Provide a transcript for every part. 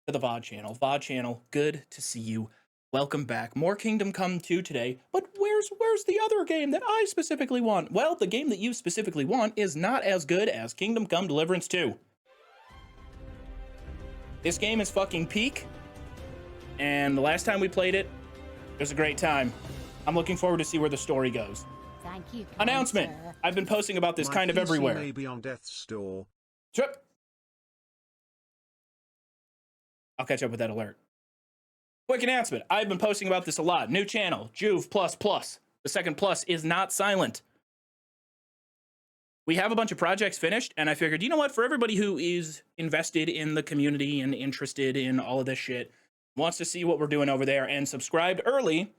to the VOD channel. VOD channel, good to see you. Welcome back. More Kingdom Come 2 today, but where's the other game that I specifically want? Well, the game that you specifically want is not as good as Kingdom Come Deliverance 2. This game is fucking peak, and the last time we played it was a great time. I'm looking forward to see where the story goes. Thank you. Announcement! I've been posting about this kind of everywhere. May be on death's door. Trip. I'll catch up with that alert. Quick announcement. I've been posting about this a lot. New channel, Joov++. The second plus is not silent. We have a bunch of projects finished, and I figured, you know what? For everybody who is invested in the community and interested in all of this shit, wants to see what we're doing over there, and subscribed early,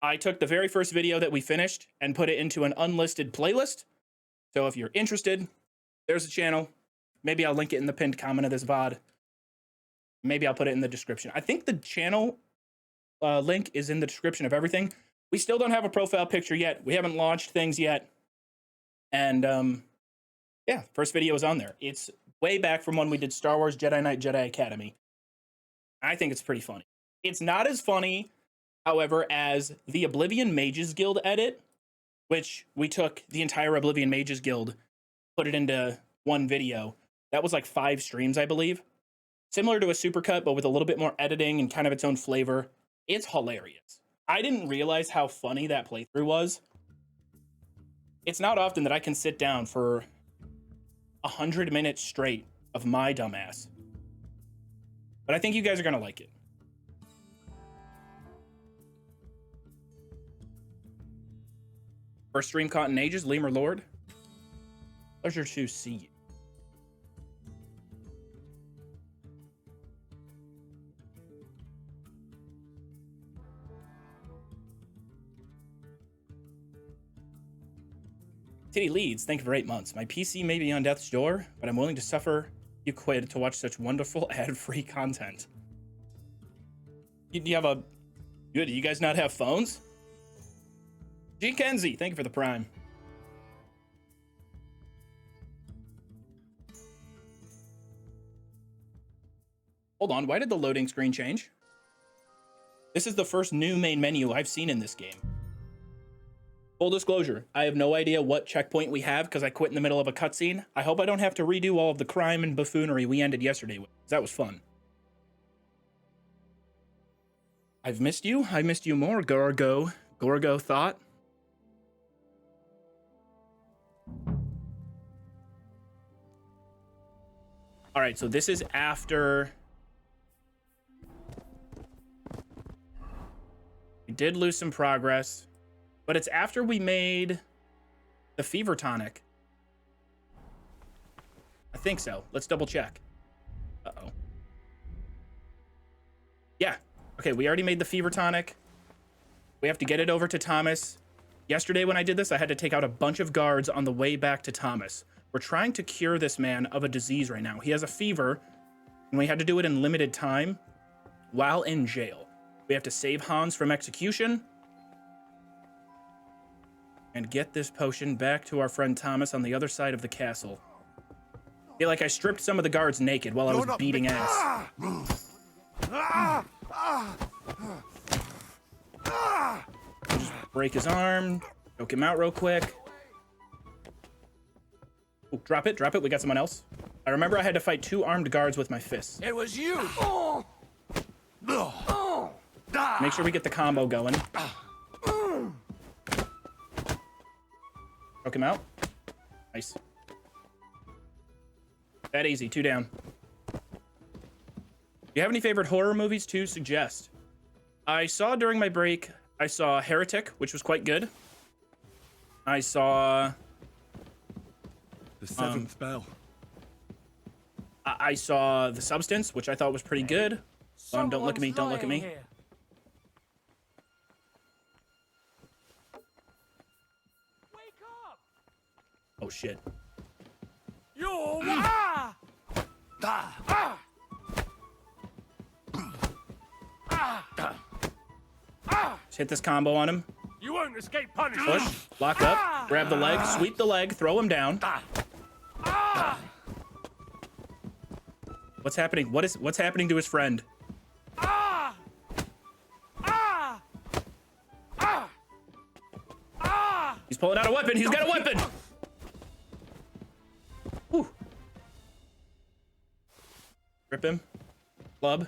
I took the very first video that we finished and put it into an unlisted playlist. So if you're interested, there's a channel. Maybe I'll link it in the pinned comment of this VOD. Maybe I'll put it in the description. I think the channel link is in the description of everything. We still don't have a profile picture yet. We haven't launched things yet. And yeah, first video is on there. It's way back from when we did Star Wars Jedi Knight Jedi Academy. I think it's pretty funny. It's not as funny, however, as the Oblivion Mages Guild edit, which we took the entire Oblivion Mages Guild, put it into one video. That was like 5 streams, I believe. Similar to a supercut, but with a little bit more editing and kind of its own flavor. It's hilarious. I didn't realize how funny that playthrough was. It's not often that I can sit down for 100 minutes straight of my dumbass. But I think you guys are going to like it. First stream caught in ages, Lemur Lord. Pleasure to see you. Titty Leads, thank you for 8 months. My PC may be on death's door, but I'm willing to suffer you quid to watch such wonderful ad-free content. You have a... Good, do you guys not have phones? G. Kenzie, thank you for the prime. Hold on, why did the loading screen change? This is the first new main menu I've seen in this game. Full disclosure, I have no idea what checkpoint we have because I quit in the middle of a cutscene. I hope I don't have to redo all of the crime and buffoonery we ended yesterday with. That was fun. I've missed you. I missed you more, Gorgo. Gorgo thought. All right, so this is after... We did lose some progress. But it's after we made the fever tonic. I think so. Let's double check. Uh-oh. Yeah. Okay, we already made the fever tonic. We have to get it over to Thomas. Yesterday when I did this, I had to take out a bunch of guards on the way back to Thomas. We're trying to cure this man of a disease right now. He has a fever, and we had to do it in limited time while in jail. We have to save Hans from execution and get this potion back to our friend Thomas on the other side of the castle. I feel like I stripped some of the guards naked while I was beating ass. Just break his arm, choke him out real quick. Ooh, drop it, we got someone else. I remember I had to fight 2 armed guards with my fists. It was you! Make sure we get the combo going. Choke him out. Nice. That easy, 2 down. Do you have any favorite horror movies to suggest? I saw during my break, I saw Heretic, which was quite good. I saw... The Seventh Bell. I saw The Substance, which I thought was pretty good. Don't look at me, don't look at me. Here. Oh shit. You Just hit this combo on him. You won't escape punishment. Push, lock up, grab the leg, sweep the leg, throw him down. What's happening? What's happening to his friend? Ah! Ah! Ah! Ah! He's pulling out a weapon. He's got a weapon. Whew. Rip him. Club.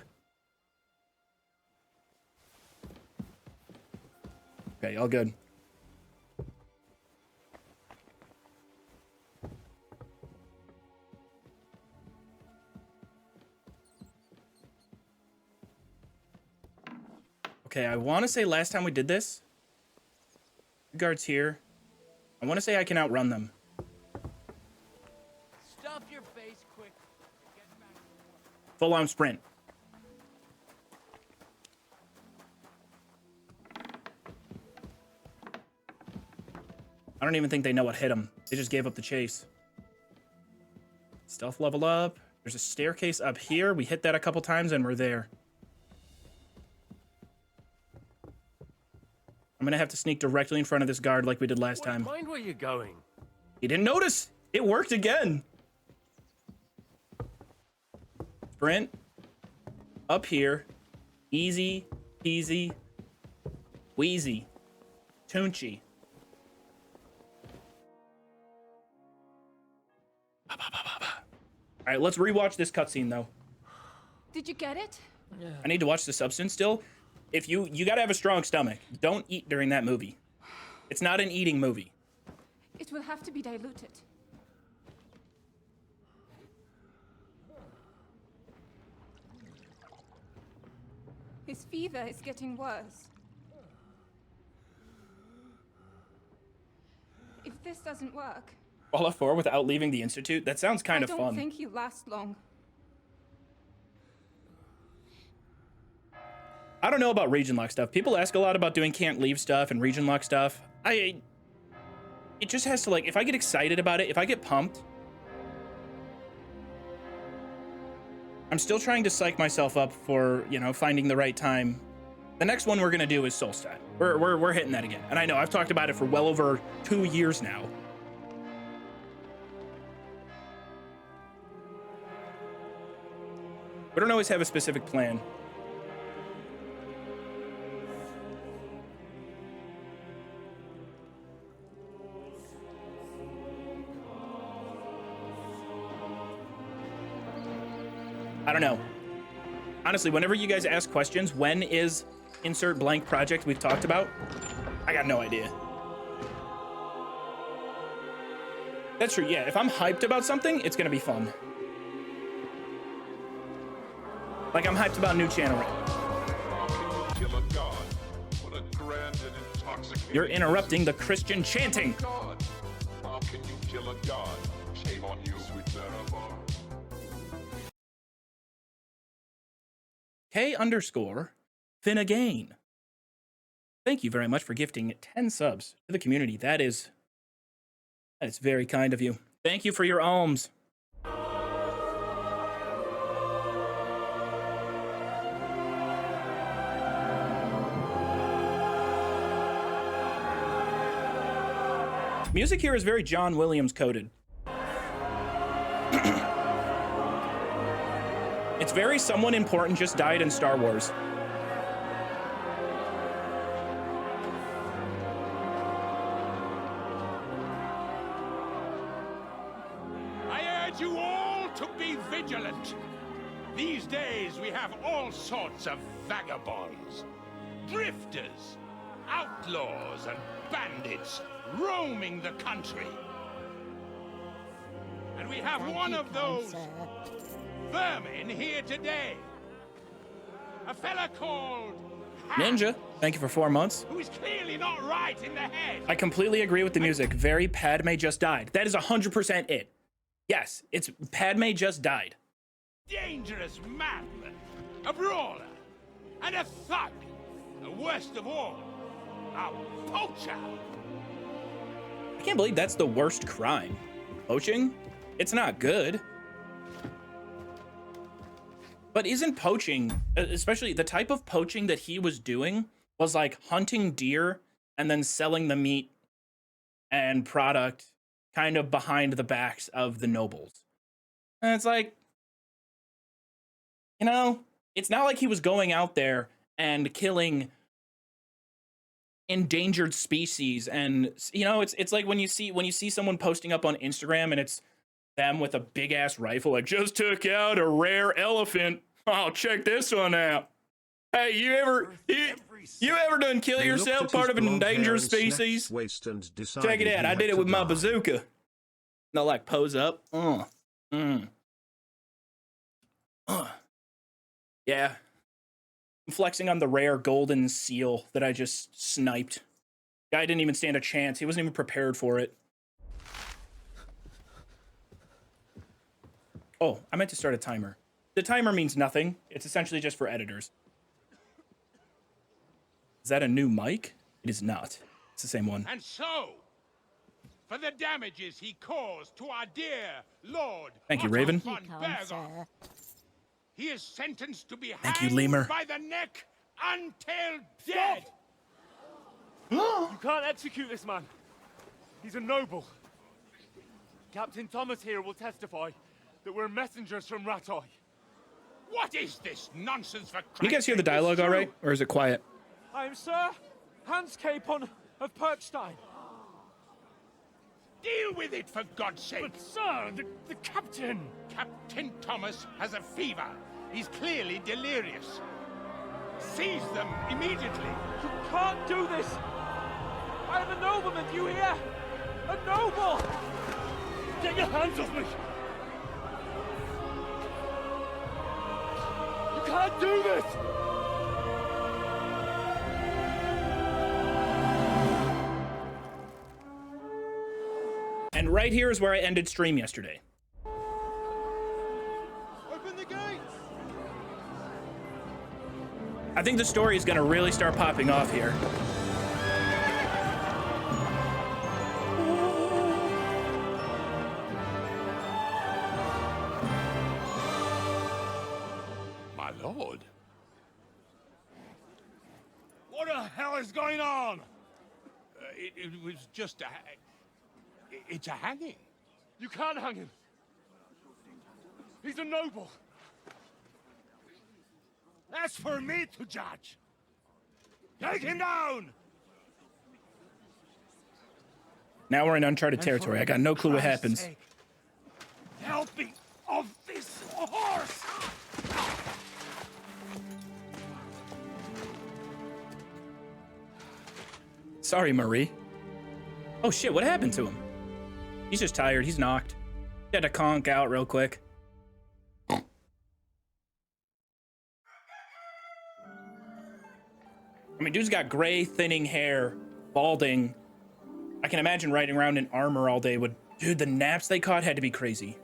Okay, all good. Okay, I want to say last time we did this, guards here. I want to say I can outrun them. Stuff your face quick. Full on sprint. I don't even think they know what hit them. They just gave up the chase. Stealth level up. There's a staircase up here. We hit that a couple times and we're there. I'm gonna have to sneak directly in front of this guard like we did last time. Mind where you're going. He didn't notice. It worked again. Sprint. Up here. Easy, peasy, wheezy, toonchi. All right, let's rewatch this cutscene though. Did you get it? I need to watch the substance still. If you gotta have a strong stomach. Don't eat during that movie. It's not an eating movie. It will have to be diluted. His fever is getting worse. If this doesn't work, Fallout 4 without leaving the Institute? That sounds kind of I fun. don't think he'll last long. I don't know about region lock stuff. People ask a lot about doing can't leave stuff and region lock stuff. It just has to, like, if I get excited about it, if I get pumped, I'm still trying to psych myself up for, you know, finding the right time. The next one we're gonna do is Solstice. We're hitting that again. And I know I've talked about it for well over 2 years now. We don't always have a specific plan. I don't know. Honestly, whenever you guys ask questions, when is insert blank project we've talked about? I got no idea. That's true, yeah. If I'm hyped about something, it's gonna be fun. Like I'm hyped about new channel. Kill a god. What a grand and intoxicating. You're interrupting the Christian chanting. God. How can you kill a god? Shame on you, sweet Barabar. K_Finagain. Thank you very much for gifting 10 subs to the community. That is very kind of you. Thank you for your alms. Music here is very John Williams coded. It's very someone important just died in Star Wars. I urge you all to be vigilant. These days we have all sorts of vagabonds, drifters, outlaws, and bandits roaming the country. And we have one of those vermin here today. A fella called Ninja, thank you for 4 months. who is clearly not right in the head. I completely agree with the music. Very Padme just died. That is 100% it. Yes, it's Padme just died. Dangerous madman, a brawler, and a thug. The worst of all, a poacher. I can't believe that's the worst crime. Poaching? It's not good. But isn't poaching, especially the type of poaching that he was doing, was like hunting deer and then selling the meat and product kind of behind the backs of the nobles. And it's like, You know, it's not like he was going out there and killing endangered species. And you know, it's like when you see someone posting up on Instagram and it's them with a big ass rifle, like, just took out a rare elephant. Oh, check this one out. Hey, you ever done kill yourself, part of an endangered species? Check it out, I did it with my bazooka. They'll like pose up. Yeah. I'm flexing on the rare golden seal that I just sniped. Guy didn't even stand a chance. He wasn't even prepared for it. Oh, I meant to start a timer. The timer means nothing. It's essentially just for editors. Is that a new mic? It is not. It's the same one. And so, for the damages he caused to our dear Lord Thank you, Otto Raven. von Berger, he is sentenced to be Thank you, hanged Lemur. by the neck until dead. You can't execute this man. He's a noble. Captain Thomas here will testify that we're messengers from Rattay. What is this nonsense, for Christ's Can you guys hear the sake? dialogue all right? Or is it quiet? I am Sir Hans Capon of Perkstein. Deal with it, for God's sake. But sir, the captain... Captain Thomas has a fever. He's clearly delirious. Seize them immediately. You can't do this! I am a nobleman, do you hear? A noble! Get your hands off me! You can't do this! And right here is where I ended stream yesterday. Open the gates! I think the story is gonna really start popping off here. My lord. What the hell is going on? It was just a... It's a hanging. You can't hang him. He's a noble. That's for me to judge. Take him down! Now we're in uncharted territory. I got no clue what happens. Help me off this horse! Sorry, Marie. Oh shit, what happened to him? He's just tired. He's knocked. He had to conk out real quick. I mean, dude's got gray, thinning hair, balding. I can imagine riding around in armor all day would... Dude, the naps they caught had to be crazy.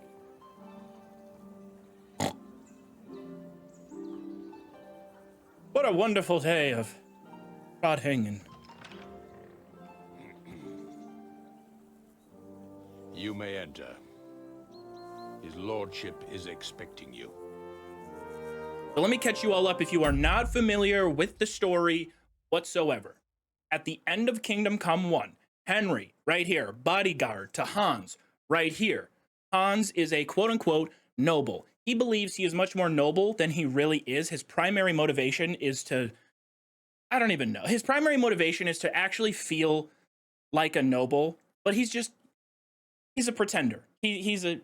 What a wonderful day of rotting and... You may enter. His lordship is expecting you. So let me catch you all up if you are not familiar with the story whatsoever. At the end of Kingdom Come 1, Henry, right here, bodyguard to Hans, right here. Hans is a quote-unquote noble. He believes he is much more noble than he really is. His primary motivation is to... I don't even know. His primary motivation is to actually feel like a noble, but he's a pretender. He's a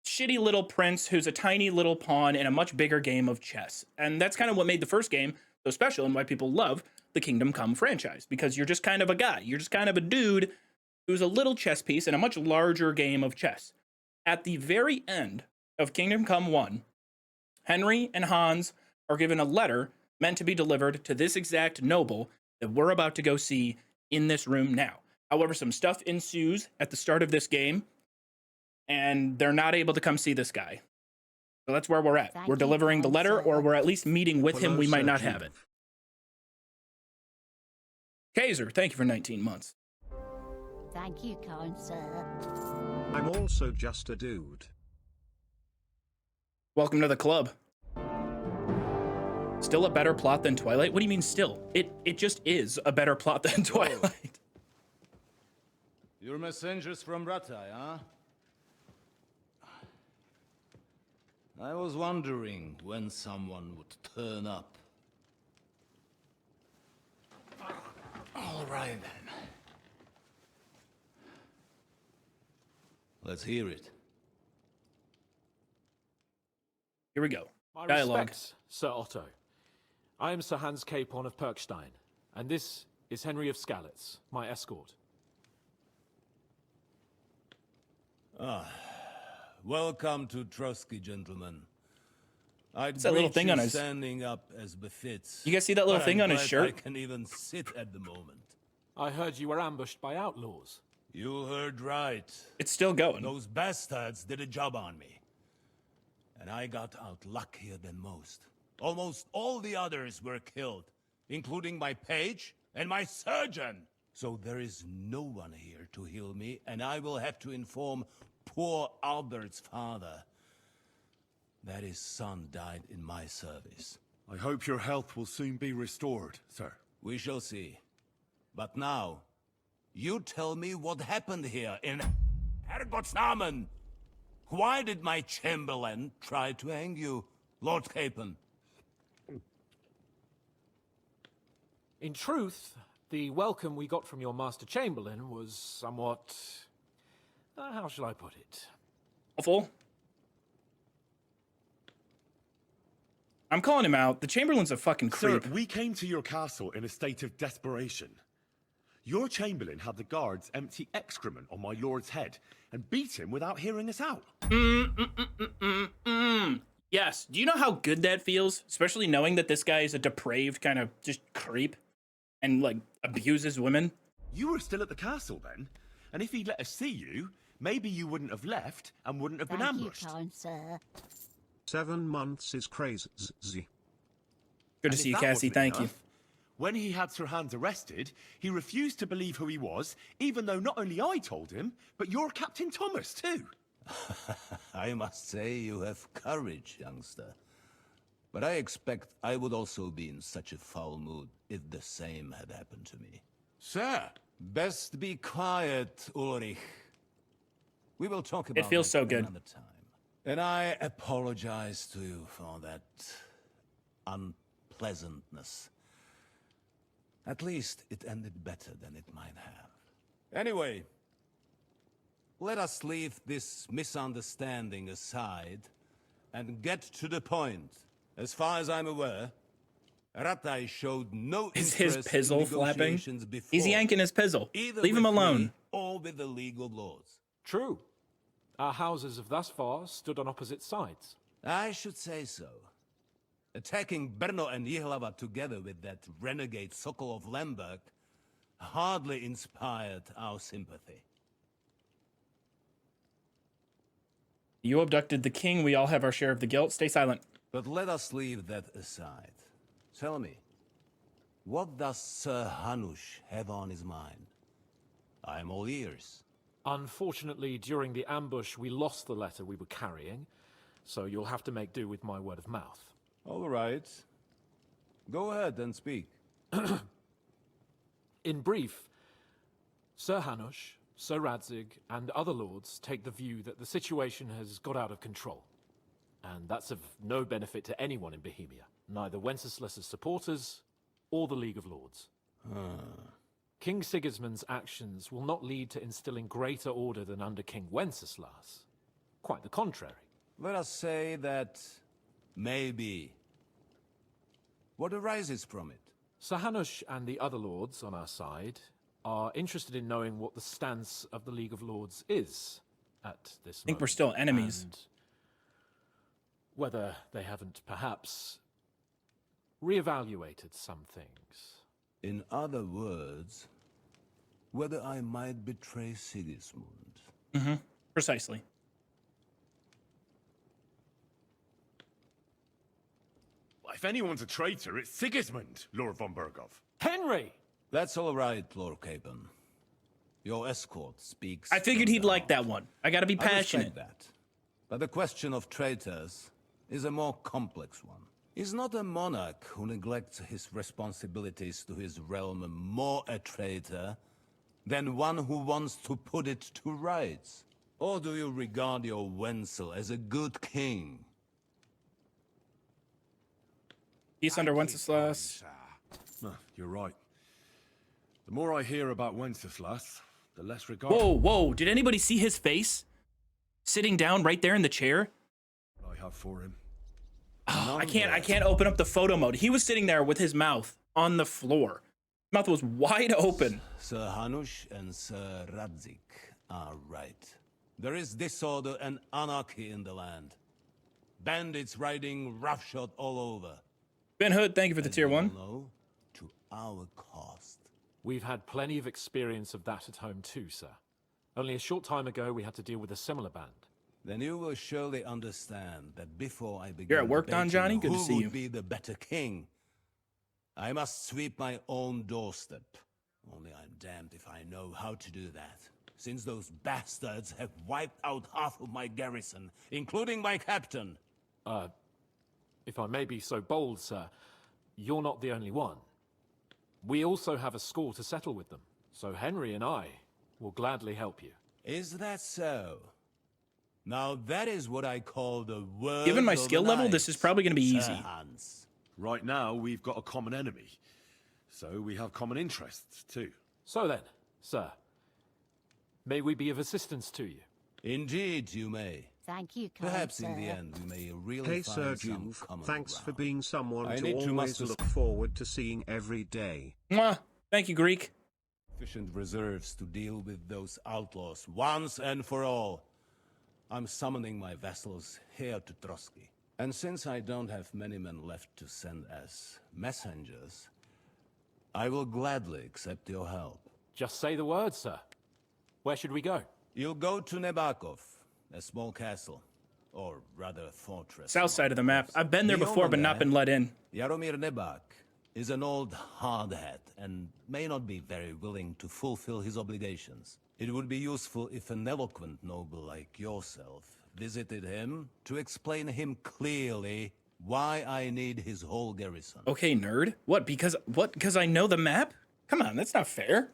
shitty little prince who's a tiny little pawn in a much bigger game of chess. And that's kind of what made the first game so special and why people love the Kingdom Come franchise, because you're just kind of a guy. You're just kind of a dude who's a little chess piece in a much larger game of chess. At the very end of Kingdom Come 1, Henry and Hans are given a letter meant to be delivered to this exact noble that we're about to go see in this room now. However, some stuff ensues at the start of this game, and they're not able to come see this guy. So that's where we're at. We're delivering the letter, or we're at least meeting with him. We might not have it. Kaiser, thank you for 19 months. Thank you, kind sir. I'm also just a dude. Welcome to the club. Still a better plot than Twilight? What do you mean still? It just is a better plot than Twilight. You're messengers from Rattay, huh? I was wondering when someone would turn up. All right, then. Let's hear it. Here we go. My Dialogue. respects, Sir Otto. I am Sir Hans Capon of Perkstein, and this is Henry of Skalitz, my escort. Welcome to Trotsky, gentlemen. I'd that little greet thing you on his- standing up as befits. You guys see that little but thing I'm on his glad shirt? I can even sit at the moment. I heard you were ambushed by outlaws. You heard right. It's still going. Those bastards did a job on me. And I got out luckier than most. Almost all the others were killed, including my page and my surgeon. So there is no one here to heal me, and I will have to inform poor Albert's father that his son died in my service. I hope your health will soon be restored, sir. We shall see. But now, you tell me what happened here in Herrgottsnamen. Why did my chamberlain try to hang you, Lord Capon? In truth, the welcome we got from your Master Chamberlain was somewhat... how shall I put it? Awful. I'm calling him out. The Chamberlain's a fucking Sir, creep. we came to your castle in a state of desperation. Your chamberlain had the guards empty excrement on my lord's head and beat him without hearing us out. Yes. Do you know how good that feels? Especially knowing that this guy is a depraved kind of just creep and like abuses women. You were still at the castle then, and if he'd let us see you, maybe you wouldn't have left and wouldn't have been Thank you, ambushed. kind sir. 7 months is crazy. Good to And see if you, that Cassie. wasn't Thank you. enough, when he had Sir Hans arrested, he refused to believe who he was, even though not only I told him, but your Captain Thomas too. I must say you have courage, youngster. But I expect I would also be in such a foul mood if the same had happened to me. Sir, Best be quiet, Ulrich. We will talk about feels that so good. another time. And I apologize to you for that unpleasantness. At least it ended better than it might have. Anyway, let us leave this misunderstanding aside and get to the point. As far as I'm aware, Ratai showed no Is interest his pizzle in flapping? negotiations before. He's yanking his pizzle. Either Leave him with alone. me or with the League of Lords. True. Our houses have thus far stood on opposite sides. I should say so. Attacking Brno and Jihlava together with that renegade Sokol of Lemberg hardly inspired our sympathy. You abducted the king. We all have our share of the guilt. Stay silent. But let us leave that aside. Tell me, what does Sir Hanush have on his mind? I am all ears. Unfortunately, during the ambush, we lost the letter we were carrying, so you'll have to make do with my word of mouth. All right. Go ahead and speak. In brief, Sir Hanush, Sir Radzig, and other lords take the view that the situation has got out of control. And that's of no benefit to anyone in Bohemia, neither Wenceslas's supporters or the League of Lords. King Sigismund's actions will not lead to instilling greater order than under King Wenceslas. Quite the contrary. Let us say that maybe. What arises from it? Sir Hanush and the other lords on our side are interested in knowing what the stance of the League of Lords is at this I think we're moment, still enemies. and whether they haven't perhaps reevaluated some things. In other words, whether I might betray Sigismund. Precisely. If anyone's a traitor, it's Sigismund, Lord von Berghoff. Henry! That's all right, Lord Capon. Your escort speaks. I figured from he'd the like that heart. one. I gotta be I respect passionate. that. But the question of traitors is a more complex one. Is not a monarch who neglects his responsibilities to his realm more a traitor than one who wants to put it to rights? Or do you regard your Wenzel as a good king Peace under Wenceslas. No, you're right. The more I hear about Wenceslas, the less regard Whoa! Did anybody see his face? Sitting down right there in the chair? I have for him. Oh, I can't open up the photo mode. He was sitting there with his mouth on the floor. His mouth was wide open. Sir Hanush and Sir Radzik are right. There is disorder and anarchy in the land. Bandits riding roughshod all over. Ben Hood, thank you for the tier 1. No, to our cost. We've had plenty of experience of that at home too, sir. Only a short time ago, we had to deal with a similar band. Then you will surely understand that before I begin You're at work, Don Johnny? Good to see who you. would be the better king, I must sweep my own doorstep. Only I'm damned if I know how to do that, since those bastards have wiped out half of my garrison, including my captain. If I may be so bold, sir, you're not the only one. We also have a score to settle with them, so Henry and I will gladly help you. Is that so? Now that is what I call the word. Given my of skill the level, night, this is probably going to be Sir easy. Hans. Right now, we've got a common enemy. So we have common interests, too. So then, sir, may we be of assistance to you? Indeed, you may. Thank you, kind Perhaps sir. in the end we may really Hey find Sir some Joov, common thanks for ground. being someone I to need to always muster look forward to seeing every day. Mwah. Thank you, Greek. Sufficient reserves to deal with those outlaws once and for all. I'm summoning my vassals here to Trotsky. And since I don't have many men left to send as messengers, I will gladly accept your help. Just say the word, sir. Where should we go? You'll go to Nebakov, a small castle, or rather fortress. South side of the map. I've been there before, but not been let in. Jaromir Nebak is an old hardhat and may not be very willing to fulfill his obligations. It would be useful if an eloquent noble like yourself visited him to explain him clearly why I need his whole garrison. Okay, nerd. What? Because I know the map? Come on, that's not fair.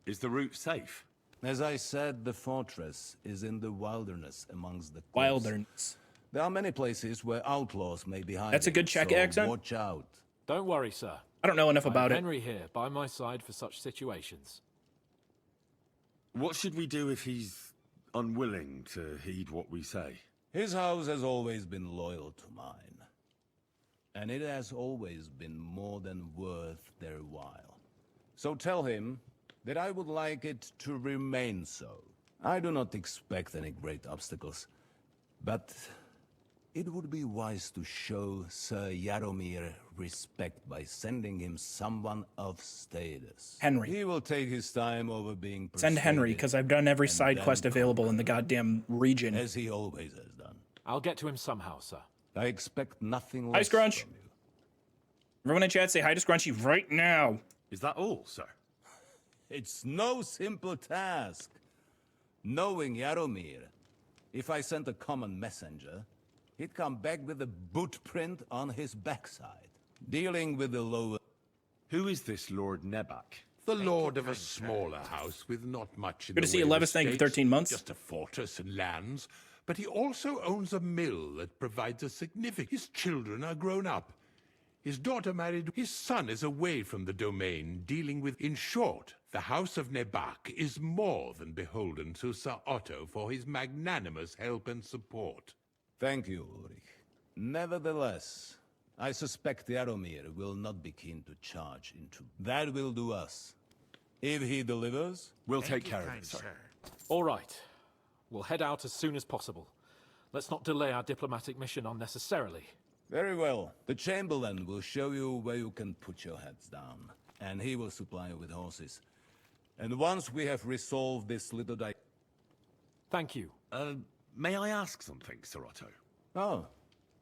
Is the route safe? As I said, the fortress is in the wilderness amongst the cliffs. Wilderness. There are many places where outlaws may be hiding. That's a good Czech so accent. watch out. Don't worry, sir. I don't know enough about I have it. Henry here, by my side for such situations. What should we do if he's unwilling to heed what we say? His house has always been loyal to mine. And it has always been more than worth their while. So tell him that I would like it to remain so. I do not expect any great obstacles, but it would be wise to show Sir Jaromir respect by sending him someone of status. Henry. He will take his time over being Send Henry, persuaded, because I've done every and side then quest available in the conquer, goddamn region. as he always has done. I'll get to him somehow, sir. I expect nothing Hi, less Scrunch. from you. Everyone in chat, say hi to Scrunchy right now. Is that all, sir? It's no simple task. Knowing Jaromir, if I sent a common messenger, he'd come back with a boot print on his backside. Dealing with the lower... Who is this Lord Nebak? The lord of a smaller house with not much in Good the to see way you, of Levis. Thank you for estates, 13 months. Just a fortress and lands, but he also owns a mill that provides a significant... His children are grown up. His daughter married. His son is away from the domain, dealing with... In short, the House of Nebak is more than beholden to Sir Otto for his magnanimous help and support. Thank you, Ulrich. Nevertheless, I suspect Jaromir will not be keen to charge into... That will do us. If he delivers... We'll take care of it, sir. All right. We'll head out as soon as possible. Let's not delay our diplomatic mission unnecessarily. Very well. The Chamberlain will show you where you can put your heads down, and he will supply you with horses. And once we have resolved this little Thank you. May I ask something, Sir Otto? Oh,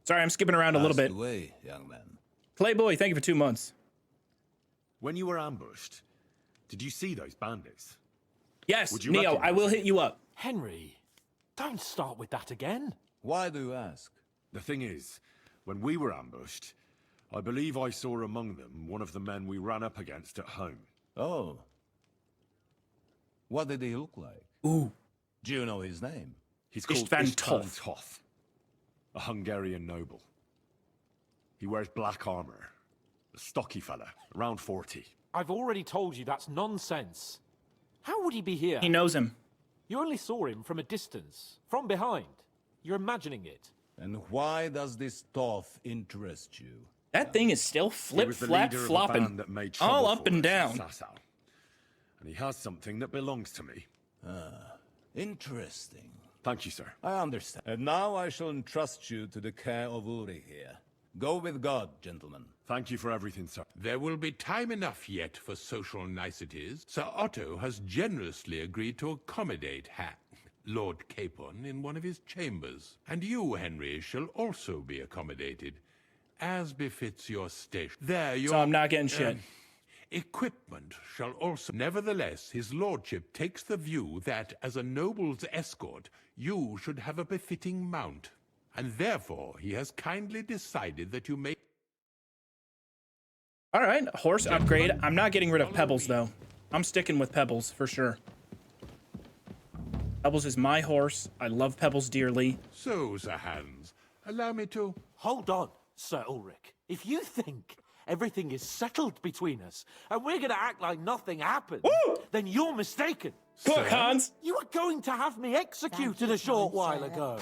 Sorry, I'm skipping around a little ask bit. away, young man. Playboy, thank you for 2 months. When you were ambushed, did you see those bandits? Yes, Would you Neo, I will recognize hit you up. Henry, don't start with that again. Why do you ask? The thing is, when we were ambushed, I believe I saw among them one of the men we ran up against at home. Oh. What did he look like? Ooh. Do you know his name? He's called Istvan Istvan Toth. Toth. A Hungarian noble. He wears black armor. A stocky fella, around 40. I've already told you that's nonsense. How would he be here? He knows him. You only saw him from a distance, from behind. You're imagining it. And why does this stuff interest you? That thing is still He was the leader of a flopping, band that made trouble all up for and us in down. Sasau. And he has something that belongs to me. Interesting. Thank you, sir. I understand. And now I shall entrust you to the care of Uri here. Go with God, gentlemen. Thank you for everything, sir. There will be time enough yet for social niceties. Sir Otto has generously agreed to accommodate Lord Capon in one of his chambers. And you, Henry, shall also be accommodated, as befits your station. There, your... So I'm not getting shit. Equipment shall also... Nevertheless, his lordship takes the view that, as a noble's escort, you should have a befitting mount. And therefore, he has kindly decided that you may... All right, horse upgrade. I'm not getting rid of Pebbles, though. I'm sticking with Pebbles, for sure. Pebbles is my horse. I love Pebbles dearly. So, Sir Hans, allow me to... Hold on, Sir Ulrich. If you think everything is settled between us, and we're gonna act like nothing happened, then you're mistaken. Look, Hans. You were going to have me executed a short while ago.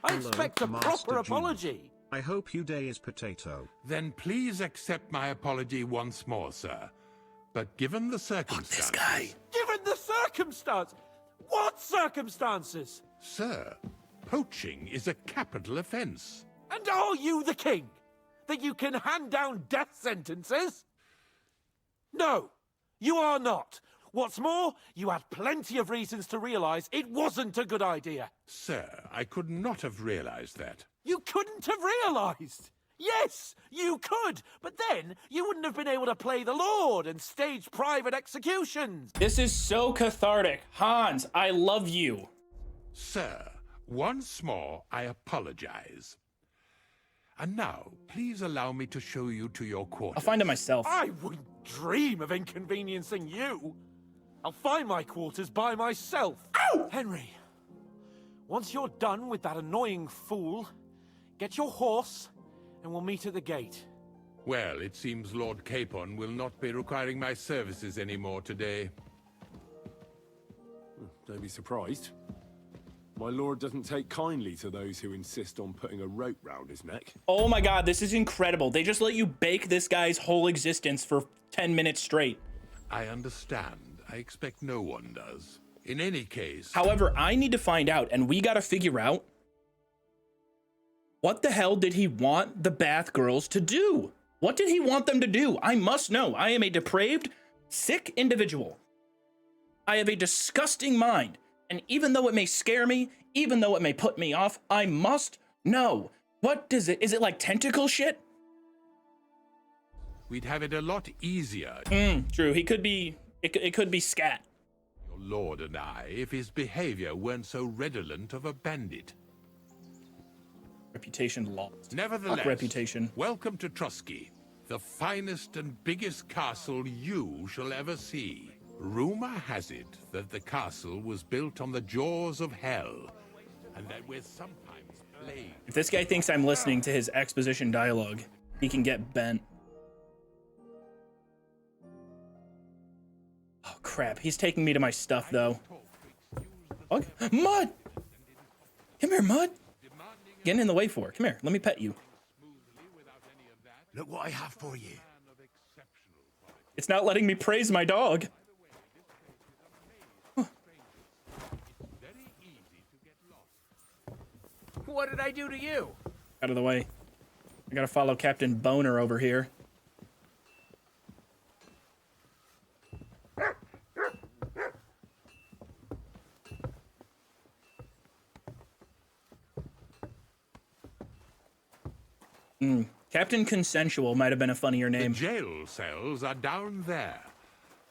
I expect a proper apology. I hope you day is potato. Then please accept my apology once more, sir. But given the circumstances... This guy. Given the circumstance? What circumstances? Sir, poaching is a capital offense. And are you the king? That you can hand down death sentences? No, you are not. What's more, you had plenty of reasons to realize it wasn't a good idea. Sir, I could not have realized that. You couldn't have realized. Yes, you could, but then you wouldn't have been able to play the Lord and stage private executions. This is so cathartic. Hans, I love you. Sir, once more, I apologize. And now, please allow me to show you to your quarters. I'll find it myself. I wouldn't dream of inconveniencing you. I'll find my quarters by myself. Ow! Henry, once you're done with that annoying fool, get your horse and we'll meet at the gate. Well, it seems Lord Capon will not be requiring my services anymore today. Don't be surprised. My lord doesn't take kindly to those who insist on putting a rope round his neck. Oh my god, this is incredible. They just let you bake this guy's whole existence for 10 minutes straight. I understand. I expect no one does. In any case... However, I need to find out, and we gotta figure out what the hell did he want the Bath girls to do? What did he want them to do? I must know. I am a depraved, sick individual. I have a disgusting mind. And even though it may scare me, even though it may put me off, I must know. What does it... Is it like tentacle shit? We'd have it a lot easier. True. He could be... It could be scat. Your lord and I, if his behavior weren't so redolent of a bandit. Reputation lost. Nevertheless, Fuck reputation. Welcome to Trusky, the finest and biggest castle you shall ever see. Rumor has it that the castle was built on the jaws of hell, and that we're sometimes plagued. If this guy thinks I'm listening to his exposition dialogue, he can get bent. Oh crap, he's taking me to my stuff though. Oh, Mud! Come here, Mud! Getting in the way for. Come here, let me pet you. Look what I have for you. It's not letting me praise my dog. What did I do to you? Out of the way. I gotta follow Captain Boner over here. Captain Consensual might have been a funnier name. The jail cells are down there.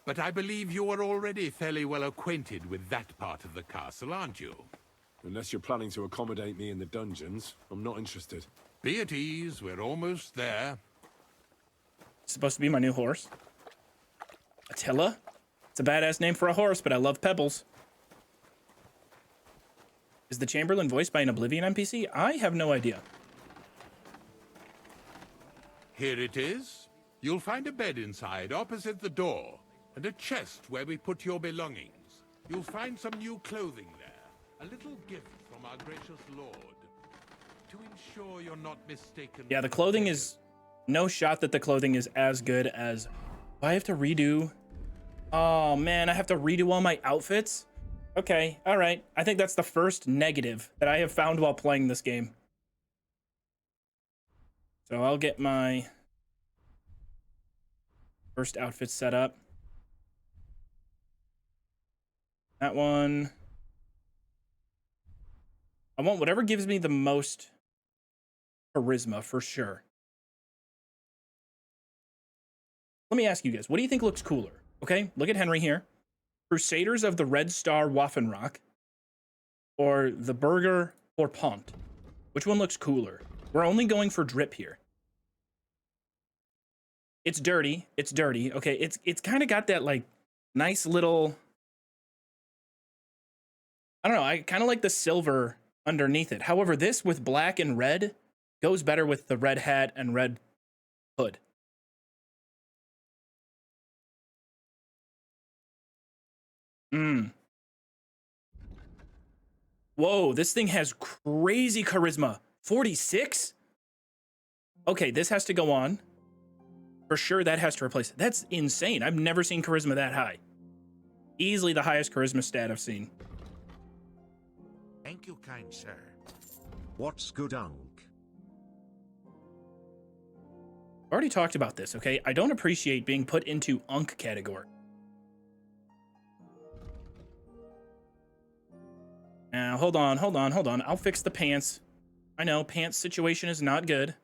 But I believe you are already fairly well acquainted with that part of the castle, aren't you? Unless you're planning to accommodate me in the dungeons, I'm not interested. Be at ease, we're almost there. It's supposed to be my new horse. Attila? It's a badass name for a horse, but I love Pebbles. Is the Chamberlain voiced by an Oblivion NPC? I have no idea. Here it is. You'll find a bed inside, opposite the door, and a chest where we put your belongings. You'll find some new clothing there. A little gift from our gracious lord. To ensure you're not mistaken. Yeah, the clothing is... No shot that the clothing is as good as... I have to redo... Oh, man, I have to redo all my outfits? Okay, alright. I think that's the first negative that I have found while playing this game. So I'll get my first outfit set up. That one. I want whatever gives me the most charisma for sure. Let me ask you guys, what do you think looks cooler? Okay, look at Henry here. Crusaders of the Red Star Waffenrock or the Burger or Pont? Which one looks cooler? We're only going for drip here. It's dirty. It's dirty. Okay, it's kind of got that like nice little... I don't know, I kind of like the silver underneath it. However, this with black and red goes better with the red hat and red hood. Whoa, this thing has crazy charisma. 46? Okay, this has to go on. For sure, that has to replace it. That's insane. I've never seen charisma that high. Easily the highest charisma stat I've seen. Thank you, kind sir. What's good, Unk? I've already talked about this, okay? I don't appreciate being put into Unk category. Now, hold on. I'll fix the pants. I know, pants situation is not good.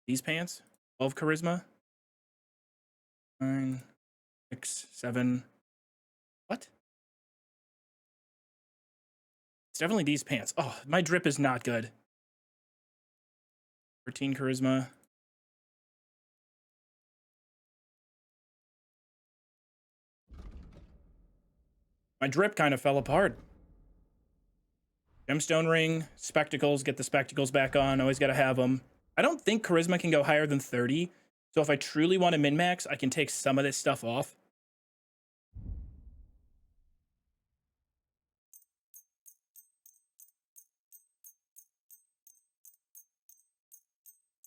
These pants, 12 charisma. 9, 6, 7. What? It's definitely these pants. Oh, my drip is not good. 13 charisma. My drip kind of fell apart. Gemstone ring, spectacles, get the spectacles back on. Always got to have them. I don't think charisma can go higher than 30. So if I truly want to min-max, I can take some of this stuff off.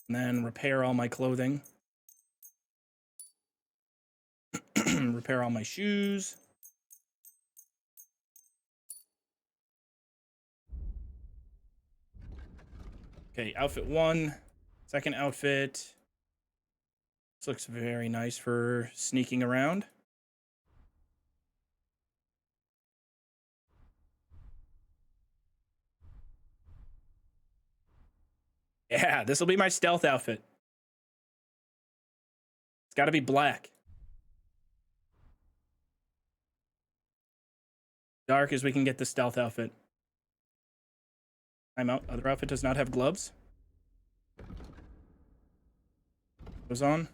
And then repair all my clothing. Repair all my shoes. Okay, outfit 1. Second outfit. This looks very nice for sneaking around. Yeah, this will be my stealth outfit. It's got to be black. Dark as we can get the stealth outfit. I'm out. Other outfit does not have gloves. Goes on.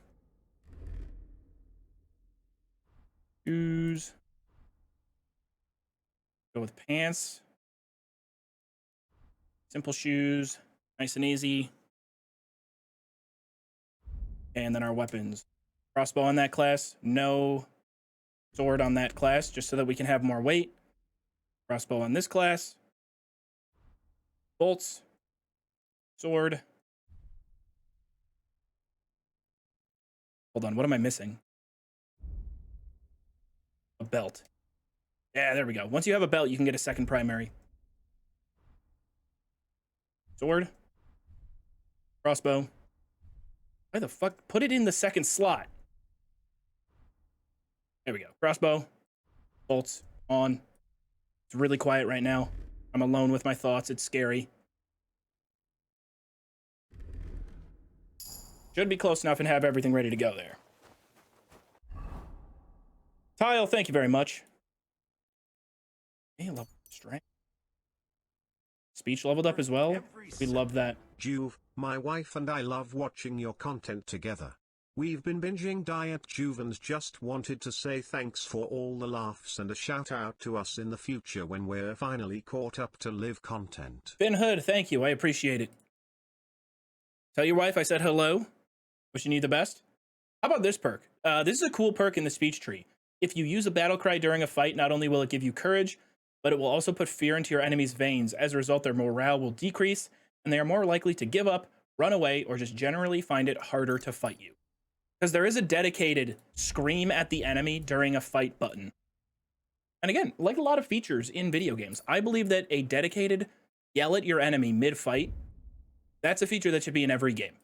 Shoes. Go with pants. Simple shoes. Nice and easy. And then our weapons. Crossbow on that class. No sword on that class, just so that we can have more weight. Crossbow on this class. Bolts. Sword. Hold on, what am I missing? A belt. Yeah, there we go. Once you have a belt, you can get a second primary. Sword. Crossbow. Why the fuck? Put it in the second slot. There we go. Crossbow. Bolts. On. It's really quiet right now. I'm alone with my thoughts. It's scary. Should be close enough and have everything ready to go there. Tile, thank you very much. Hey, level strength. Speech leveled up as well. We love that. Joov, my wife and I love watching your content together. We've been binging Diet Joov and just wanted to say thanks for all the laughs and a shout out to us in the future when we're finally caught up to live content. Ben Hood, thank you. I appreciate it. Tell your wife I said hello. Wishing you the best. How about this perk? This is a cool perk in the speech tree. If you use a battle cry during a fight, not only will it give you courage, but it will also put fear into your enemy's veins. As a result, their morale will decrease, and they are more likely to give up, run away, or just generally find it harder to fight you. Because there is a dedicated scream at the enemy during a fight button. And again, like a lot of features in video games, I believe that a dedicated yell at your enemy mid-fight, that's a feature that should be in every game.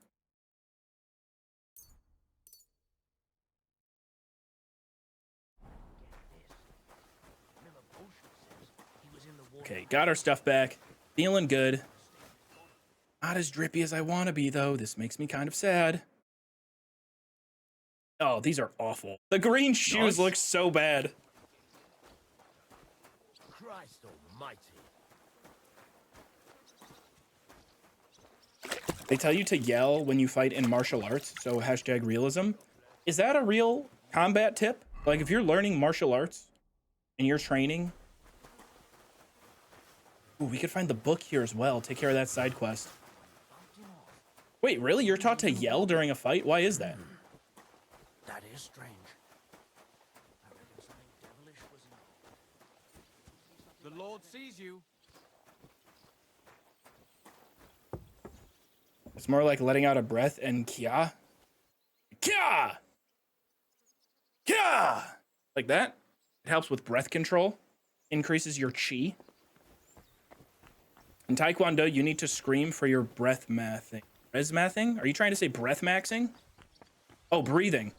Okay, got our stuff back. Feeling good. Not as drippy as I want to be, though. This makes me kind of sad. Oh, these are awful. The green shoes look so bad. Christ almighty. They tell you to yell when you fight in martial arts, so hashtag realism. Is that a real combat tip? Like, if you're learning martial arts and you're training... Ooh, we could find the book here as well. Take care of that side quest. Wait, really? You're taught to yell during a fight? Why is that? That is strange. I reckon something devilish was in. The Lord sees you. It's more like letting out a breath and kia. Kia! Kia! Like that. It helps with breath control. Increases your chi. In Taekwondo, you need to scream for your breath mathing. Res mathing? Are you trying to say breath maxing? Oh, breathing.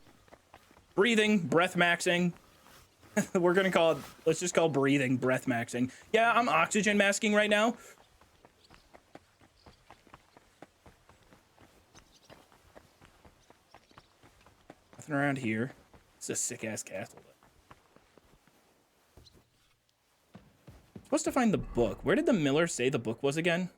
Breathing, breath maxing. We're gonna call it, let's just call breathing breath maxing. Yeah, I'm oxygen masking right now. Nothing around here. It's a sick ass castle. Supposed to find the book. Where did the miller say the book was again?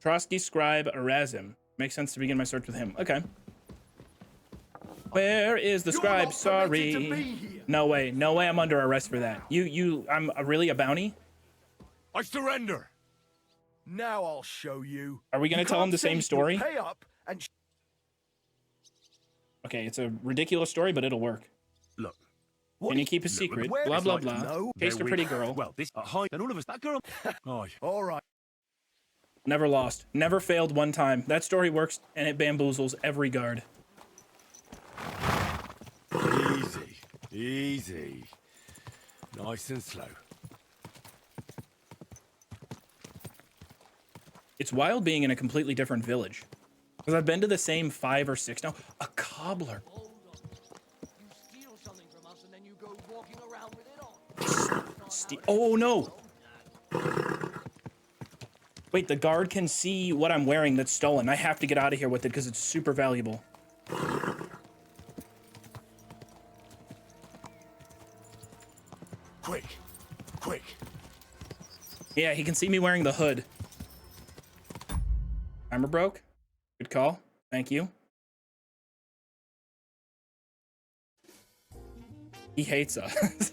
Trotsky scribe Erasm. Makes sense to begin my search with him. Okay. Where is the scribe? Sorry. No way. No way I'm under arrest for that. I'm really a bounty? I surrender. Now I'll show you. Are we going to tell him the same story? Pay up and okay, it's a ridiculous story, but it'll work. Look. Can you keep a secret? Blah, blah, blah. Chased a pretty girl. Well, this hi, and all of us, that girl. Oh, all right. Never lost. Never failed one time. That story works, and it bamboozles every guard. Easy. Easy. Nice and slow. It's wild being in a completely different village. Because I've been to the same 5 or 6 now. A cobbler. You steal something from us and then you go walking around with it on. Oh, no. Wait, the guard can see what I'm wearing that's stolen. I have to get out of here with it because it's super valuable. Quick. Quick. Yeah, he can see me wearing the hood. Timer broke. Good call. Thank you. He hates us.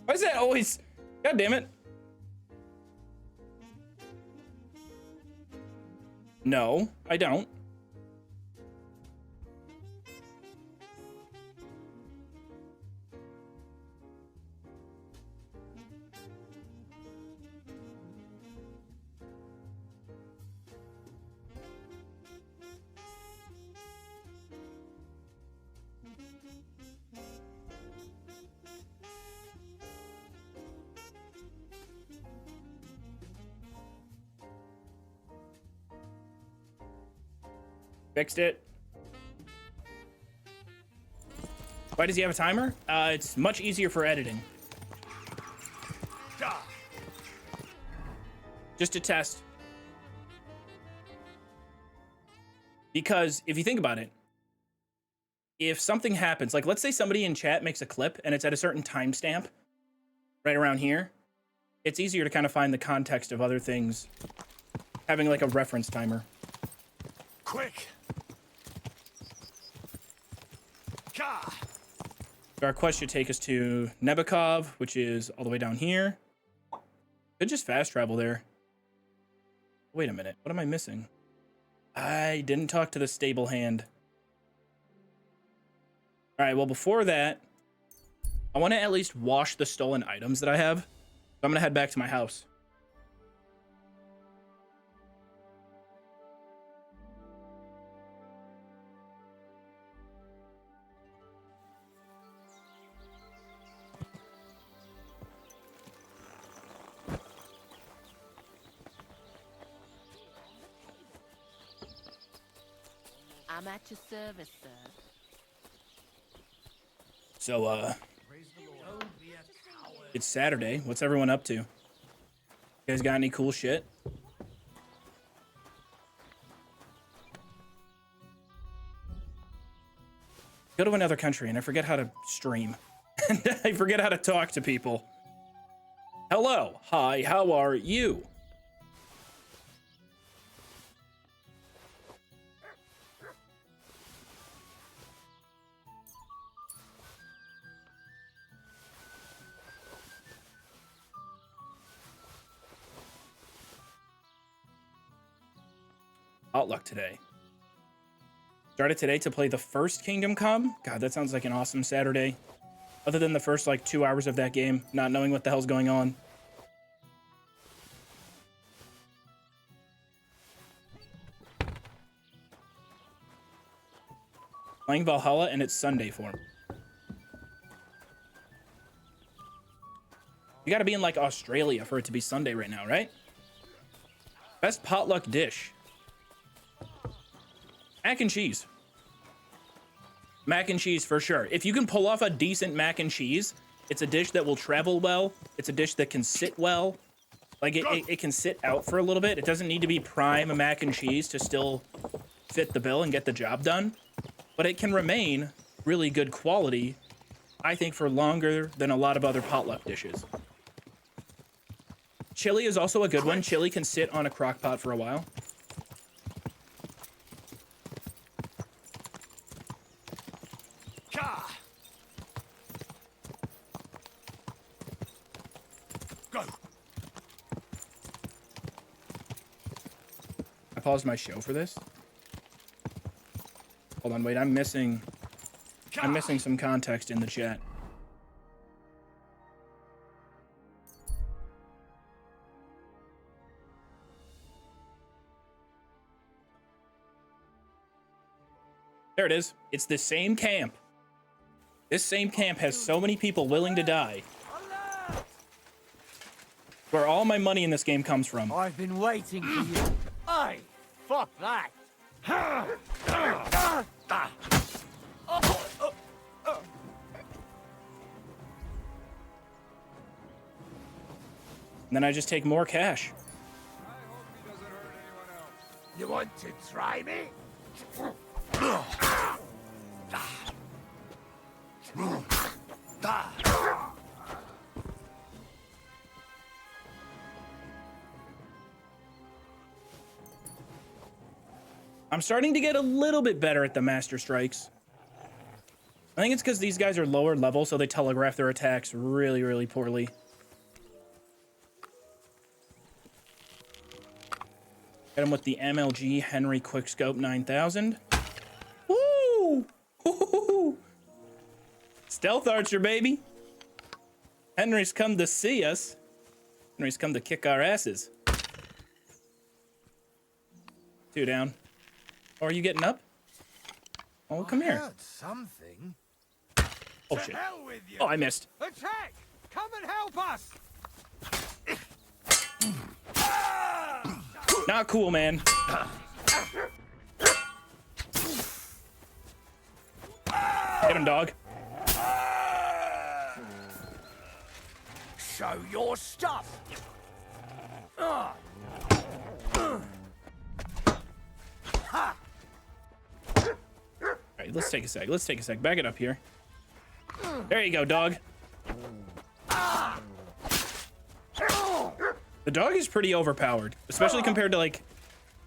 Why is that always... God damn it. No, I don't. Fixed it. Why does he have a timer? It's much easier for editing. Just to test. Because if you think about it, if something happens, like let's say somebody in chat makes a clip and it's at a certain timestamp, right around here, it's easier to kind of find the context of other things having like a reference timer. Quick! Ka! Our quest should take us to Nebukov, which is all the way down here. Could just fast travel there. Wait a minute. What am I missing? I didn't talk to the stable hand. All right, well, before that, I want to at least wash the stolen items that I have. So I'm going to head back to my house. I'm at your service, sir. So, it's Saturday. What's everyone up to? You guys got any cool shit? Go to another country and I forget how to stream. And I forget how to talk to people. Hello. Hi, how are you? Outlook today. Started today to play the first Kingdom Come. God, that sounds like an awesome Saturday. Other than the first like 2 hours of that game, not knowing what the hell's going on. Playing Valhalla and it's Sunday for him. You gotta be in like Australia for it to be Sunday right now, right? Best potluck dish. Mac and cheese. Mac and cheese for sure. If you can pull off a decent mac and cheese, it's a dish that will travel well. It's a dish that can sit well. Like it can sit out for a little bit. It doesn't need to be prime mac and cheese to still fit the bill and get the job done. But it can remain really good quality, I think, for longer than a lot of other potluck dishes. Chili is also a good one. Chili can sit on a crock pot for a while. Go. I paused my show for this. Hold on, wait, I'm missing some context in the chat. There it is. It's the same camp. This same camp has so many people willing to die. Where all my money in this game comes from. I've been waiting for you. Hey, fuck that. And then I just take more cash. You want to try me? I'm starting to get a little bit better at the Master Strikes. I think it's because these guys are lower level, so they telegraph their attacks really, really poorly. Hit him with the MLG Henry Quickscope 9000. Woo! Woo! Stealth Archer, baby! Henry's come to see us. Henry's come to kick our asses. 2 down. Oh, are you getting up? Oh, come here. Heard something. Oh, shit. Oh, I missed. Attack! Come and help us! Not cool, man. Hit him, dog. Show your stuff. Alright, let's take a sec. Let's take a sec. Back it up here. There you go, dog. The dog is pretty overpowered, especially compared to, like,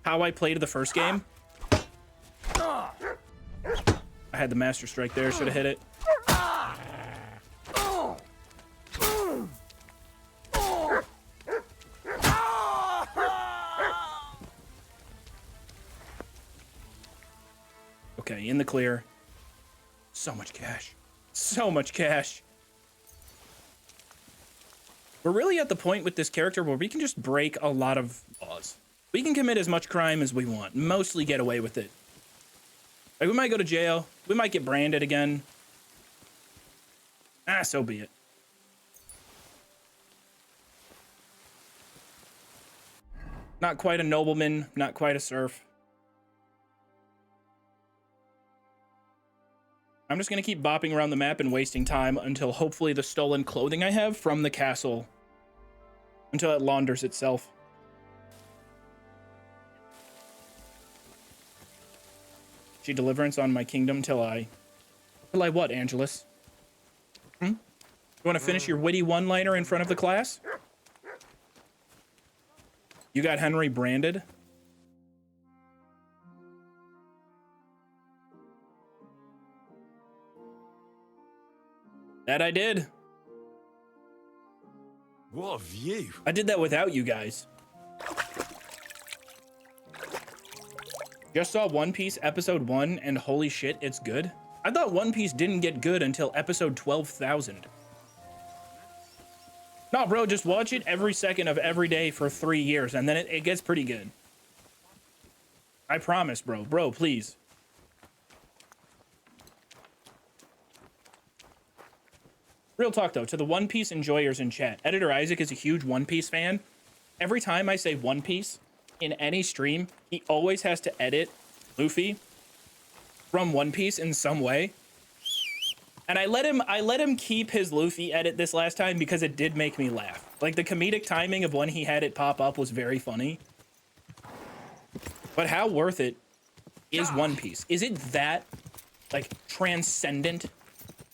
how I played the first game. I had the Master Strike there, should have hit it. Okay, in the clear. So much cash. So much cash. We're really at the point with this character where we can just break a lot of laws. We can commit as much crime as we want, mostly get away with it. Like, we might go to jail. We might get branded again. Ah, so be it. Not quite a nobleman, not quite a serf. I'm just going to keep bopping around the map and wasting time until hopefully the stolen clothing I have from the castle, until it launders itself. She deliverance on my kingdom till I what, Angelus? You want to finish your witty one-liner in front of the class? You got Henry branded? That I did. What a view. I did that without you guys. Just saw One Piece episode 1 and holy shit, it's good. I thought One Piece didn't get good until episode 12,000. No, bro, just watch it every second of every day for 3 years and then it gets pretty good. I promise, bro. Bro, please. Real talk, though, to the One Piece enjoyers in chat, Editor Isaac is a huge One Piece fan. Every time I say One Piece in any stream, he always has to edit Luffy from One Piece in some way. And I let him keep his Luffy edit this last time because it did make me laugh. Like, the comedic timing of when he had it pop up was very funny. But how worth it is One Piece? Is it that, like, transcendent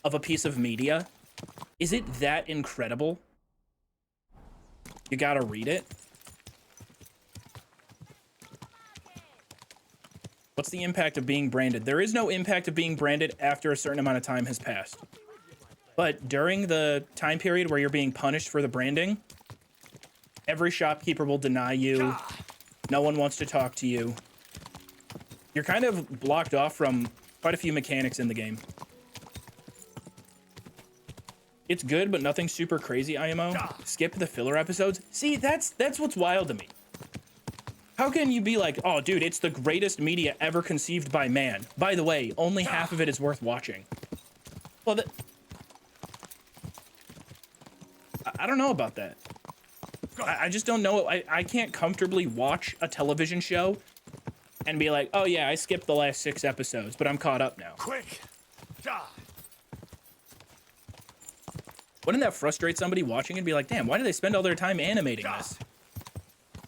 of a piece of media? Is it that incredible? You gotta read it. What's the impact of being branded? There is no impact of being branded after a certain amount of time has passed. But during the time period where you're being punished for the branding, every shopkeeper will deny you. No one wants to talk to you. You're kind of blocked off from quite a few mechanics in the game. It's good, but nothing super crazy, IMO. Skip the filler episodes. See, that's what's wild to me. How can you be like, oh, dude, it's the greatest media ever conceived by man. By the way, only half of it is worth watching. Well, I don't know about that. I just don't know. I can't comfortably watch a television show and be like, oh, yeah, I skipped the last 6 episodes, but I'm caught up now. Quick! Wouldn't that frustrate somebody watching and be like, damn, why do they spend all their time animating this?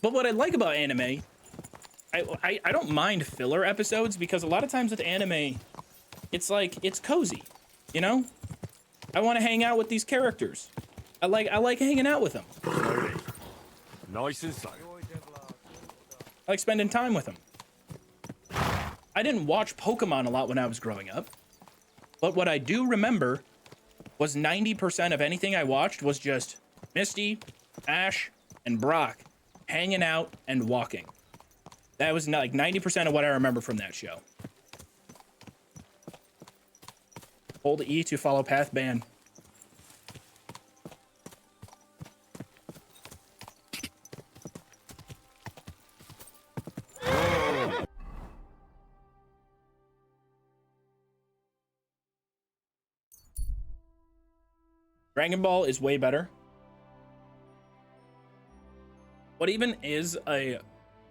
But what I like about anime, I don't mind filler episodes because a lot of times with anime, it's like, it's cozy, you know? I want to hang out with these characters. I like hanging out with them. Nice and slow. I like spending time with them. I didn't watch Pokemon a lot when I was growing up, but what I do remember was 90% of anything I watched was just Misty, Ash, and Brock hanging out and walking. That was like 90% of what I remember from that show. Hold E to follow path ban. Dragon Ball is way better. What even is a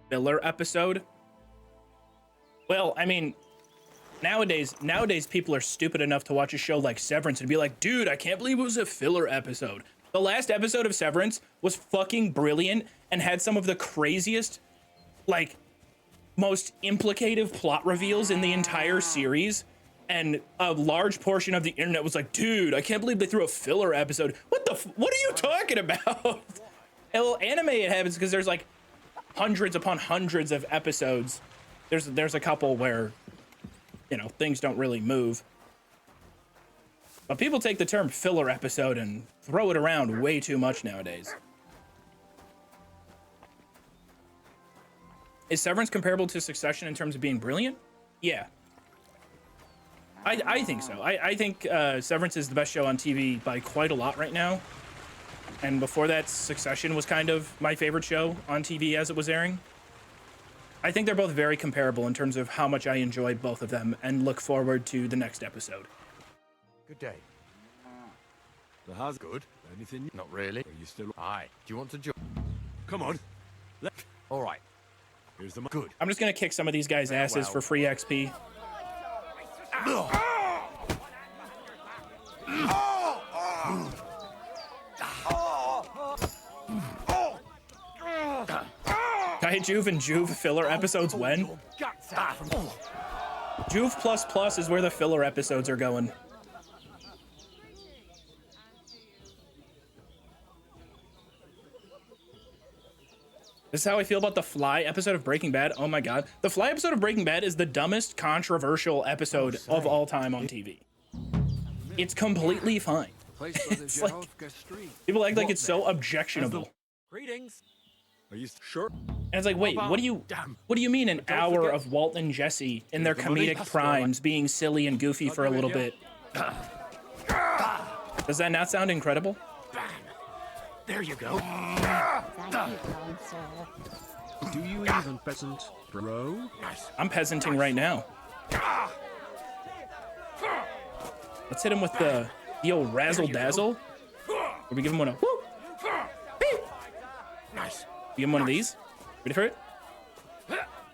filler episode? Well, I mean, nowadays people are stupid enough to watch a show like Severance and be like, dude, I can't believe it was a filler episode. The last episode of Severance was fucking brilliant and had some of the craziest, like, most implicative plot reveals in the entire series. And a large portion of the internet was like, dude, I can't believe they threw a filler episode. What are you talking about? Well, anime, it happens because there's like hundreds upon hundreds of episodes, there's a couple where, you know, things don't really move. But people take the term filler episode and throw it around way too much nowadays. Is Severance comparable to Succession in terms of being brilliant? Yeah. I think so. I think Severance is the best show on TV by quite a lot right now. And before that, Succession was kind of my favorite show on TV as it was airing. I think they're both very comparable in terms of how much I enjoy both of them and look forward to the next episode. Good day. The house good. Anything? Not really. Are you still? Aye. Do you want to join? Come on. All right. Here's the good. I'm just gonna kick some of these guys' asses for free XP. Kai Joov and Joov filler episodes when? Joov plus plus is where the filler episodes are going. This is how I feel about the Fly episode of Breaking Bad. Oh my god. The Fly episode of Breaking Bad is the dumbest, controversial episode of all time on TV. It's completely fine. It's like, people act like it's so objectionable. Greetings. Are you sure? And it's like, wait, what do you mean an hour of Walt and Jesse in their comedic primes being silly and goofy for a little bit? Does that not sound incredible? There you go. Do you even peasant, bro? I'm peasanting right now. Let's hit him with the old razzle dazzle. Or we give him one of whoop. Nice. Give him one of these. Ready for it?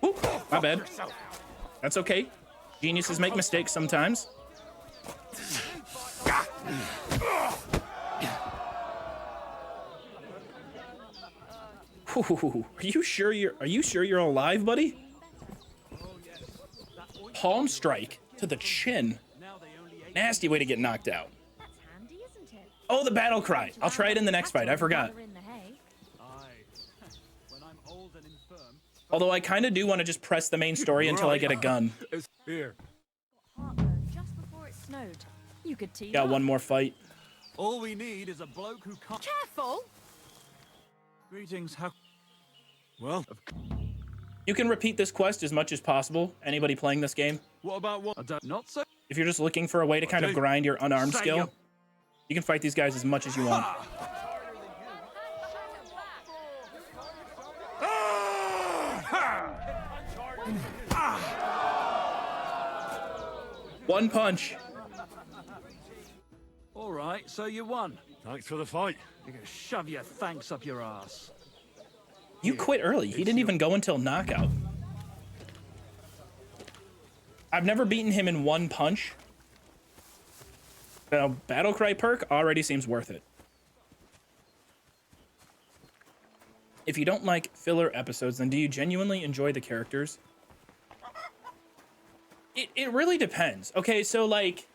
Whoop. My bad. That's okay. Geniuses make mistakes sometimes. Ooh, are you sure you're alive, buddy? Palm strike to the chin. Nasty way to get knocked out. Oh, the battle cry. I'll try it in the next fight. I forgot. Although I kind of do want to just press the main story until I get a gun. Here. Just before it snowed. You could tease. Got one more fight. All we need is a bloke who can't. Careful. Greetings. How? Well, You can repeat this quest as much as possible. Anybody playing this game? what about what? I don't. Not so. If you're just looking for a way to kind of grind your unarmed skill, you can fight these guys as much as you want. One punch. All right. So you won. Thanks for the fight. You're gonna shove your thanks up your ass. You quit early. He didn't even go until knockout. I've never beaten him in one punch. The battle cry perk already seems worth it. If you don't like filler episodes, then do you genuinely enjoy the characters? It really depends. Okay, so like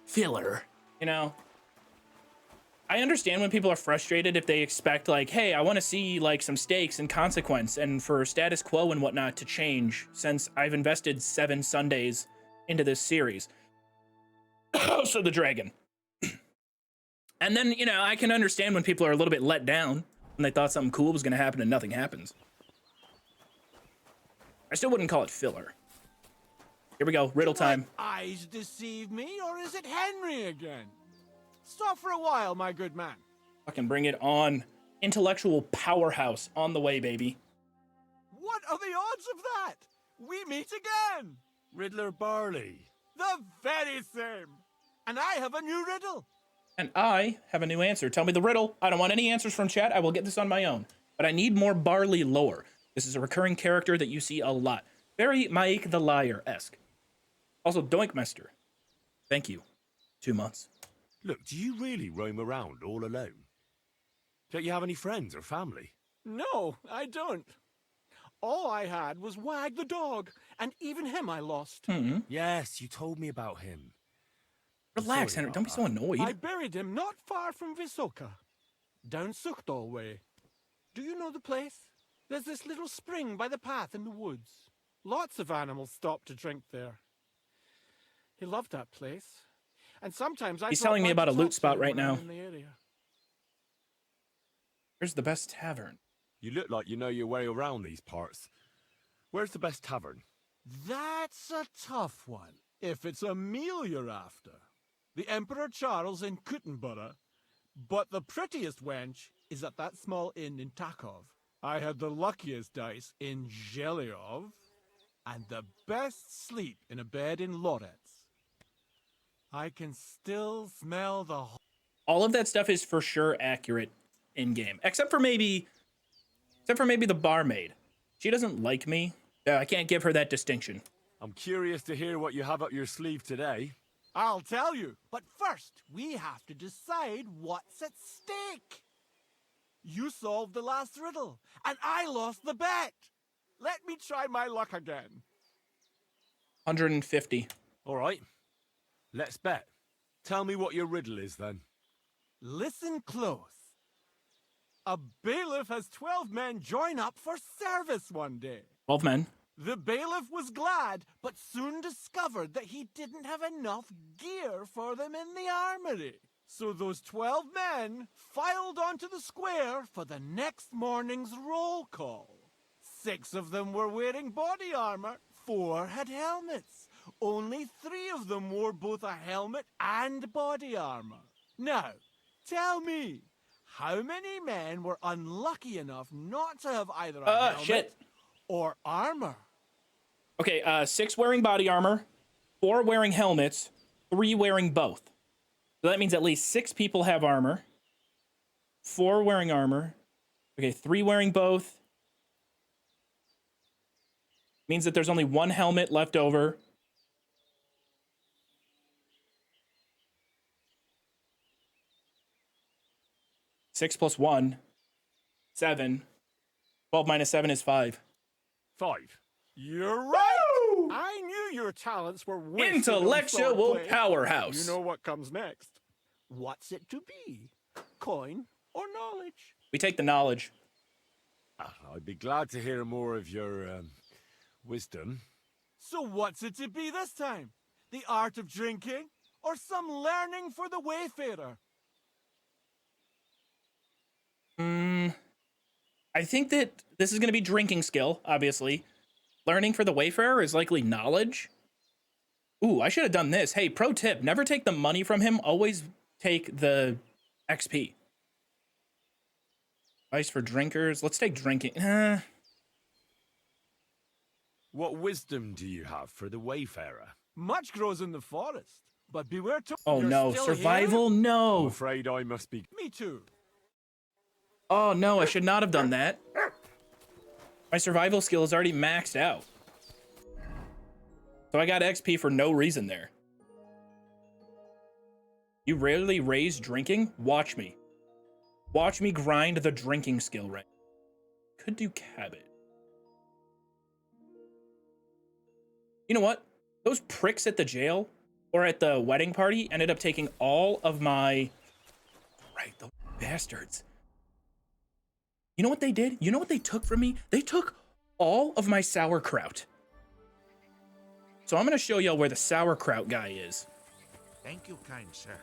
filler, you know, I understand when people are frustrated if they expect like, hey, I want to see like some stakes and consequence and for status quo and whatnot to change since I've invested 7 Sundays into this series. So the dragon. And then, you know, I can understand when people are a little bit let down and they thought something cool was going to happen and nothing happens. I still wouldn't call it filler. Here we go, riddle time. Eyes deceive me, or is it Henry again? Stop for a while, my good man. Fucking bring it on. Intellectual powerhouse on the way, baby. What are the odds of that? We meet again. Riddler Barley. The very same. And I have a new riddle. And I have a new answer. Tell me the riddle. I don't want any answers from chat. I will get this on my own. But I need more Barley lore. This is a recurring character that you see a lot. Very Mike the Liar-esque. Also, Doinkmester. Thank you. 2 months. Look, do you really roam around all alone? Don't you have any friends or family? No, I don't. All I had was Wag the dog, and even him I lost. Mm-hmm. Yes, you told me about him. Relax, Henry. Don't be so annoyed. I buried him not far from Visoka, down Suchdal way. Do you know the place? There's this little spring by the path in the woods. Lots of animals stop to drink there. He loved that place. And sometimes He's telling me about a loot spot right now. in the area. Where's the best tavern? You look like you know your way around these parts. Where's the best tavern? That's a tough one. If it's a meal you're after. The Emperor Charles in Kuttenborough. But the prettiest wench is at that small inn in Takov. I had the luckiest dice in Zhelyov. And the best sleep in a bed in Lorets. I can still smell the... All of that stuff is for sure accurate in-game. Except for maybe the barmaid. She doesn't like me. I can't give her that distinction. I'm curious to hear what you have up your sleeve today. I'll tell you, but first we have to decide what's at stake. You solved the last riddle, and I lost the bet. Let me try my luck again. 150. All right. Let's bet. Tell me what your riddle is, then. Listen close. A bailiff has 12 men join up for service one day. 12 men. The bailiff was glad, but soon discovered that he didn't have enough gear for them in the armory. So those 12 men filed onto the square for the next morning's roll call. 6 of them were wearing body armor, 4 had helmets. Only 3 of them wore both a helmet and body armor. Now, tell me, how many men were unlucky enough not to have either a helmet or armor? Okay, 6 wearing body armor, 4 wearing helmets, 3 wearing both. So that means at least 6 people have armor, 4 wearing armor. Okay, 3 wearing both. Means that there's only 1 helmet left over. Six plus 1, 7. 12 minus 7 is 5. 5. You're right! Woo! I knew your talents were wasted on Intellectual swordplay. powerhouse. You know what comes next. What's it to be? Coin or knowledge? We take the knowledge. I'd be glad to hear more of your wisdom. So what's it to be this time? The art of drinking or some learning for the wayfarer? I think that this is going to be drinking skill, obviously. Learning for the wayfarer is likely knowledge. Ooh, I should have done this. Hey, pro tip, never take the money from him. Always take the XP. Advice for drinkers. Let's take drinking. What wisdom do you have for the wayfarer? Much grows in the forest, but beware to... Oh no, survival? Here? No. I'm afraid I must be... Me too. Oh no, I should not have done that. My survival skill is already maxed out. So I got XP for no reason there. You rarely raise drinking? Watch me. Watch me grind the drinking skill right. Could do cabbage. You know what? Those pricks at the jail or at the wedding party ended up taking all of my... Right, those bastards. You know what they did? You know what they took from me? They took all of my sauerkraut. So I'm going to show y'all where the sauerkraut guy is. Thank you, kind sir.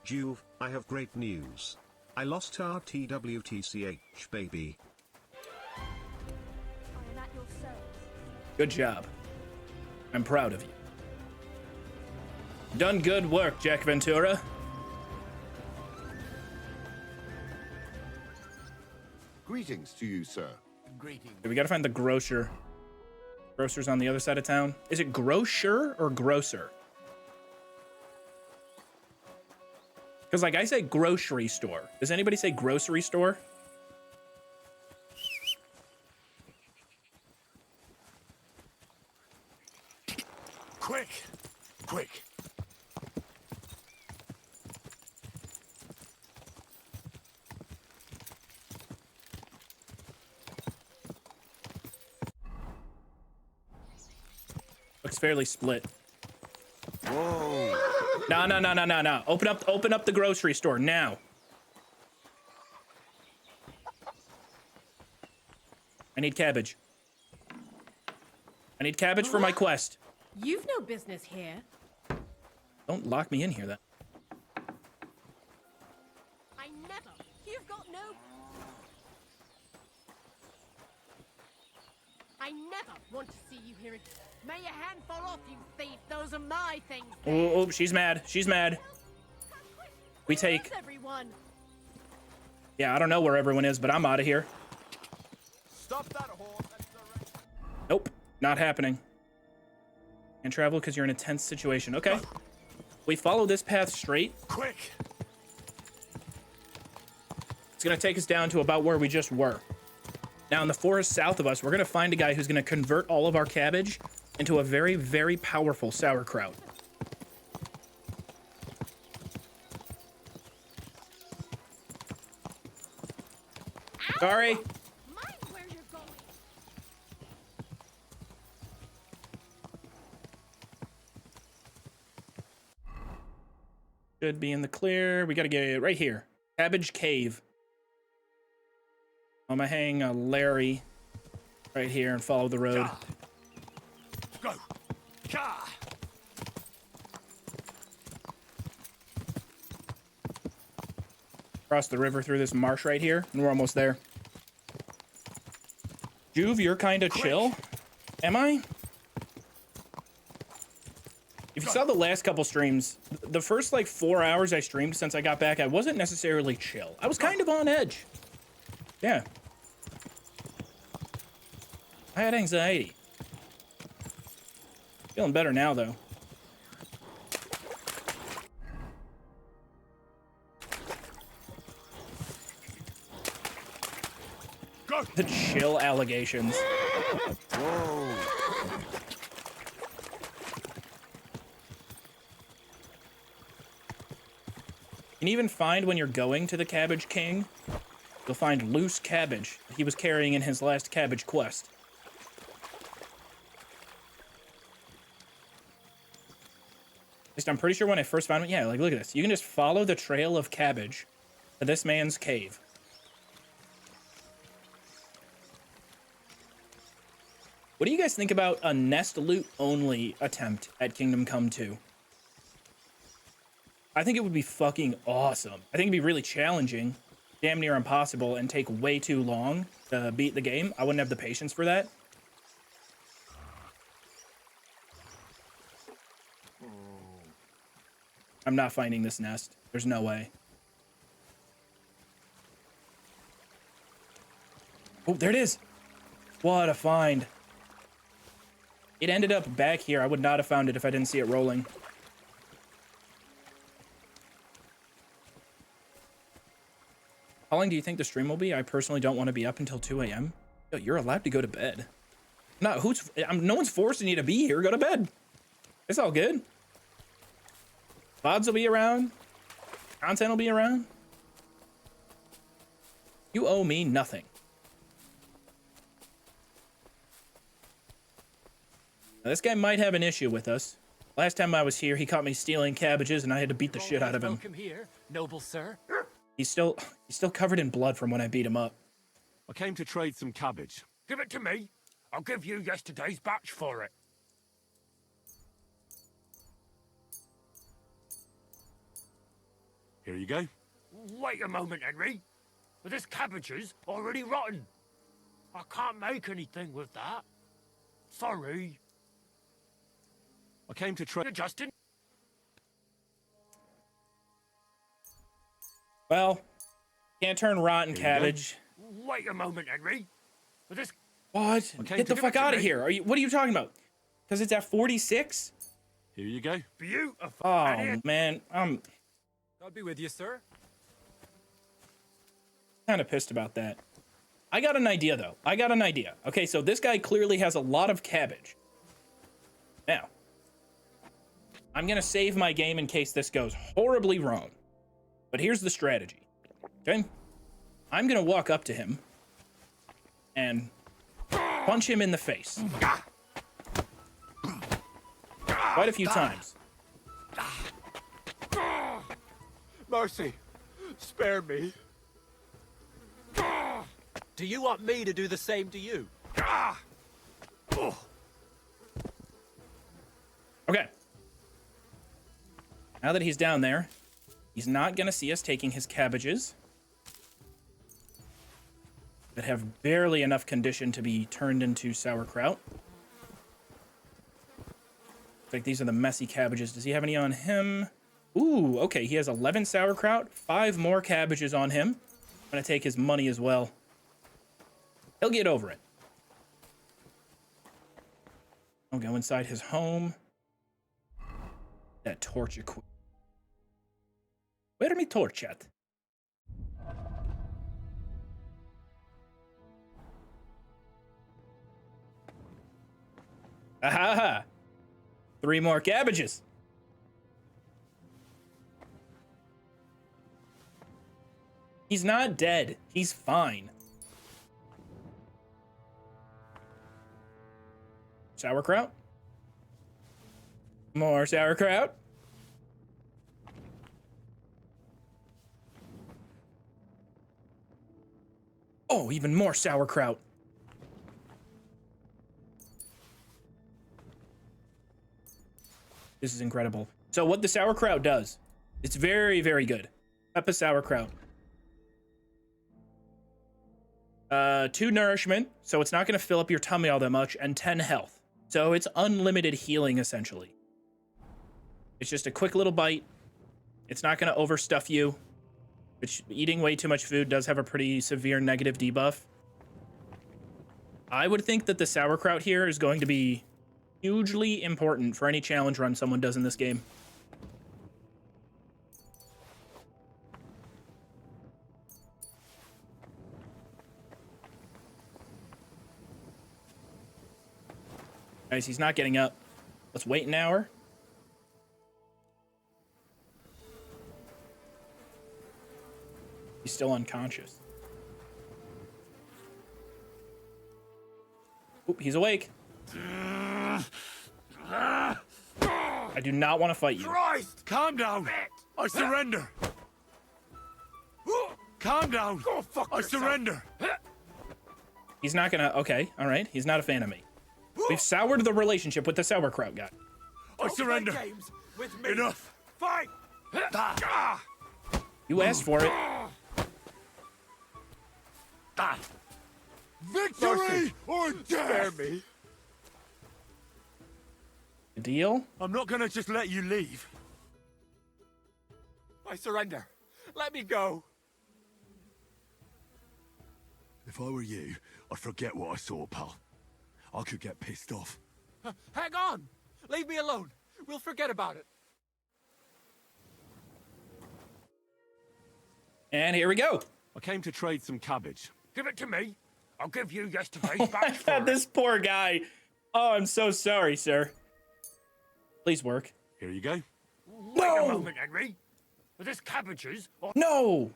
Joov, I have great news. I lost our TWTCH, baby. I am at your service. Good job. I'm proud of you. Done good work, Jack Ventura. Greetings to you, sir. Greetings. Okay, we gotta find the grocer. Grocer's on the other side of town. Is it grocer or grocer? Because like I say grocery store. Does anybody say grocery store? Quick! Quick! Looks fairly split. Whoa! No. Open up the grocery store now. I need cabbage. I need cabbage for my quest. You've no business here. Don't lock me in here, then. I never. You've got no. I never want to see you here again. May your hand fall off, you thief. Those are my things. Oh, she's mad. She's mad. We take. Where's everyone? Yeah, I don't know where everyone is, but I'm out of here. Stop that horse. Nope, not happening. And travel because you're in a tense situation. Okay. We follow this path straight. Quick! It's gonna take us down to about where we just were. Now in the forest south of us, we're gonna find a guy who's gonna convert all of our cabbage into a very, very powerful sauerkraut. Sorry. Mind where you're going. Should be in the clear. We gotta get right here. Cabbage Cave. I'm gonna hang a Larry right here and follow the road. Go! Ka! Cross the river through this marsh right here, and we're almost there. Joov, you're kind of chill. Am I? If you saw the last couple streams, the first like 4 hours I streamed since I got back, I wasn't necessarily chill. I was kind of on edge. Yeah. I had anxiety. Feeling better now, though. Go! The chill allegations. Whoa! You can even find when you're going to the Cabbage King, you'll find loose cabbage he was carrying in his last cabbage quest. At least I'm pretty sure when I first found him, yeah, like look at this. You can just follow the trail of cabbage to this man's cave. What do you guys think about a nest loot only attempt at Kingdom Come 2? I think it would be fucking awesome. I think it'd be really challenging, damn near impossible, and take way too long to beat the game. I wouldn't have the patience for that. I'm not finding this nest. There's no way. Oh, there it is. What a find. It ended up back here. I would not have found it if I didn't see it rolling. How long do you think the stream will be? I personally don't want to be up until 2 a.m. Yo, you're allowed to go to bed. No, no one's forcing you to be here. Go to bed. It's all good. VODs will be around. Content will be around. You owe me nothing. Now, this guy might have an issue with us. Last time I was here, he caught me stealing cabbages, and I had to beat the shit out of him. Welcome here, noble sir. He's still covered in blood from when I beat him up. I came to trade some cabbage. Give it to me. I'll give you yesterday's batch for it. Here you go. Wait a moment, Henry. But this cabbage is already rotten. I can't make anything with that. Sorry. I came to trade. Justin. Well, can't turn rotten cabbage. Wait a moment, Henry. But this. What? Get the fuck out of here. What are you talking about? Because it's at 46? Here you go. Beautiful. Oh, man. I'm I'll be with you, sir. kind of pissed about that. I got an idea, though. I got an idea. Okay, so this guy clearly has a lot of cabbage. Now, I'm going to save my game in case this goes horribly wrong. But here's the strategy. Okay? I'm going to walk up to him and punch him in the face. Quite a few times. Mercy, spare me. Do you want me to do the same to you? Okay. Now that he's down there, he's not going to see us taking his cabbages that have barely enough condition to be turned into sauerkraut. Looks like these are the messy cabbages. Does he have any on him? Ooh, okay. He has 11 sauerkraut, 5 more cabbages on him. I'm going to take his money as well. He'll get over it. I'll go inside his home. That torch equipment. Where me torch at? Aha! 3 more cabbages. He's not dead. He's fine. Sauerkraut. More sauerkraut. Oh, even more sauerkraut. This is incredible. So what the sauerkraut does, it's very, very good. Peppa sauerkraut. 2 nourishment, so it's not going to fill up your tummy all that much, and 10 health. So it's unlimited healing, essentially. It's just a quick little bite. It's not going to overstuff you, which eating way too much food does have a pretty severe negative debuff. I would think that the sauerkraut here is going to be hugely important for any challenge run someone does in this game. Guys, he's not getting up. Let's wait an hour. He's still unconscious. Oop, he's awake. I do not want to fight you. Christ! Calm down. I surrender. Calm down. Go fuck I yourself. Surrender. He's not gonna... Okay, all right. He's not a fan of me. We've soured the relationship with the sauerkraut guy. I surrender. Enough. Fight! You asked for it. Victory or death! Spare me. Deal? I'm not gonna just let you leave. I surrender. Let me go. If I were you, I'd forget what I saw, pal. I could get pissed off. Hang on! Leave me alone. We'll forget about it. And here we go. I came to trade some cabbage. Give it to me. I'll give you yesterday's Oh batch my for God, it. this poor guy. Oh, I'm so sorry, sir. Please work. Here you go. Wait a moment, Henry. Are this cabbages or... No!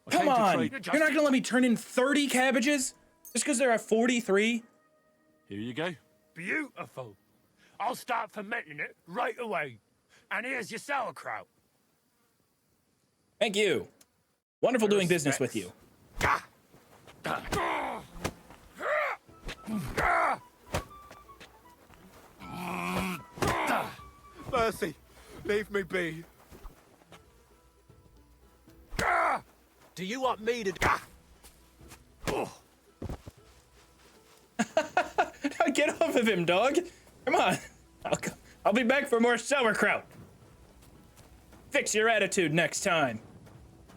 Come on! You're not gonna let me turn in 30 cabbages? Just because they're at 43? Here you go. Beautiful. I'll start fermenting it right away. And here's your sauerkraut. Thank you. Wonderful doing business with you. Mercy, leave me be. Do you want me to... Get off of him, dog. Come on. I'll be back for more sauerkraut. Fix your attitude next time.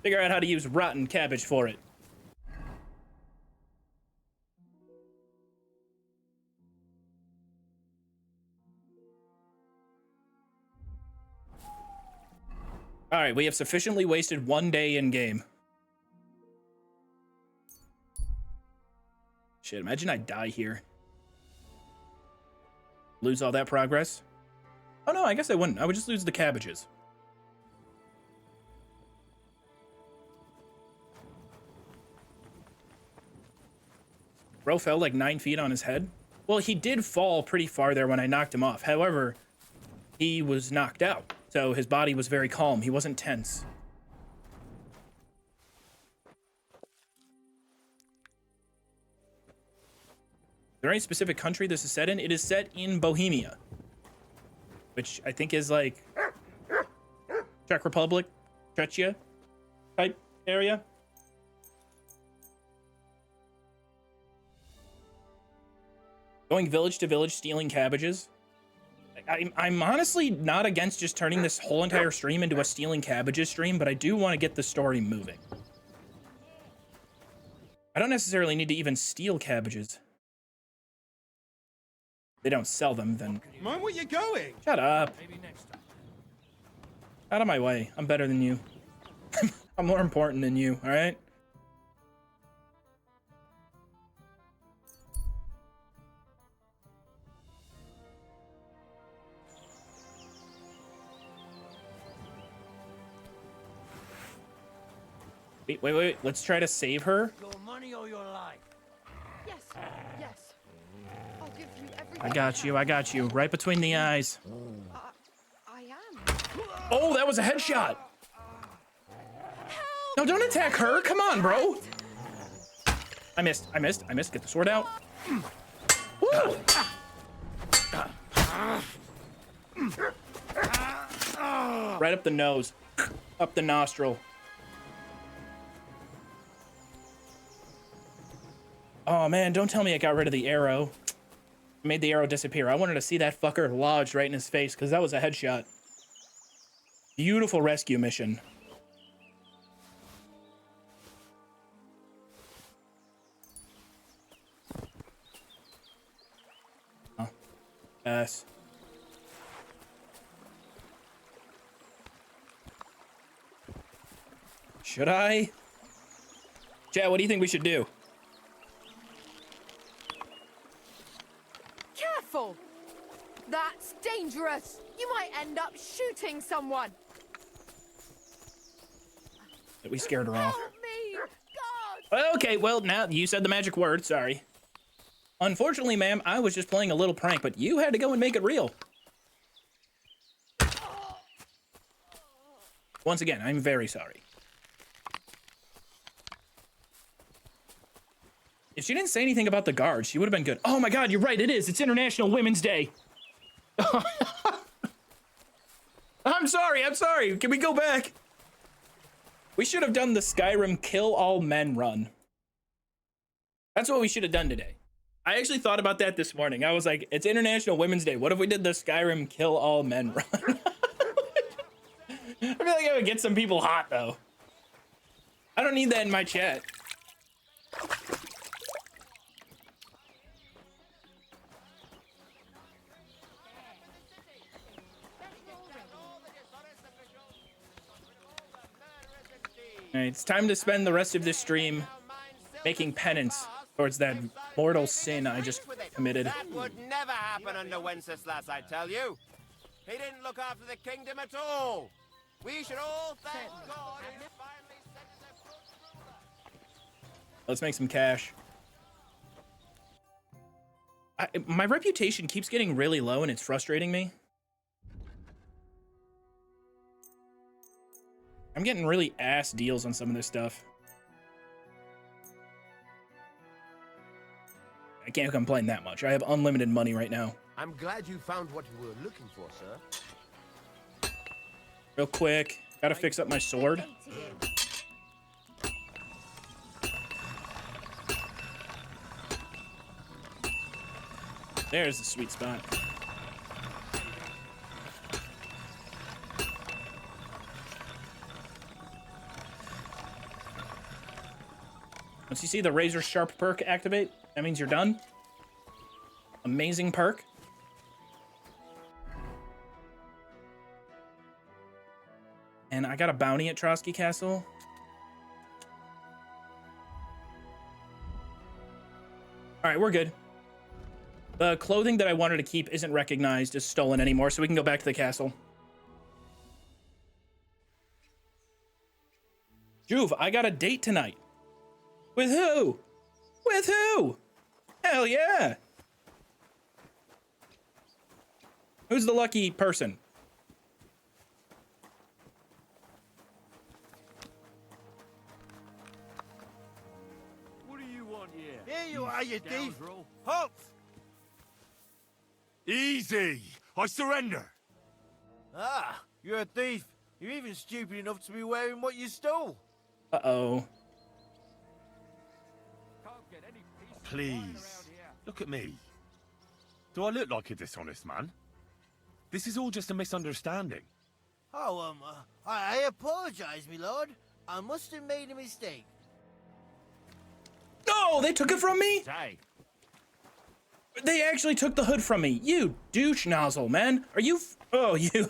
Figure out how to use rotten cabbage for it. All right, we have sufficiently wasted 1 day in game. Shit, imagine I die here. Lose all that progress? Oh no, I guess I wouldn't. I would just lose the cabbages. Bro fell like 9 feet on his head. Well, he did fall pretty far there when I knocked him off. However, he was knocked out, so his body was very calm. He wasn't tense. there any specific country this is set in? It is set in Bohemia, which I think is like Czech Republic, Czechia type area. Going village to village, stealing cabbages. I'm honestly not against just turning this whole entire stream into a stealing cabbages stream, but I do want to get the story moving. I don't necessarily need to even steal cabbages. They don't sell them, then. Mind where you're going? Shut up. Maybe next time. Out of my way. I'm better than you. I'm more important than you, all right? Wait. Let's try to save her. Your money or your life? Yes, yes. I'll give you everything. I got you. Right between the eyes. I am. Oh, that was a headshot. No, don't attack her. Come on, bro. I missed. Get the sword out. Woo! Right up the nose. Up the nostril. Oh man, don't tell me I got rid of the arrow. Made the arrow disappear. I wanted to see that fucker lodged right in his face because that was a headshot. Beautiful rescue mission. Oh. Yes. Should I? Chad, what do you think we should do? Careful! That's dangerous. You might end up shooting someone. We scared her off. Help me! God! Okay, well, now you said the magic word. Sorry. Unfortunately, ma'am, I was just playing a little prank, but you had to go and make it real. Once again, I'm very sorry. If she didn't say anything about the guards, she would have been good. Oh my god, you're right, it is. It's International Women's Day. I'm sorry. Can we go back? We should have done the Skyrim Kill All Men run. That's what we should have done today. I actually thought about that this morning. I was like, it's International Women's Day. What if we did the Skyrim Kill All Men run? I feel like I would get some people hot, though. I don't need that in my chat. Alright, it's time to spend the rest of this stream making penance towards that mortal sin I just committed. That would never happen under Wenceslas, I tell you. He didn't look after the kingdom at all. We should all thank God he finally sent us a good ruler. Let's make some cash. My reputation keeps getting really low and it's frustrating me. I'm getting really ass deals on some of this stuff. I can't complain that much. I have unlimited money right now. I'm glad you found what you were looking for, sir. Real quick, gotta fix up my sword. There's the sweet spot. Once you see the razor sharp perk activate, that means you're done. Amazing perk. And I got a bounty at Trotsky Castle. All right, we're good. The clothing that I wanted to keep isn't recognized as stolen anymore, so we can go back to the castle. Joov, I got a date tonight. With who? With who? Hell yeah. Who's the lucky person? What do you want here? Here you are, you thief. Halt! Easy! I surrender! Ah, you're a thief. You're even stupid enough to be wearing what you stole. Uh-oh. Please, look at me. Do I look like a dishonest man? This is all just a misunderstanding. Oh, I apologize, my lord. I must have made a mistake. No, they took it from me? Hey. They actually took the hood from me. You douche nozzle, man. Are you... Oh, you...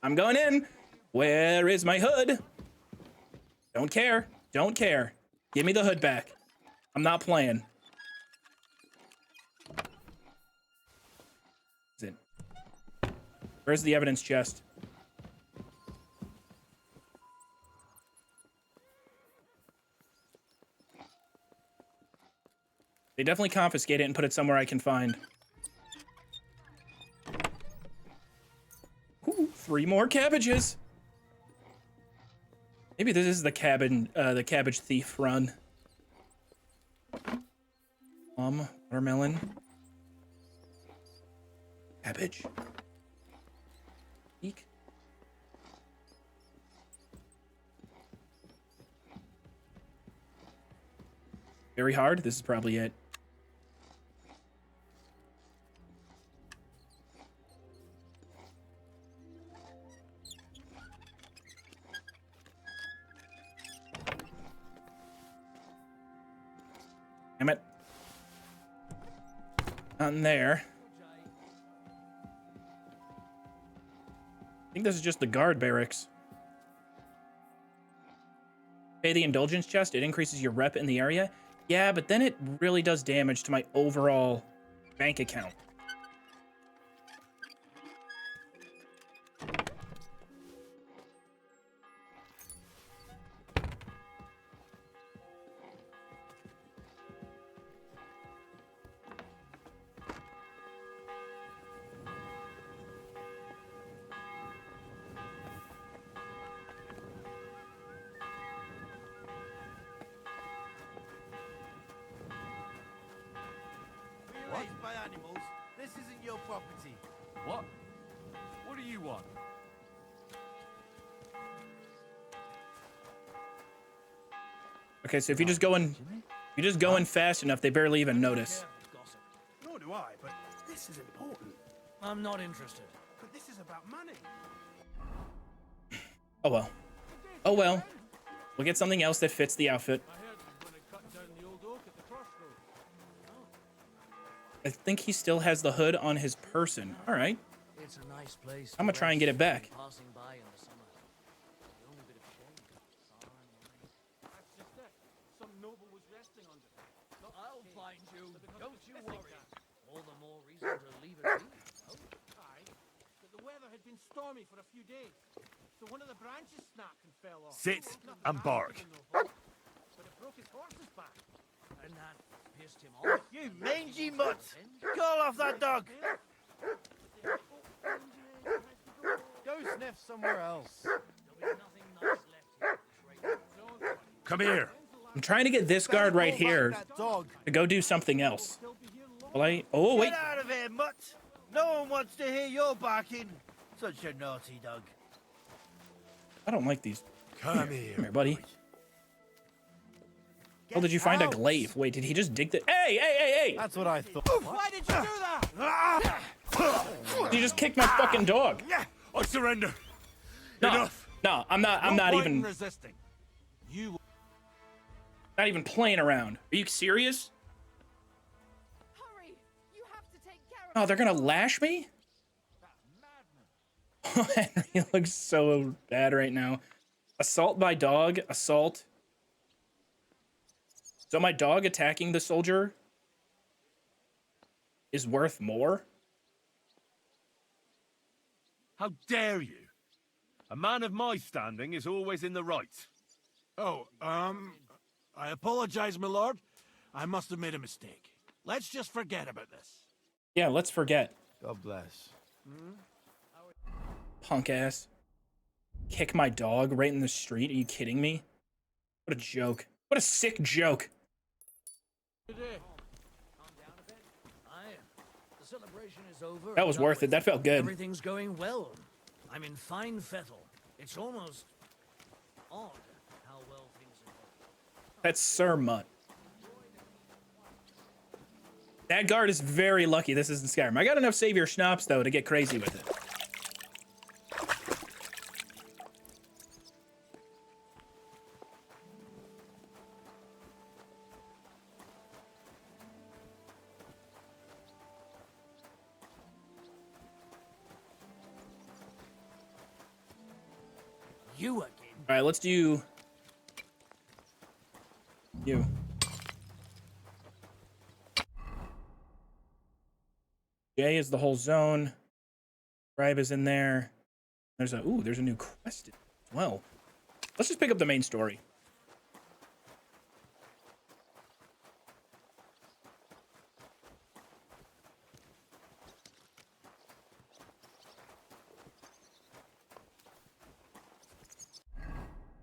I'm going in. Where is my hood? Don't care. Don't care. Give me the hood back. I'm not playing. Is it? Where's the evidence chest? They definitely confiscate it and put it somewhere I can find. Ooh, 3 more cabbages. Maybe this is the cabbage thief run. Watermelon. Cabbage. Eek. Very hard. This is probably it. Damn it. Not in there. I think this is just the guard barracks. Pay the indulgence chest. It increases your rep in the area. Yeah, but then it really does damage to my overall bank account. Raised by animals. This isn't your property. What? What do you want? Okay, so if you just go in fast enough, they barely even notice. Nor do I, but this is important. I'm not interested. But this is about money. Oh well. Oh well. We'll get something else that fits the outfit. I think he still has the hood on his person. All right. It's a nice place. I'm gonna try and get it back. Passing by in the summer. The only bit of shade. That's just it. Some noble was resting under it. Look, I'll find you. Don't you worry. All the more reason to leave it be. Aye, but the weather had been stormy for a few days, so one of the branches snapped and fell off. Sit and bark. But it broke his horse's back. And that pissed him off. You mangy mutt! Call off that dog! Go sniff somewhere else. Come here. I'm trying to get this guard right here to go do something else. Will I? Oh, wait. Get out of here, mutt! No one wants to hear your barking. Such a naughty dog. I don't like these. Come here. Come here, buddy. Oh, did you find a glaive? Wait, did he just dig the... Hey, hey, hey, hey! That's what I thought. Why did you do that? You just kicked my fucking dog. I surrender. No, Enough. no, I'm not even... resisting. You... Not even playing around. Are you serious? Hurry! You have to take care of Oh, they're gonna lash me? Oh, Henry looks so bad right now. Assault by dog, assault. So my dog attacking the soldier is worth more? How dare you? A man of my standing is always in the right. Oh, I apologize, my lord. I must have made a mistake. Let's just forget about this. Yeah, let's forget. God bless. Punk ass. Kick my dog right in the street? Are you kidding me? What a joke. What a sick joke. Calm down a bit. Aye. The celebration is over. That was worth it. That felt good. Everything's going well. I'm in fine fettle. It's almost odd how well things are going. That's Sir Mutt. That guard is very lucky this isn't Skyrim. I got enough Savior Schnapps, though, to get crazy with it. You again? All right, let's do you. J is the whole zone. Scribe is in there. There's a new quest as well. Let's just pick up the main story.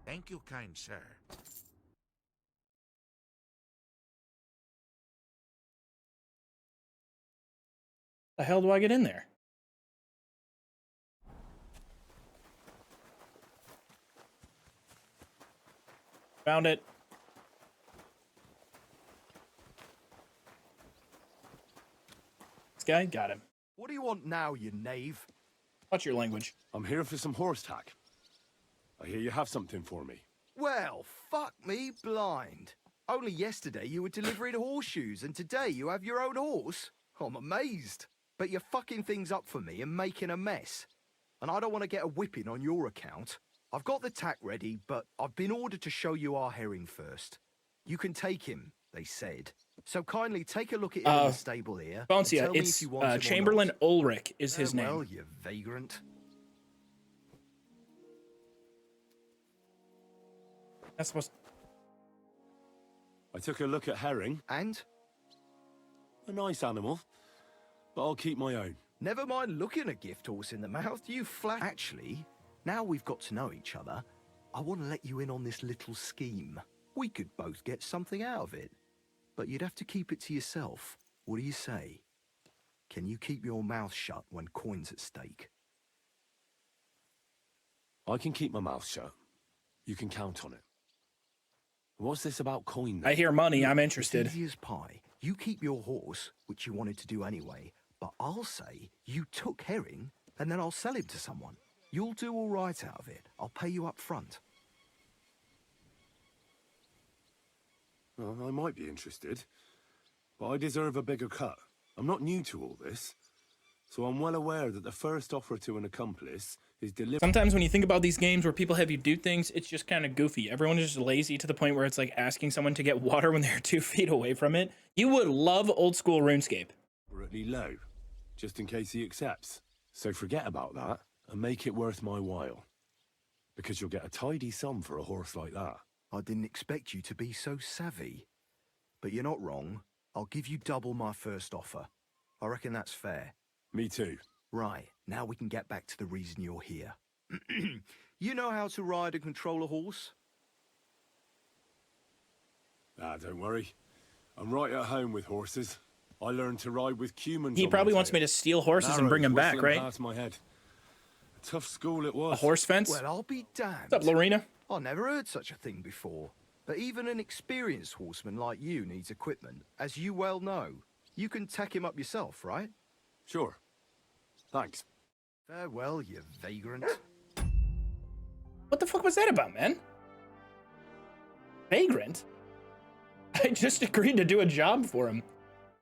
Thank you, kind sir. The hell do I get in there? Found it. This guy got him. What do you want now, you knave? What's your language? I'm here for some horse tack. I hear you have something for me. Well, fuck me blind. Only yesterday you were delivering horseshoes, and today you have your own horse? I'm amazed. But you're fucking things up for me and making a mess. And I don't want to get a whipping on your account. I've got the tack ready, but I've been ordered to show you our herring first. You can take him, they said. So kindly take a look at him in the stable here. Boncia, it's Chamberlain Ulrich is his name. Well, you vagrant. That's supposed. I took a look at herring. And? A nice animal, but I'll keep my own. Never mind looking a gift horse in the mouth, you flat. Actually, now we've got to know each other, I want to let you in on this little scheme. We could both get something out of it. But you'd have to keep it to yourself. What do you say? Can you keep your mouth shut when coin's at stake? I can keep my mouth shut. You can count on it. What's this about coin? I hear money. I'm interested. It's easy as pie. You keep your horse, which you wanted to do anyway, but I'll say you took herring, and then I'll sell him to someone. You'll do all right out of it. I'll pay you up front. Well, I might be interested, but I deserve a bigger cut. I'm not new to all this, so I'm well aware that the first offer to an accomplice is delivered. Sometimes when you think about these games where people have you do things, it's just kind of goofy. Everyone is just lazy to the point where it's like asking someone to get water when they're 2 feet away from it. You would love old school RuneScape. Really low, just in case he accepts. So forget about that and make it worth my while, because you'll get a tidy sum for a horse like that. I didn't expect you to be so savvy. But you're not wrong. I'll give you double my first offer. I reckon that's fair. Me too. Right, now we can get back to the reason you're here. You know how to ride and control a horse? Ah, don't worry. I'm right at home with horses. I learned to ride with Cumans. He probably wants me to steal horses and bring them back, right? Past my head. A tough school it was. A horse fence? Well, I'll be damned. What's up, Lorena? I never heard such a thing before. But even an experienced horseman like you needs equipment, as you well know. You can tack him up yourself, right? Sure. Thanks. Farewell, you vagrant. What the fuck was that about, man? Vagrant? I just agreed to do a job for him.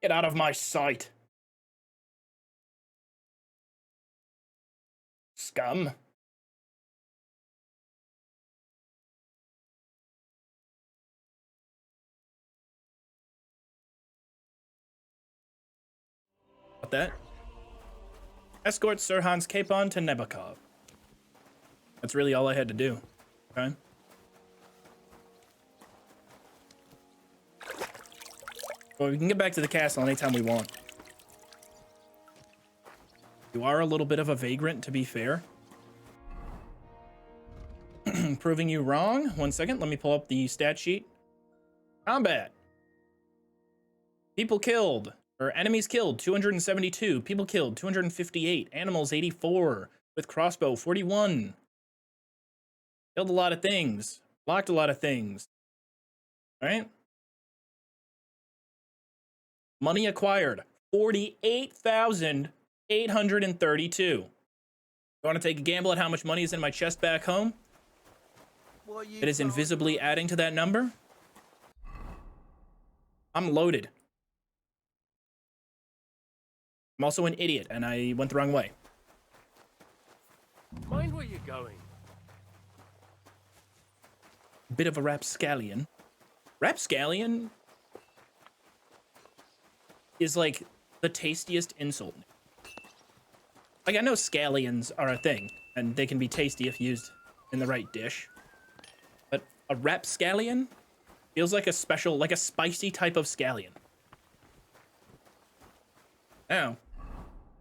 Get out of my sight. Scum. What that? Escort Sirhan's Capon to Nebakov. That's really all I had to do. Okay. Well, we can get back to the castle anytime we want. You are a little bit of a vagrant, to be fair. Proving you wrong. 1 second, let me pull up the stat sheet. Combat. People killed. Or enemies killed, 272. People killed, 258. Animals, 84. With crossbow, 41. Killed a lot of things. Blocked a lot of things. All right? Money acquired, 48,832. You want to take a gamble at how much money is in my chest back home? It is invisibly adding to that number. I'm loaded. I'm also an idiot, and I went the wrong way. Mind where you're going. Bit of a rapscallion. Rapscallion is like the tastiest insult. Like, I know scallions are a thing, and they can be tasty if used in the right dish. But a rapscallion feels like a special, like a spicy type of scallion. Now,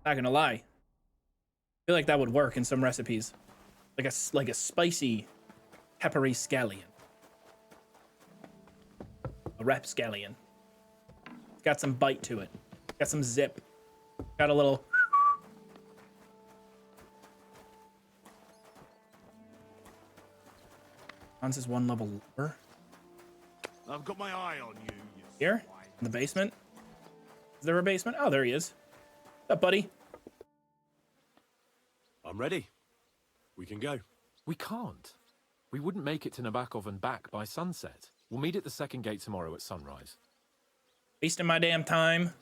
not gonna lie, I feel like that would work in some recipes, like a spicy, peppery scallion. A rapscallion. It's got some bite to it. Got some zip. Got a little. Hans is one level lower. I've got my eye on you. Here? In the basement? Is there a basement? Oh, there he is. What's up, buddy? I'm ready. We can go. We can't. We wouldn't make it to Nabokov and back by sunset. We'll meet at the second gate tomorrow at sunrise. Wasting my damn time.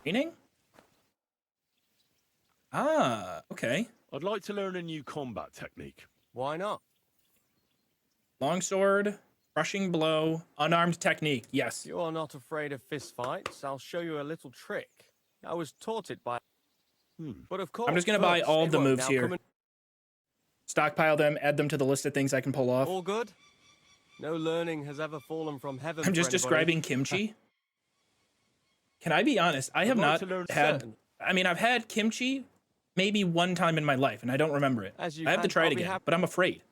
Meaning? Ah, okay. I'd like to learn a new combat technique. Why not? Longsword, crushing blow, unarmed technique. Yes. You are not afraid of fistfights. I'll show you a little trick. I was taught it by... But of course... I'm just going to buy all the moves here. Stockpile them, add them to the list of things I can pull off. All good? No learning has ever fallen from heaven. I'm just describing kimchi. Can I be honest? I have not had... I mean, I've had kimchi maybe one time in my life, and I don't remember it. I have to try it again, but I'm afraid.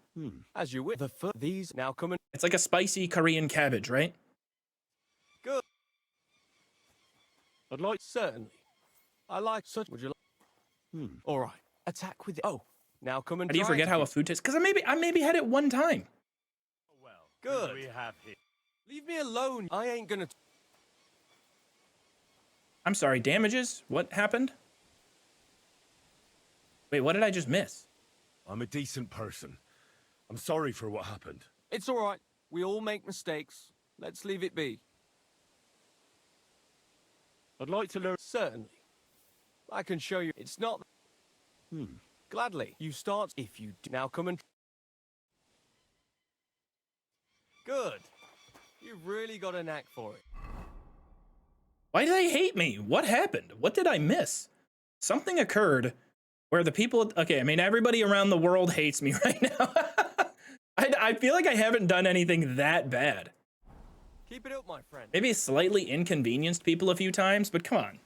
As you with these now come in. It's like a spicy Korean cabbage, right? Good. I'd like certainly. I like such. Would you like? All right. Attack with. Oh, now come and. How do you forget how a food tastes? Because I maybe had it one time. Well, good. We have here. Leave me alone. I ain't gonna. I'm sorry. Damages? What happened? Wait, what did I just miss? I'm a decent person. I'm sorry for what happened. It's all right. We all make mistakes. Let's leave it be. I'd like to learn... Certainly. I can show you. It's not... Gladly. You start if you do. Now come and... Good. You've really got a knack for it. Why do they hate me? What happened? What did I miss? Something occurred where the people... Okay, I mean, everybody around the world hates me right now. I feel like I haven't done anything that bad. Keep it up, my friend. Maybe slightly inconvenienced people a few times, but come on.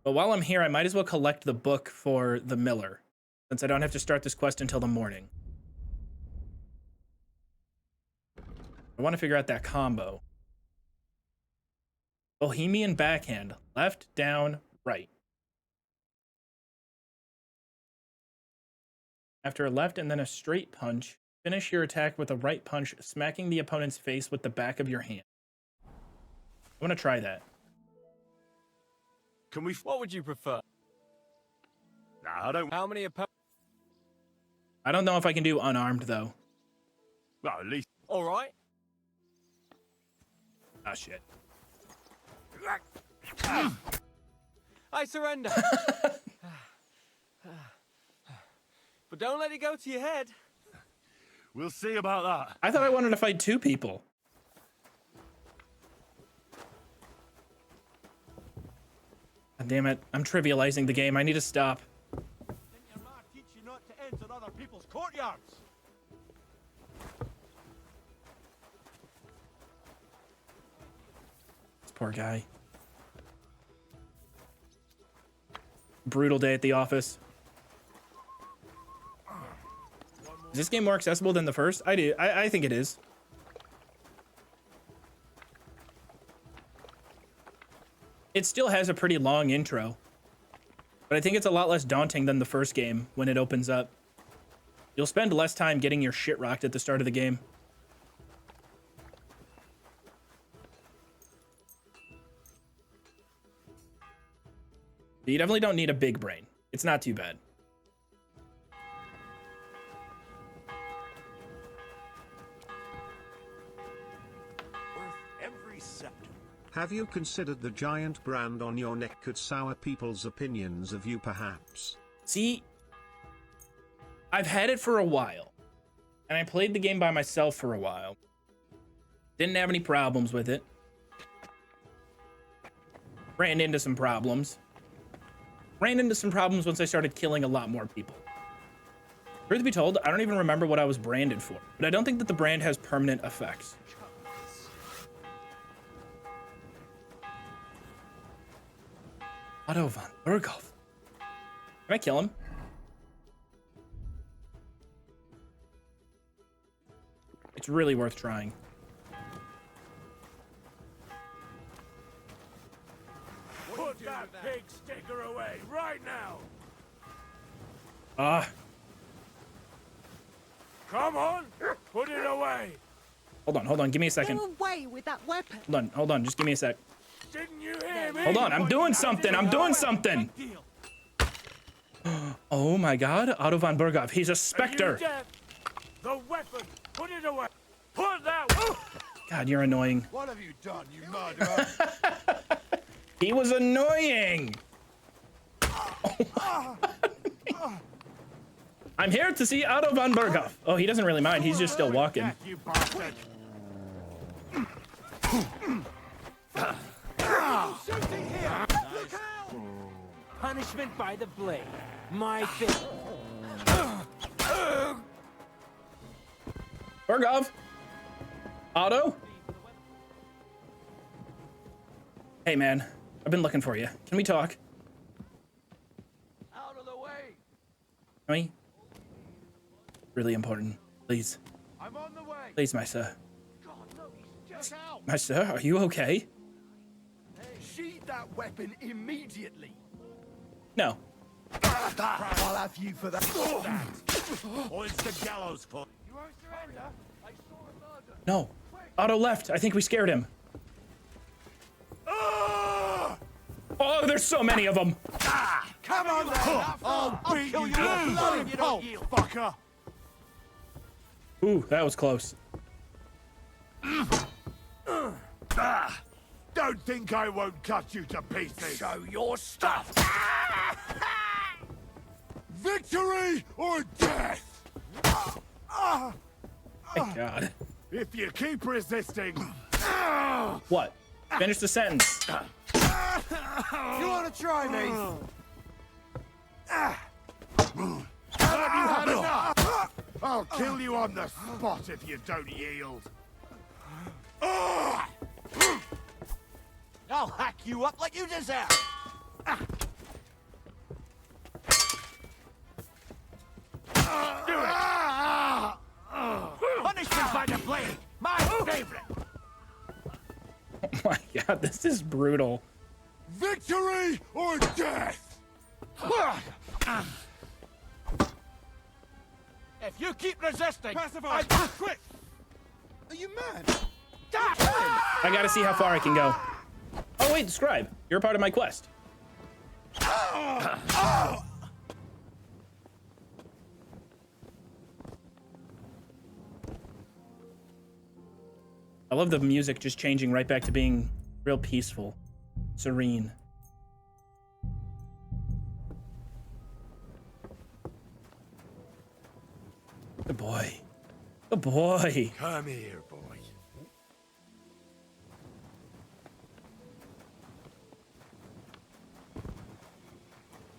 But while I'm here, I might as well collect the book for the miller, since I don't have to start this quest until the morning. I want to figure out that combo. Bohemian backhand. Left, down, right. After a left and then a straight punch, finish your attack with a right punch, smacking the opponent's face with the back of your hand. I want to try that. Can we... What would you prefer? Nah, I don't... How many opponents? I don't know if I can do unarmed, though. Well, at least... All right. Ah, shit. I surrender. But don't let it go to your head. We'll see about that. I thought I wanted to fight two people. God damn it. I'm trivializing the game. I need to stop. Didn't your ma teach you not to enter other people's courtyards? This poor guy. brutal day at the office. Is this game more accessible than the first? I think it is. It still has a pretty long intro, but I think it's a lot less daunting than the first game when it opens up. You'll spend less time getting your shit rocked at the start of the game. You definitely don't need a big brain. It's not too bad. Every scepter. Have you considered the giant brand on your neck could sour people's opinions of you perhaps? See, I've had it for a while, and I played the game by myself for a while. Didn't have any problems with it. Ran into some problems. Ran into some problems once I started killing a lot more people. Truth be told, I don't even remember what I was branded for, but I don't think that the brand has permanent effects. Otto von Berghoff. Can I kill him? It's really worth trying. Put that pig sticker away right now! Come on! Put it away! Hold on, give me a second. Go away with that weapon! Hold on, just give me a sec. Didn't you hear me? Hold on, I'm doing something, Oh my god, Otto von Berghoff, he's a specter! The weapon! Put it away! Put that... God, you're annoying. What have you done, you murderer? He was annoying! I'm here to see Otto von Berghoff. Oh, he doesn't really mind, he's just still walking. You bastard! Shooting here! Look out! Punishment by the blade. My thing. Berghoff? Otto? Hey man, I've been looking for you. Can we talk? Out of the way! Can we? Really important. Please. I'm on the way! Please, my sir. God, no, he's just out! My sir, are you okay? Sheath that weapon immediately. No. I'll have you for that. Or it's the gallows for You won't surrender? I saw a murder! No. Otto left. I think we scared him. Oh, there's so many of them. Come on, then! I'll beat you, you bloody pulp, fucker! Ooh, that was close. Don't think I won't cut you to pieces! Show your stuff! Victory or death! Thank God. If you keep resisting... What? Finish the sentence. You want to try me? Have you had enough? I'll kill you on the spot if you don't yield. I'll hack you up like you deserve! Do it! Punishment by the blade! My favorite! Oh my God, this is brutal. Victory or death! If you keep resisting, Pacify! Quick! Are you mad? I gotta see how far I can go. Oh wait, scribe, you're a part of my quest. I love the music just changing right back to being real peaceful, serene. Good boy. Good boy. Come here, boy.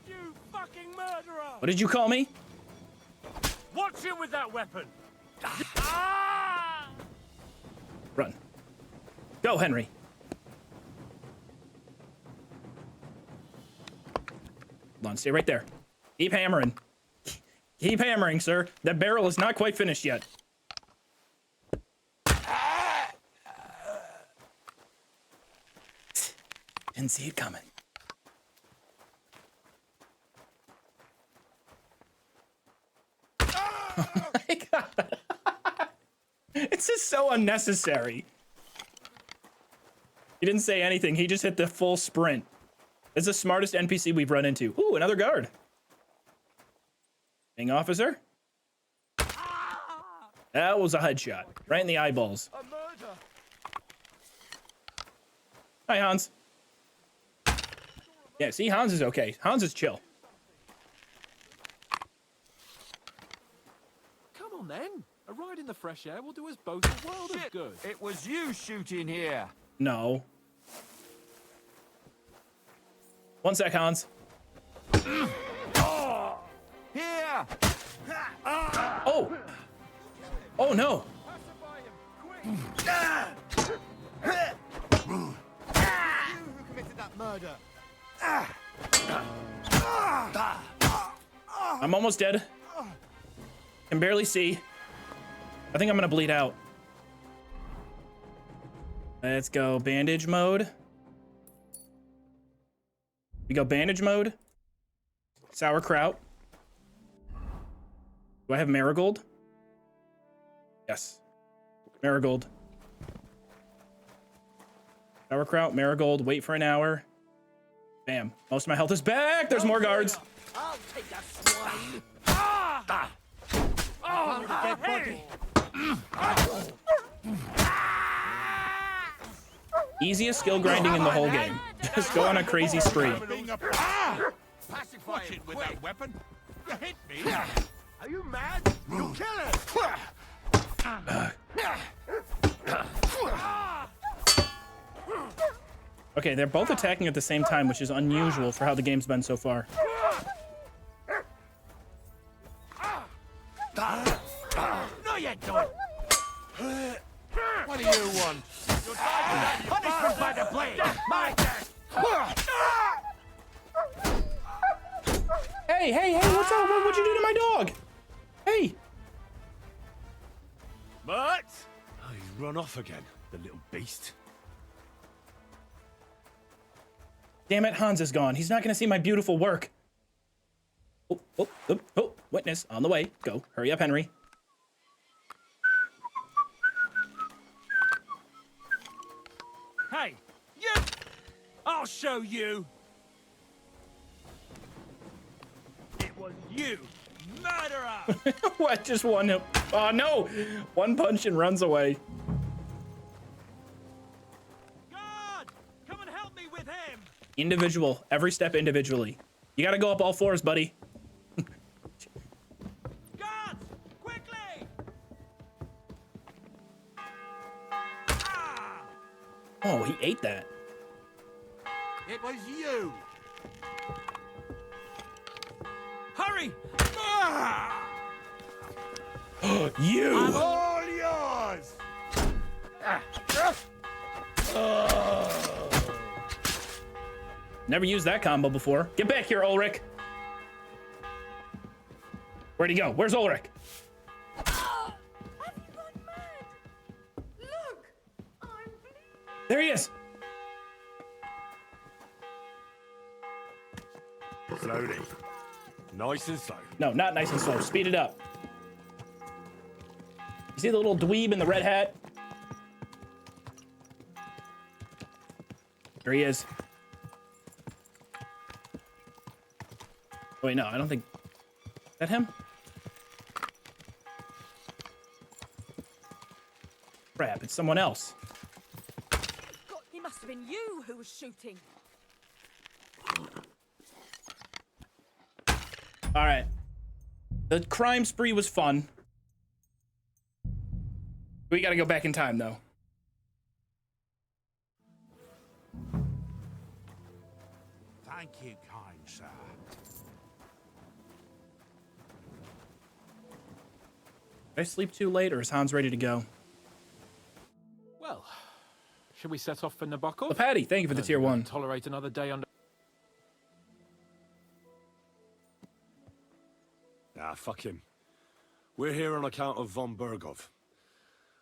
You fucking murderer! What did you call me? Watch him with that weapon! Run. Go, Henry. Hold on, stay right there. Keep hammering. Keep hammering, sir. That barrel is not quite finished yet. Didn't see it coming. Oh my god. It's just so unnecessary. He didn't say anything. He just hit the full sprint. It's the smartest NPC we've run into. Ooh, another guard. King officer. That was a headshot. Right in the eyeballs. Hi, Hans. Yeah, see, Hans is okay. Hans is chill. Come on, then. A ride in the fresh air will do us both a world of good. It was you shooting here. No. One sec, Hans. Here! Oh! Oh, no! You who committed that murder. I'm almost dead. Can barely see. I think I'm gonna bleed out. Let's go bandage mode. We go bandage mode. Sauerkraut. Do I have marigold? Yes. Marigold. Sauerkraut, marigold, wait for an hour. Bam. Most of my health is back. There's more guards. I'll take that swine. Oh, dead body. Easiest skill grinding in the whole game. Just go on a crazy spree. Watch it with that weapon. You hit me. Are you mad? You kill it. Okay, they're both attacking at the same time, which is unusual for how the game's been so far. No, you don't. What do you want? Punishment by the blade. My Hey, hey, hey, what's up? What'd you do to my dog? Hey. But oh, he's run off again, the little beast. Damn it, Hans is gone. He's not gonna see my beautiful work. Oh, oh, oh, oh, witness on the way. Go, hurry up, Henry. Hey, you! I'll show you. It was you, murderer. What? Just one? Oh no! One punch and runs away. God, come and help me with him. Individual, every step individually. You gotta go up all fours, buddy. Guards, quickly! Oh, he ate that. It was you. Hurry! You! I'm all yours. Never used that combo before. Get back here, Ulrich. Where'd he go? Where's Ulrich? There he is. Slowly. Nice and slow. No, not nice and slow. Speed it up. You see the little dweeb in the red hat? There he is. Oh, wait, no, I don't think... Is that him? Crap, it's someone else. God, it must have been you who was shooting. All right. The crime spree was fun. We gotta go back in time, though. Thank you, kind sir. Did I sleep too late, or is Hans ready to go? Well, should we set off for Nabokov? Patty, thank you for the tier 1. Tolerate another day under... Ah, fuck him. We're here on account of von Bergov.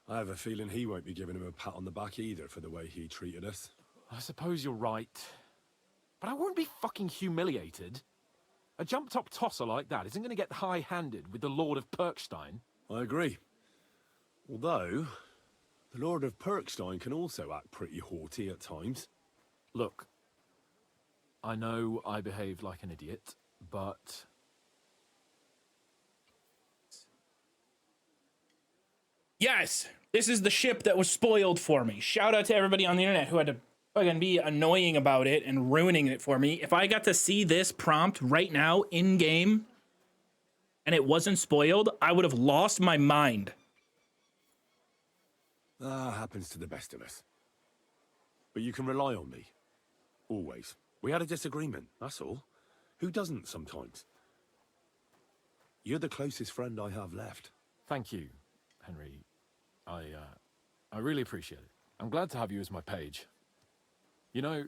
I have a feeling he won't be giving him a pat on the back either for the way he treated us. I suppose you're right. But I won't be fucking humiliated. A jump-top tosser like that isn't going to get high-handed with the Lord of Perkstein. I agree. Although, the Lord of Perkstein can also act pretty haughty at times. Look, I know I behaved like an idiot, but... Yes, this is the ship that was spoiled for me. Shout out to everybody on the internet who had to fucking be annoying about it and ruining it for me. If I got to see this prompt right now in game and it wasn't spoiled, I would have lost my mind. Happens to the best of us. But you can rely on me. Always. We had a disagreement, that's all. Who doesn't sometimes? You're the closest friend I have left. Thank you, Henry. I really appreciate it. I'm glad to have you as my page. You know,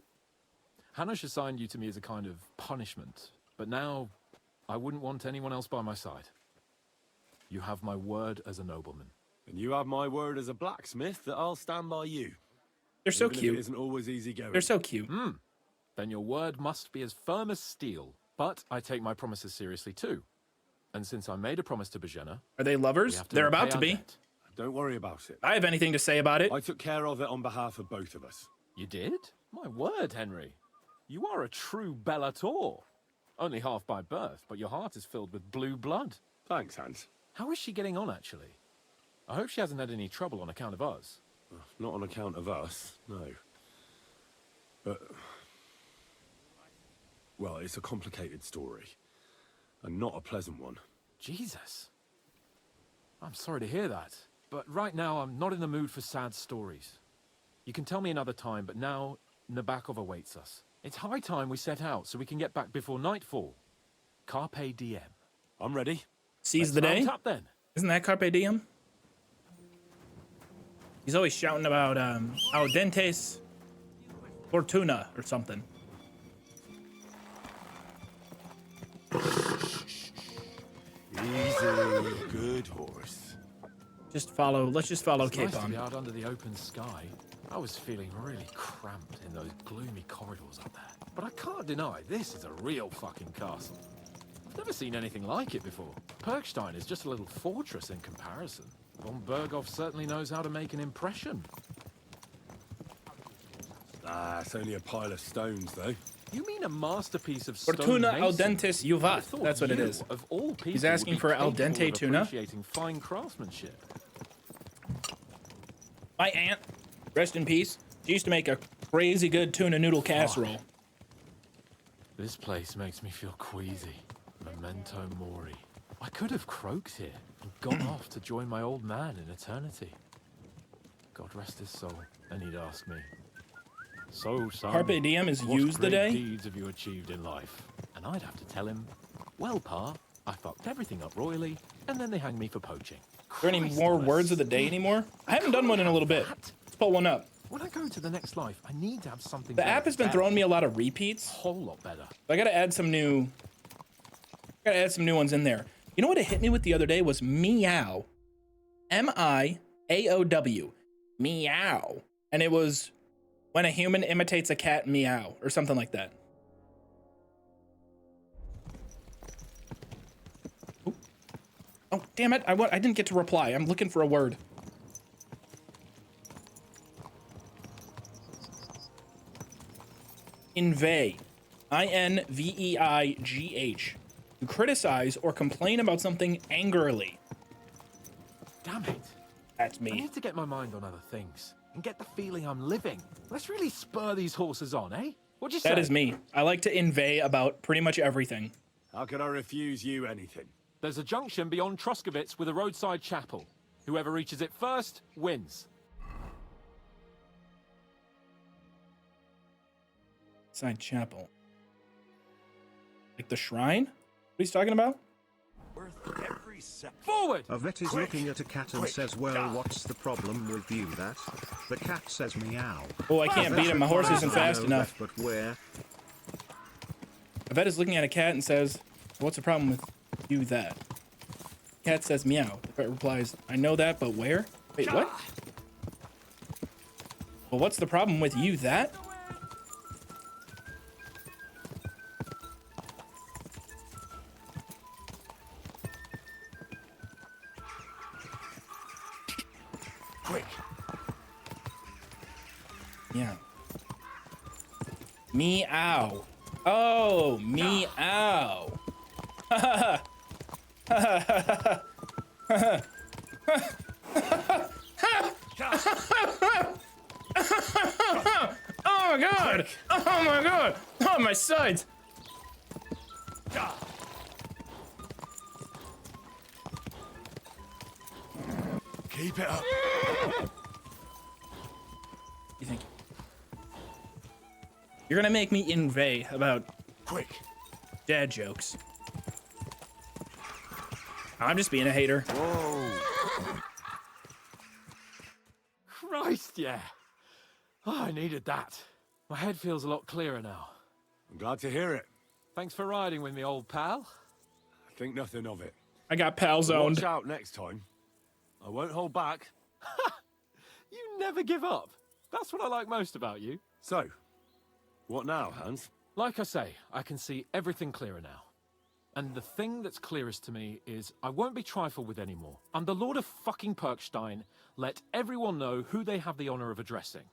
Hanush assigned you to me as a kind of punishment, but now I wouldn't want anyone else by my side. You have my word as a nobleman. And you have my word as a blacksmith that I'll stand by you. They're so Even cute. If it isn't always easy going. They're so cute. Then your word must be as firm as steel. But I take my promises seriously too. And since I made a promise to Bajena... Are they lovers? They're about to be. Don't worry about it. I have anything to say about it. I took care of it on behalf of both of us. You did? My word, Henry. You are a true Bellator. Only half by birth, but your heart is filled with blue blood. Thanks, Hans. How is she getting on, actually? I hope she hasn't had any trouble on account of us. Not on account of us, no. But... well, it's a complicated story. And not a pleasant one. Jesus. I'm sorry to hear that. But right now, I'm not in the mood for sad stories. You can tell me another time, but now Nabokov awaits us. It's high time we set out so we can get back before nightfall. Carpe diem. I'm ready. Seize the day? Mount up, then. Isn't that Carpe Diem? He's always shouting about Audentes Fortuna or something. Easy, good horse. Let's just follow Cape Nice to on. be out under the open sky. I was feeling really cramped in those gloomy corridors up there. But I can't deny, this is a real fucking castle. I've never seen anything like it before. Perkstein is just a little fortress in comparison. Von Bergov certainly knows how to make an impression. Ah, it's only a pile of stones, though. You mean a masterpiece of stone Fortuna al masonry? dentes juvat. I thought That's what it you, is. Of all people, He's asking would be for al capable dente of tuna. appreciating fine craftsmanship. My aunt, rest in peace, she used to make a crazy good tuna noodle casserole. This place makes me feel queasy. Memento mori. I could have croaked here and gone off to join my old man in eternity. God rest his soul, and he'd ask me, "So, son, Carpe diem is what use the great day?" deeds have you achieved in life?" And I'd have to tell him, "Well, Pa, I fucked everything up royally, and then they hanged me for poaching." Are there any more words of the day anymore? I haven't done one in a little bit. Let's pull one up. When I go to the next life, I need to have something. The app has been throwing me a lot of repeats. A whole lot better. I gotta add some new. Gotta add some new ones in there. You know what it hit me with the other day was meow, M-I-A-O-W, meow, and it was when a human imitates a cat meow or something like that. Ooh. Oh damn it! I didn't get to reply. I'm looking for a word. Inveigh, I-N-V-E-I-G-H. To criticize or complain about something angrily. Damn it. That's I me. need to get my mind on other things and get the feeling I'm living. Let's really spur these horses on, eh? What'd you say? That is me. I like to inveigh about pretty much everything. How could I refuse you anything? There's a junction beyond Troskovitz with a roadside chapel. Whoever reaches it first wins. Side chapel. Like the shrine? What he's talking about? Forward! A vet is looking at a cat and says, "Well, what's the problem with you that?" The cat says, "Meow." Oh, I can't beat him. My horse isn't fast enough. But where? A vet is looking at a cat and says, "What's the problem with you that?" Cat says meow. The pet replies, I know that, but where? Wait, what? Well, what's the problem with you that? Quick. Yeah. Meow. Oh, meow. Ha ha ha. Oh my god! Oh my god! Oh my sides! Keep it up. You think you're gonna make me inveigh about quick dad jokes? I'm just being a hater. Whoa. Christ, yeah. Oh, I needed that. My head feels a lot clearer now. I'm glad to hear it. Thanks for riding with me, old pal. Think nothing of it. I got pal zoned. Watch out next time. I won't hold back. You never give up. That's what I like most about you. So, what now, Hans? Like I say, I can see everything clearer now. And the thing that's clearest to me is I won't be trifled with anymore. I'm the Lord of fucking Perkstein. Let everyone know who they have the honor of addressing.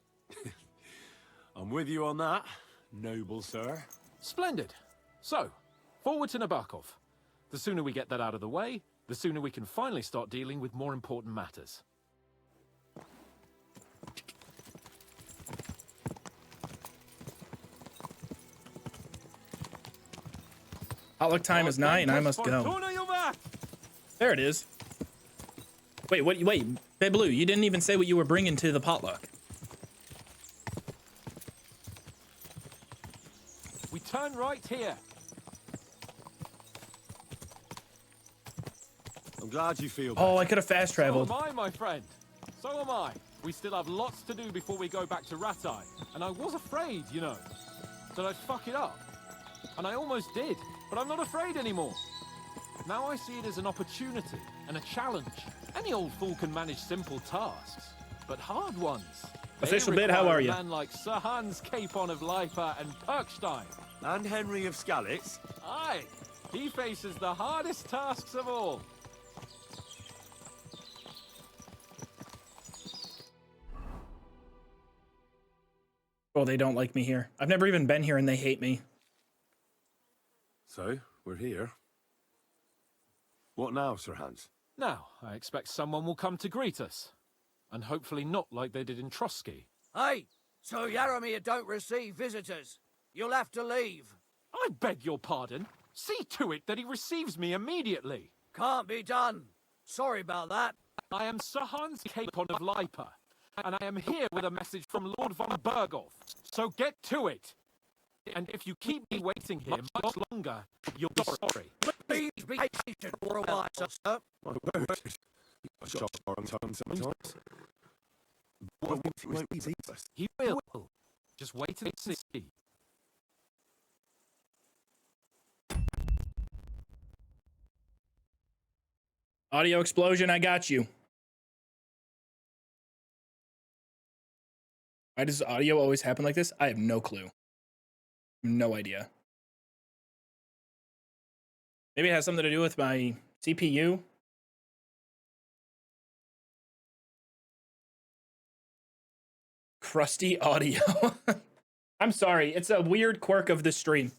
I'm with you on that, noble sir. Splendid. So, forward to Nabokov. The sooner we get that out of the way, the sooner we can finally start dealing with more important matters. Potluck time is 9 and I must go. There it is. Wait, what? Wait, Babe Blue, you didn't even say what you were bringing to the potluck. We turn right here. I'm glad you feel Oh, I could have fast traveled. So am I, my friend. So am I. We still have lots to do before we go back to Ratai. And I was afraid, you know, that I'd fuck it up. And I almost did, but I'm not afraid anymore. Now I see it as an opportunity and a challenge. Any old fool can manage simple tasks, but hard ones. Official bid, how are you? A man like Sir Hans Capon of Leipa and Perkstein. And Henry of Skalitz. Aye, he faces the hardest tasks of all. Oh, they don't like me here. I've never even been here and they hate me. So, we're here. What now, Sir Hans? Now, I expect someone will come to greet us. And hopefully not like they did in Trotsky. Hey, so Yaramir don't receive visitors. You'll have to leave. I beg your pardon. See to it that he receives me immediately. Can't be done. Sorry about that. I am Sir Hans Capon of Leipa, and I am here with a message from Lord von Berghoff. So get to it. And if you keep me waiting here much longer, you'll be sorry. Please be patient for a while, sir. My word. I shot our own tongue sometimes. Won't we see us? He will. Just wait and see. Audio explosion, I got you. Why does audio always happen like this? I have no clue. No idea. Maybe it has something to do with my CPU. Crusty audio. I'm sorry. It's a weird quirk of the stream.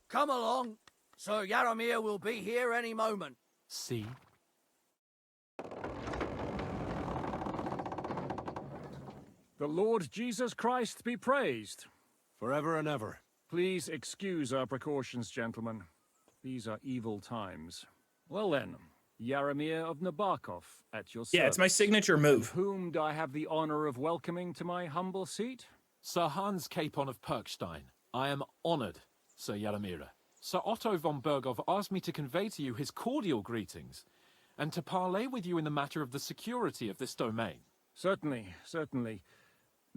Come along. Sir Yaramir will be here any moment. See? The Lord Jesus Christ be praised. Forever and ever. Please excuse our precautions, gentlemen. These are evil times. Well then, Yaramir of Nabokov at your service. Yeah, it's my signature move. Whom do I have the honor of welcoming to my humble seat? Sir Hans Capon of Perkstein. I am honored, Sir Yaramira. Sir Otto von Berghoff asked me to convey to you his cordial greetings, and to parley with you in the matter of the security of this domain. Certainly, certainly.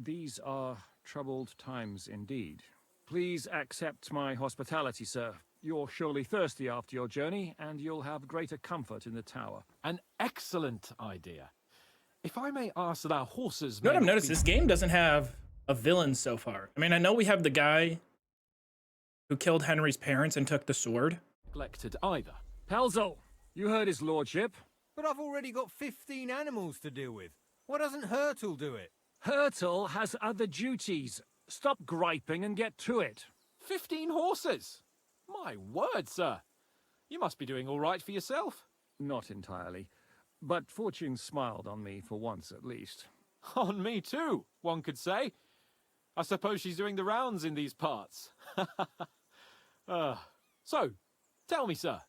These are troubled times indeed. Please accept my hospitality, sir. You're surely thirsty after your journey, and you'll have greater comfort in the tower. An excellent idea. If I may ask that our horses You know what may I've not noticed? be This game doesn't have a villain so far. I mean, I know we have the guy who killed Henry's parents and took the sword. neglected either. Pelzel, you heard his lordship. But I've already got 15 animals to deal with. Why doesn't Hurtle do it? Hurtle has other duties. Stop griping and get to it. 15 horses? My word, sir. You must be doing all right for yourself. Not entirely. But fortune smiled on me for once at least. On me too, one could say. I suppose she's doing the rounds in these parts. So, tell me, sir,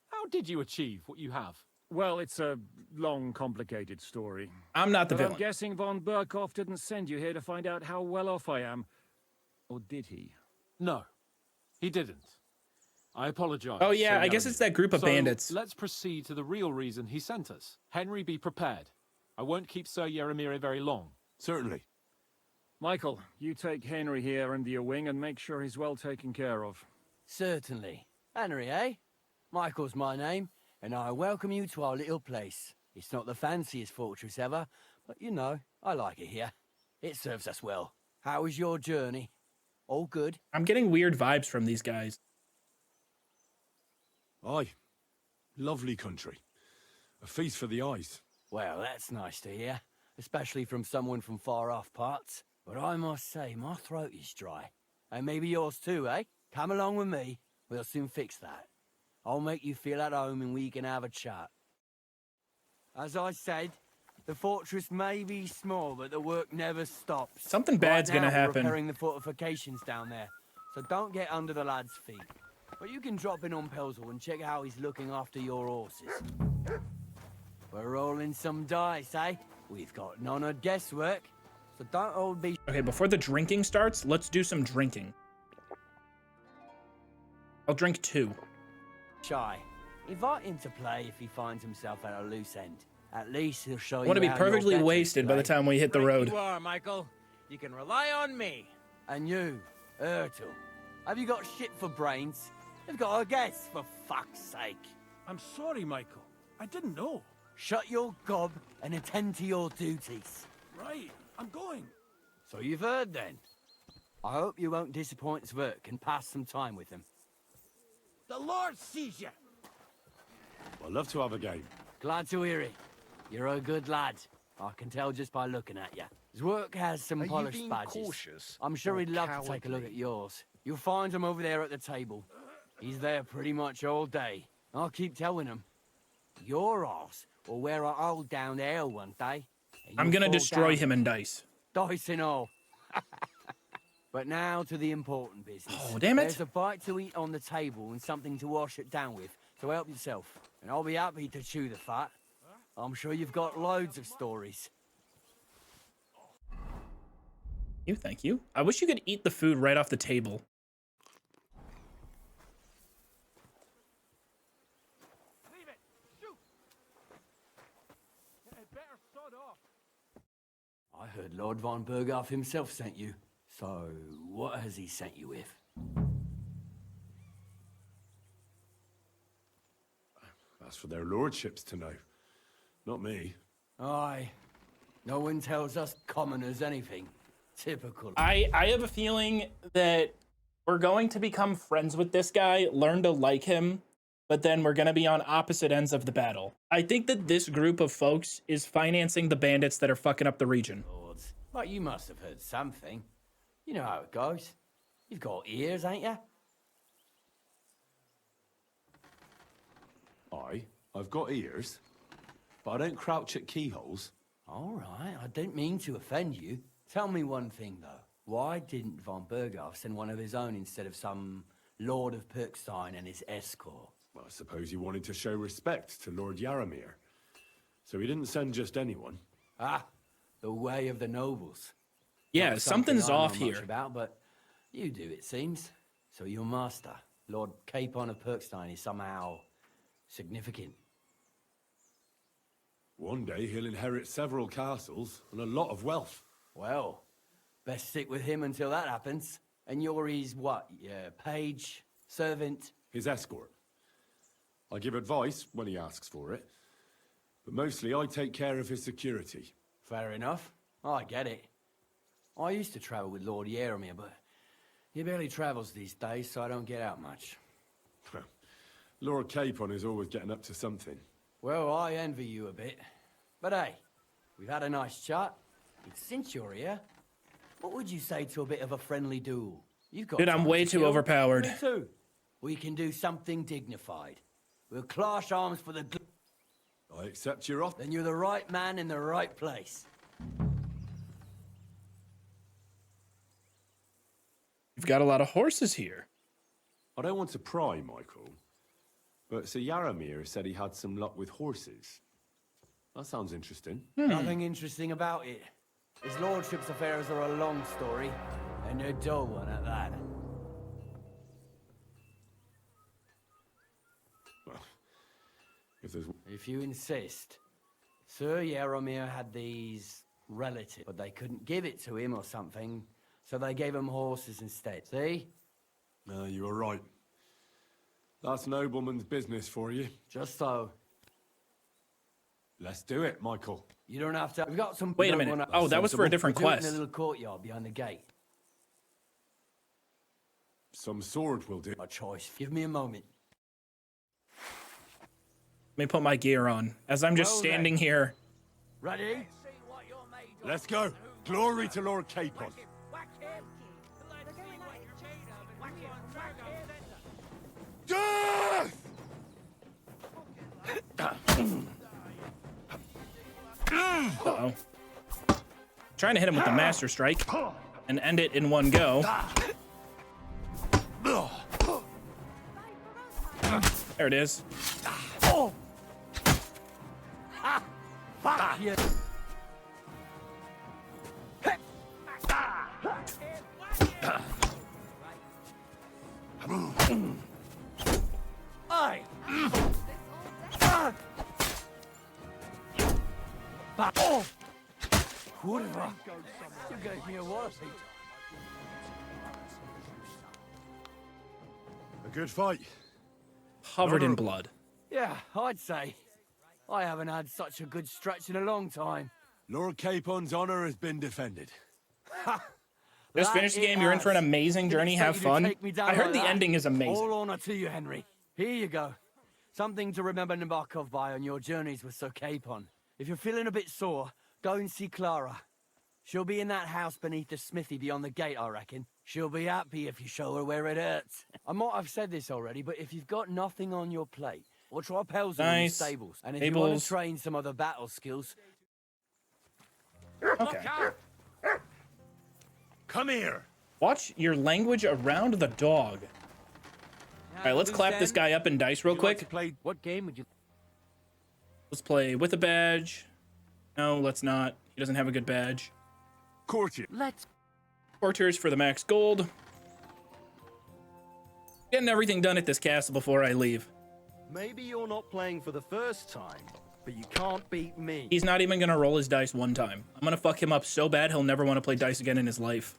how did you achieve what you have? Well, it's a long, complicated story. I'm not the But villain. I'm guessing von Berkhoff didn't send you here to find out how well off I am. Or did he? No, he didn't. I apologize. Oh, yeah, Sir I guess Yaramir. it's that group of So, bandits. Let's proceed to the real reason he sent us. Henry, be prepared. I won't keep Sir Yaramir very long. Certainly. Michael, you take Henry here under your wing and make sure he's well taken care of. Certainly. Henry, eh? Michael's my name, and I welcome you to our little place. It's not the fanciest fortress ever, but you know, I like it here. It serves us well. How was your journey? All good? I'm getting weird vibes from these guys. Aye. Lovely country. A feast for the eyes. Well, that's nice to hear, especially from someone from far-off parts. But I must say, my throat is dry. And maybe yours too, eh? Come along with me. We'll soon fix that. I'll make you feel at home and we can have a chat. As I said, the fortress may be small, but the work never stops. Something bad's Right now, gonna we're happen. repairing the fortifications down there, so don't get under the lad's feet. But you can drop in on Pelzel and check how he's looking after your horses. We're rolling some dice, eh? We've got none of guesswork, so don't all be... Okay, before the drinking starts, let's do some drinking. I'll drink 2. shy. Invite him to play if he finds himself at a loose end. At least he'll show you I want to be how you're perfectly better wasted by the today. time we hit the road. You are, Michael. You can rely on me. And you, Ertul, have you got shit for brains? You've got a guess, for fuck's sake. I'm sorry, Michael. I didn't know. Shut your gob and attend to your duties. Right, I'm going. So you've heard then. I hope you won't disappoint Zwerk and pass some time with him. The Lord sees you. I'd love to have a game. Glad to hear it. You're a good lad. I can tell just by looking at you. Zwerk has some Are you polished being badges. cautious I'm sure or he'd love to take a look cowardly? at yours. You'll find him over there at the table. He's there pretty much all day. I'll keep telling him. Your arse will wear a hole down there one day. and I'm you'll gonna fall destroy down. him in dice. Dice and all. But now to the important business. Oh, damn it. There's a bite to eat on the table and something to wash it down with, so help yourself. And I'll be happy to chew the fat. I'm sure you've got loads of stories. Thank you. I wish you could eat the food right off the table. Leave it! Shoot! It better sod off. I heard Lord von Berghoff himself sent you. So, what has he sent you with? That's for their lordships to know. Not me. Aye. No one tells us commoners anything. Typical. I have a feeling that we're going to become friends with this guy, learn to like him, but then we're going to be on opposite ends of the battle. I think that this group of folks is financing the bandits that are fucking up the region. Lords. But you must have heard something. You know how it goes. You've got ears, ain't you? I've got ears, but I don't crouch at keyholes. All right, I didn't mean to offend you. Tell me one thing, though. Why didn't von Berghoff send one of his own instead of some Lord of Perkstein and his escort? Well, I suppose he wanted to show respect to Lord Yaramir. So he didn't send just anyone. Ah, the way of the nobles. Yeah, Not something something's I know off much here. about, but you do, it seems. So your master, Lord Capon of Perkstein, is somehow significant. One day he'll inherit several castles and a lot of wealth. Well, Best stick with him until that happens. And you're his what? Yeah, page, servant? His escort. I give advice when he asks for it, but mostly I take care of his security. Fair enough. I get it. I used to travel with Lord Yeromir, but he barely travels these days, so I don't get out much. Lord Capon is always getting up to something. Well, I envy you a bit. But hey, we've had a nice chat. Since you're here, what would you say to a bit of a friendly duel? You've got Dude, I'm time way to too kill. overpowered. Me too. We can do something dignified. We'll clash arms for the... I accept your offer. Then you're the right man in the right place. You've got a lot of horses here. I don't want to pry, Michael, but Sir Yaromir said he had some luck with horses. That sounds interesting. Nothing interesting about it. His lordship's affairs are a long story, and a dull one at that. Well, if you insist. Sir Yaromir had these relatives, but they couldn't give it to him or something, so they gave him horses instead. See? You were right. That's nobleman's business for you. Just so. Let's do it, Michael. You don't have to. We've got some. Wait a minute. Oh, that was for a different We'll do it quest. in a little courtyard behind the gate. Some sword will do. A choice. Give me a moment. Let me put my gear on as I'm just standing here. Ready? Let's go. Glory to Lord Capon. Death! Uh-oh. Trying to hit him with the Master Strike and end it in one go. There it is. Fuck you. Aye. Kurwa. You gave me a wallopy. A good fight. Covered in blood. Yeah, I'd say. I haven't had such a good stretch in a long time. Lord Capon's honor has been defended. Just finish the game. You're in for an amazing journey. Have fun. I heard the ending is amazing. All honor to you, Henry. Here you go. Something to remember Nabokov by on your journeys with Sir Capon. If you're feeling a bit sore, go and see Clara. She'll be in that house beneath the smithy beyond the gate, I reckon. She'll be happy if you show her where it hurts. I might have said this already, but if you've got nothing on your plate, or try Pelzer in the stables. And if you want to train some other battle skills... Okay. Come here. Watch your language around the dog. All right, let's clap this guy up in dice real quick. What game would you... Let's play with a badge. No, let's not. He doesn't have a good badge. Courtier. Let's... Courtiers for the max gold. Getting everything done at this castle before I leave. Maybe you're not playing for the first time, but you can't beat me. He's not even gonna roll his dice one time. I'm gonna fuck him up so bad he'll never want to play dice again in his life.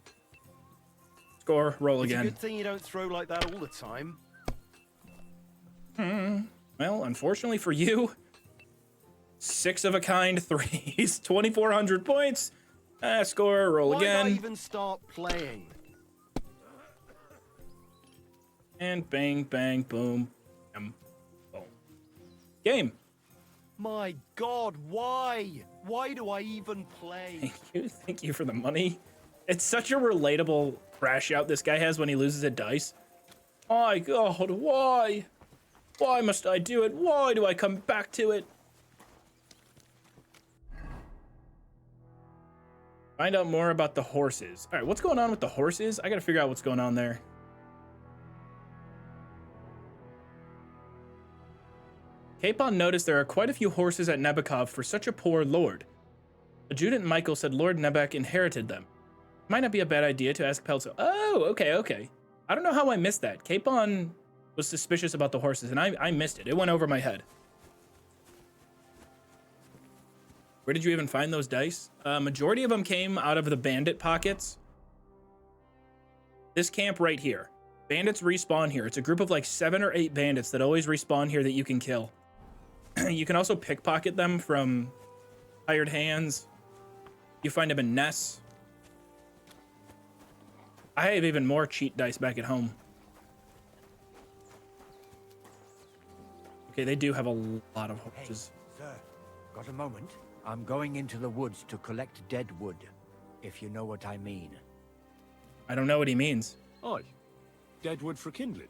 Score, roll It's again. a good thing you don't throw like that all the time. Well, unfortunately for you, 6 of a kind threes, 2,400 points. Score, roll Why again. not even start playing? And bang, bang, boom, boom. Game. My God, why? Why do I even play? Thank you for the money. It's such a relatable crash out this guy has when he loses at dice. My God, why? Why must I do it? Why do I come back to it? Find out more about the horses. All right, what's going on with the horses? I gotta figure out what's going on there. Capon noticed there are quite a few horses at Nabokov for such a poor lord. Adjutant Michael said Lord Nebek inherited them. Might not be a bad idea to ask Pelzo. Oh, okay. I don't know how I missed that. Capon was suspicious about the horses, and I missed it. It went over my head. Where did you even find those dice? Majority of them came out of the bandit pockets. This camp right here. Bandits respawn here. It's a group of like 7 or 8 bandits that always respawn here that you can kill. You can also pickpocket them from hired hands. You find them in nests. I have even more cheat dice back at home. Okay, they do have a lot of horses. Hey, sir, got a moment? I'm going into the woods to collect dead wood, if you know what I mean. I don't know what he means. Aye. Dead wood for kindling.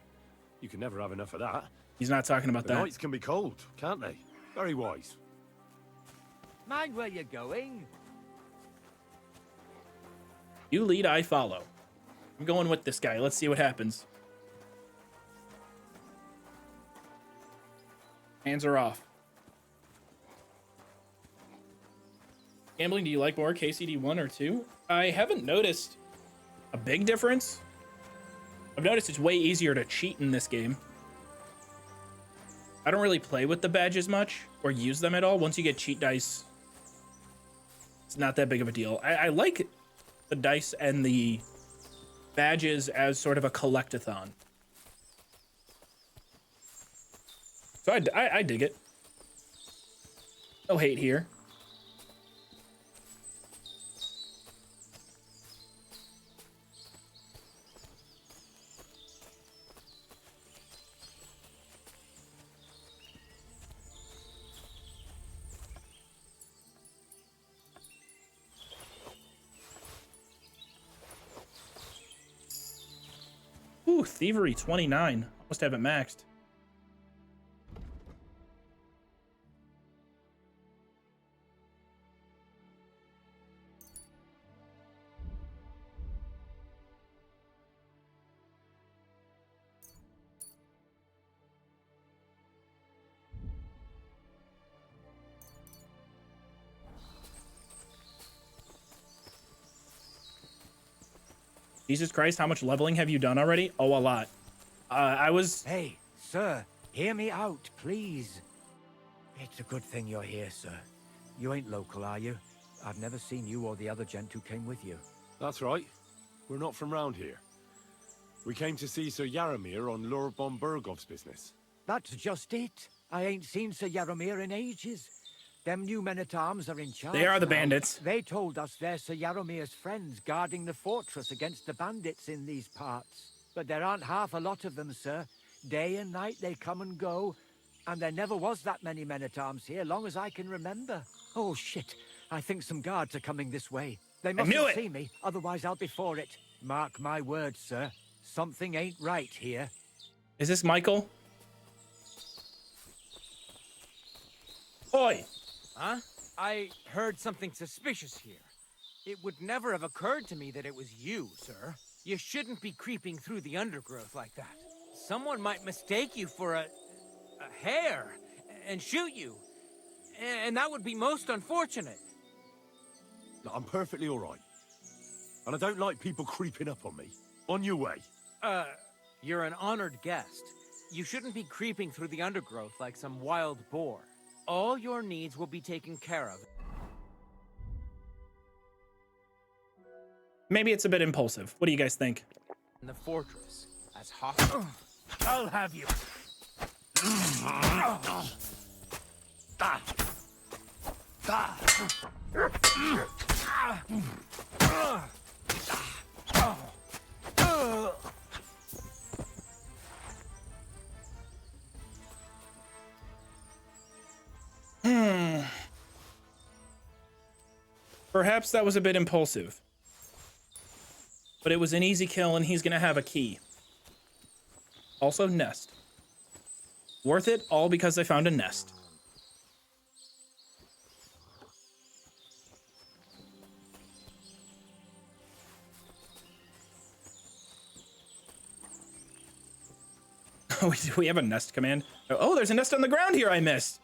You can never have enough of that. He's not talking about The that. nights can be cold, can't they? Very wise. Mind where you're going? You lead, I follow. I'm going with this guy. Let's see what happens. Hands are off. Gambling, do you like more KCD 1 or 2? I haven't noticed a big difference. I've noticed it's way easier to cheat in this game. I don't really play with the badges much or use them at all. Once you get cheat dice, it's not that big of a deal. I like the dice and the badges as sort of a collect-a-thon. So I dig it. No hate here. Ooh, Thievery 29. Must have it maxed. Jesus Christ, how much leveling have you done already? Oh, a lot. I was... Hey, sir, hear me out, please. It's a good thing you're here, sir. You ain't local, are you? I've never seen you or the other gent who came with you. That's right. We're not from round here. We came to see Sir Yaramir on Lord von Bergov's business. That's just it. I ain't seen Sir Yaramir in ages. Them new men-at-arms are in charge. They are the now. bandits. They told us they're Sir Yaromir's friends guarding the fortress against the bandits in these parts. But there aren't half a lot of them, sir. Day and night they come and go. And there never was that many men-at-arms here, long as I can remember. Oh, shit. I think some guards are coming this way. They mustn't see me, otherwise I'll be for it. Mark my words, sir. Something ain't right here. Is this Michael? Oi! Huh? I heard something suspicious here. It would never have occurred to me that it was you, sir. You shouldn't be creeping through the undergrowth like that. Someone might mistake you for a hare and shoot you. And that would be most unfortunate. Look, I'm perfectly all right. And I don't like people creeping up on me. On your way. You're an honored guest. You shouldn't be creeping through the undergrowth like some wild boar. All your needs will be taken care of. Maybe it's a bit impulsive. What do you guys think? In the fortress, as hostile. I'll have you. Perhaps that was a bit impulsive. But it was an easy kill and he's gonna have a key. Also, nest. Worth it all because I found a nest. We have a nest command. Oh, there's a nest on the ground here I missed.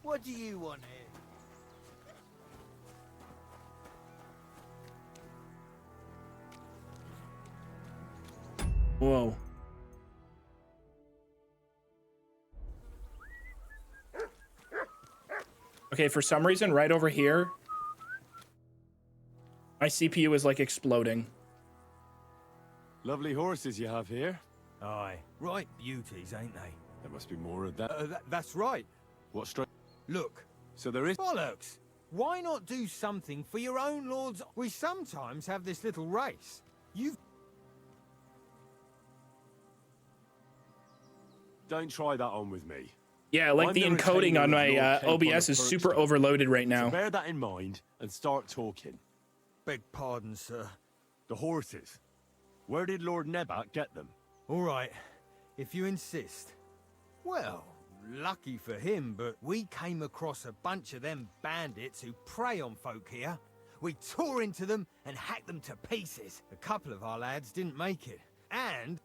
What do you want here? Whoa. Okay, for some reason, right over here, my CPU is like exploding. Lovely horses you have here. Aye, right beauties, ain't they? There must be more of that. That's right. What straight? Look. So there is. Bollocks! Why not do something for your own lords? We sometimes have this little race. You've... Don't try that on with me. Yeah, like the encoding on my OBS is super overloaded right now. So bear that in mind and start talking. Beg pardon, sir. The horses. Where did Lord Nebat get them? All right, if you insist. Well, lucky for him, but we came across a bunch of them bandits who prey on folk here. We tore into them and hacked them to pieces. A couple of our lads didn't make it. And...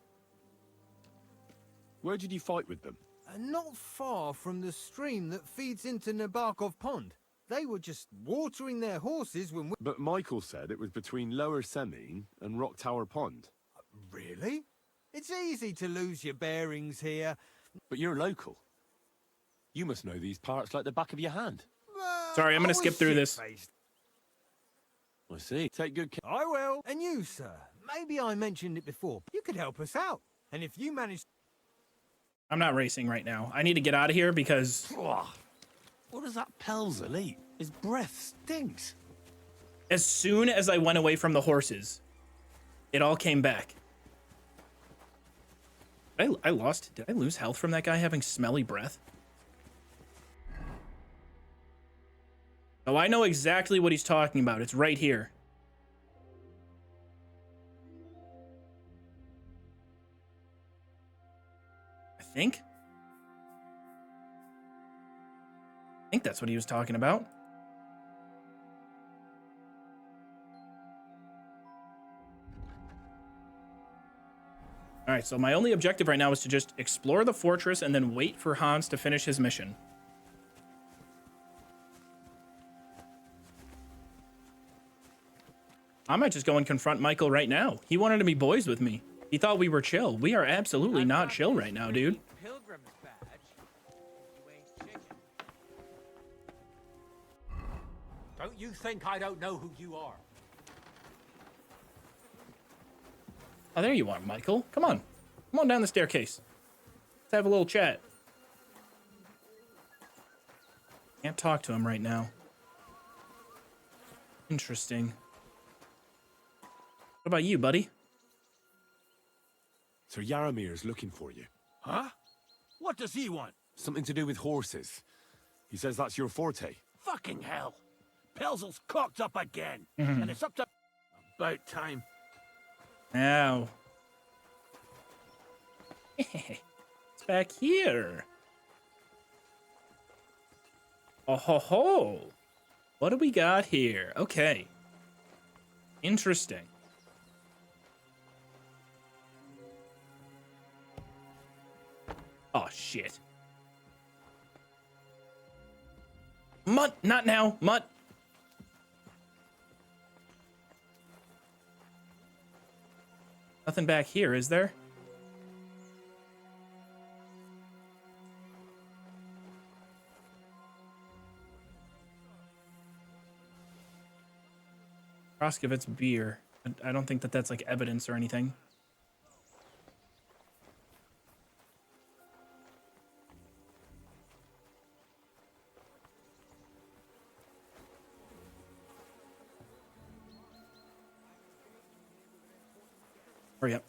Where did you fight with them? Not far from the stream that feeds into Nabokov Pond. They were just watering their horses when we... But Michael said it was between Lower Semine and Rock Tower Pond. Really? It's easy to lose your bearings here. But you're local. You must know these parts like the back of your hand. Sorry, I'm going to skip through this. I see. Take good care. I will. And you, sir. Maybe I mentioned it before. You could help us out. And if you manage... I'm not racing right now. I need to get out of here because... What does that Pelzer eat? His breath stinks. As soon as I went away from the horses, it all came back. Did I lose health from that guy having smelly breath? Oh, I know exactly what he's talking about. It's right here. I think that's what he was talking about. All right, so my only objective right now is to just explore the fortress and then wait for Hans to finish his mission. I might just go and confront Michael right now. He wanted to be boys with me. He thought we were chill. We are absolutely not chill right now, dude. Don't you think I don't know who you are? Oh, there you are, Michael. Come on. Come on down the staircase. Let's have a little chat. Can't talk to him right now. Interesting. What about you, buddy? Sir Yaramir's looking for you. Huh? What does he want? Something to do with horses. He says that's your forte. Fucking hell. Pelzel's cocked up again. Mhm. And it's up to... About time. Now. It's back here. Oh ho ho. What do we got here? Okay. Interesting. Oh shit. Mutt, not now. Mutt. Nothing back here, is there? Roskovitz beer. I don't think that's like evidence or anything. Hurry up.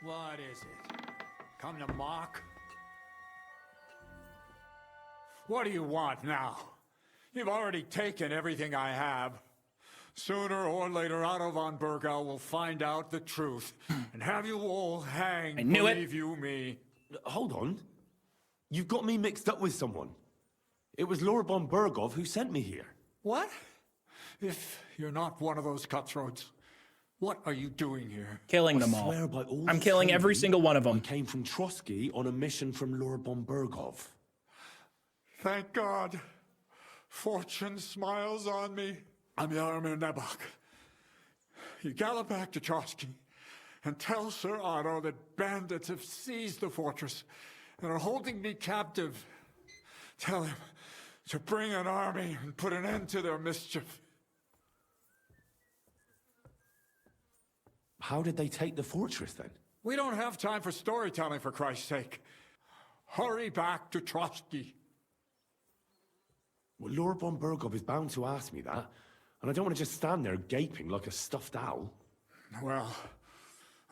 What is it? Come to mock? What do you want now? You've already taken everything I have. Sooner or later, Otto von Bergau will find out the truth and have you all hanged. I knew it. Believe you me. Hold on. You've got me mixed up with someone. It was Lord von Bergov who sent me here. What? If you're not one of those cutthroats, what are you doing here? Killing them I all. swear by all I'm killing three, every single one of them. I came from Trotsky on a mission from Lord von Bergov. Thank God. Fortune smiles on me. I'm Yaromir Nebok. You gallop back to Trotsky and tell Sir Otto that bandits have seized the fortress and are holding me captive. Tell him to bring an army and put an end to their mischief. How did they take the fortress then? We don't have time for storytelling, for Christ's sake. Hurry back to Trotsky. Well, Lord von Burgov is bound to ask me that, and I don't want to just stand there gaping like a stuffed owl. Well,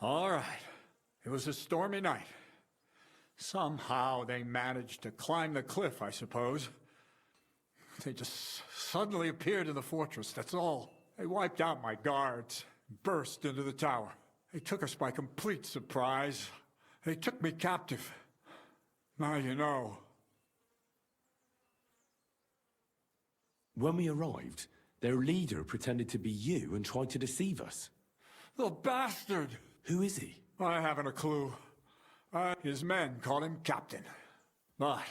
all right. It was a stormy night. Somehow they managed to climb the cliff, I suppose. They just suddenly appeared in the fortress, that's all. They wiped out my guards, burst into the tower. They took us by complete surprise. They took me captive. Now you know. When we arrived, their leader pretended to be you and tried to deceive us. The bastard! Who is he? I haven't a clue. His men call him Captain. But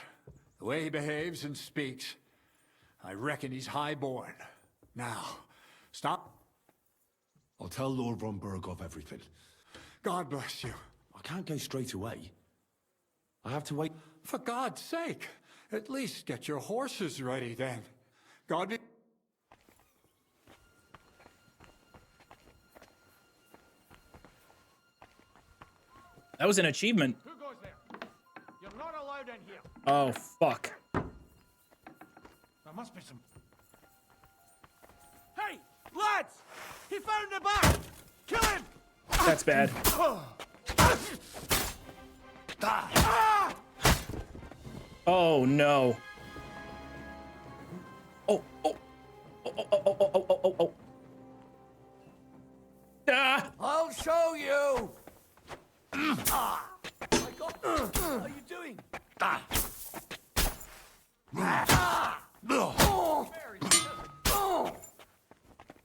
the way he behaves and speaks, I reckon he's high-born. Now, stop. I'll tell Lord von Burgov everything. God bless you. I can't go straight away. I have to wait. For God's sake, at least get your horses ready then. God be... That was an achievement. Who goes there? You're not allowed in here. Oh, fuck. There must be some... Hey, lads! He found the bag! Kill him! That's bad. Oh, no. Oh, oh. Oh, oh, oh, oh, oh, oh, oh. Ah! I'll show you! My God! What are you doing?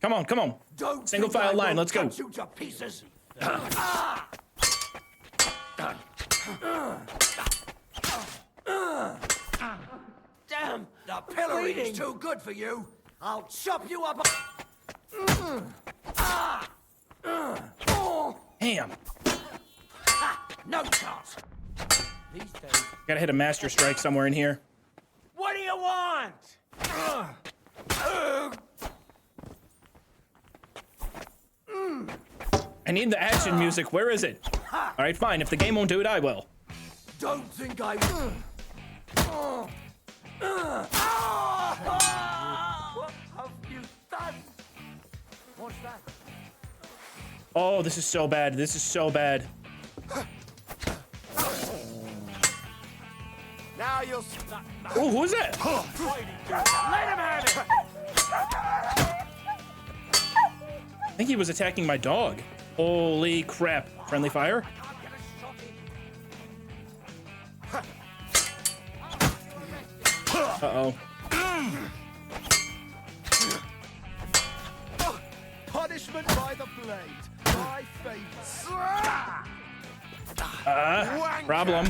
Come on, come on. Don't Single think file I line, won't let's go. cut you to pieces. Damn! The pillory's too good for you. I'll chop you up. Damn. No chance. These days. Gotta hit a master strike somewhere in here. What do you want? I need the action music. Where is it? All right, fine. If the game won't do it, I will. Don't think I will. What have you done? What's that? Oh, this is so bad. This is so bad. Now you'll... Oh, who is that? Let him have it! I think he was attacking my dog. Holy crap. Friendly fire? Uh-oh. Punishment by the blade. My favorite. Problem.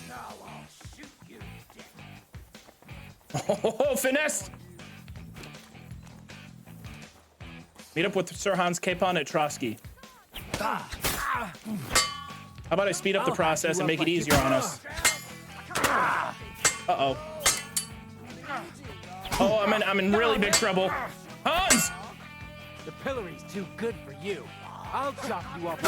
Now I'll shoot you dead. Oh, finesse! Meet up with Sir Hans Capon at Trotsky. How about I speed up the process and make it easier on us? Uh-oh. Oh, I'm in really big trouble. Hans! The pillory's too good for you. I'll chop you up.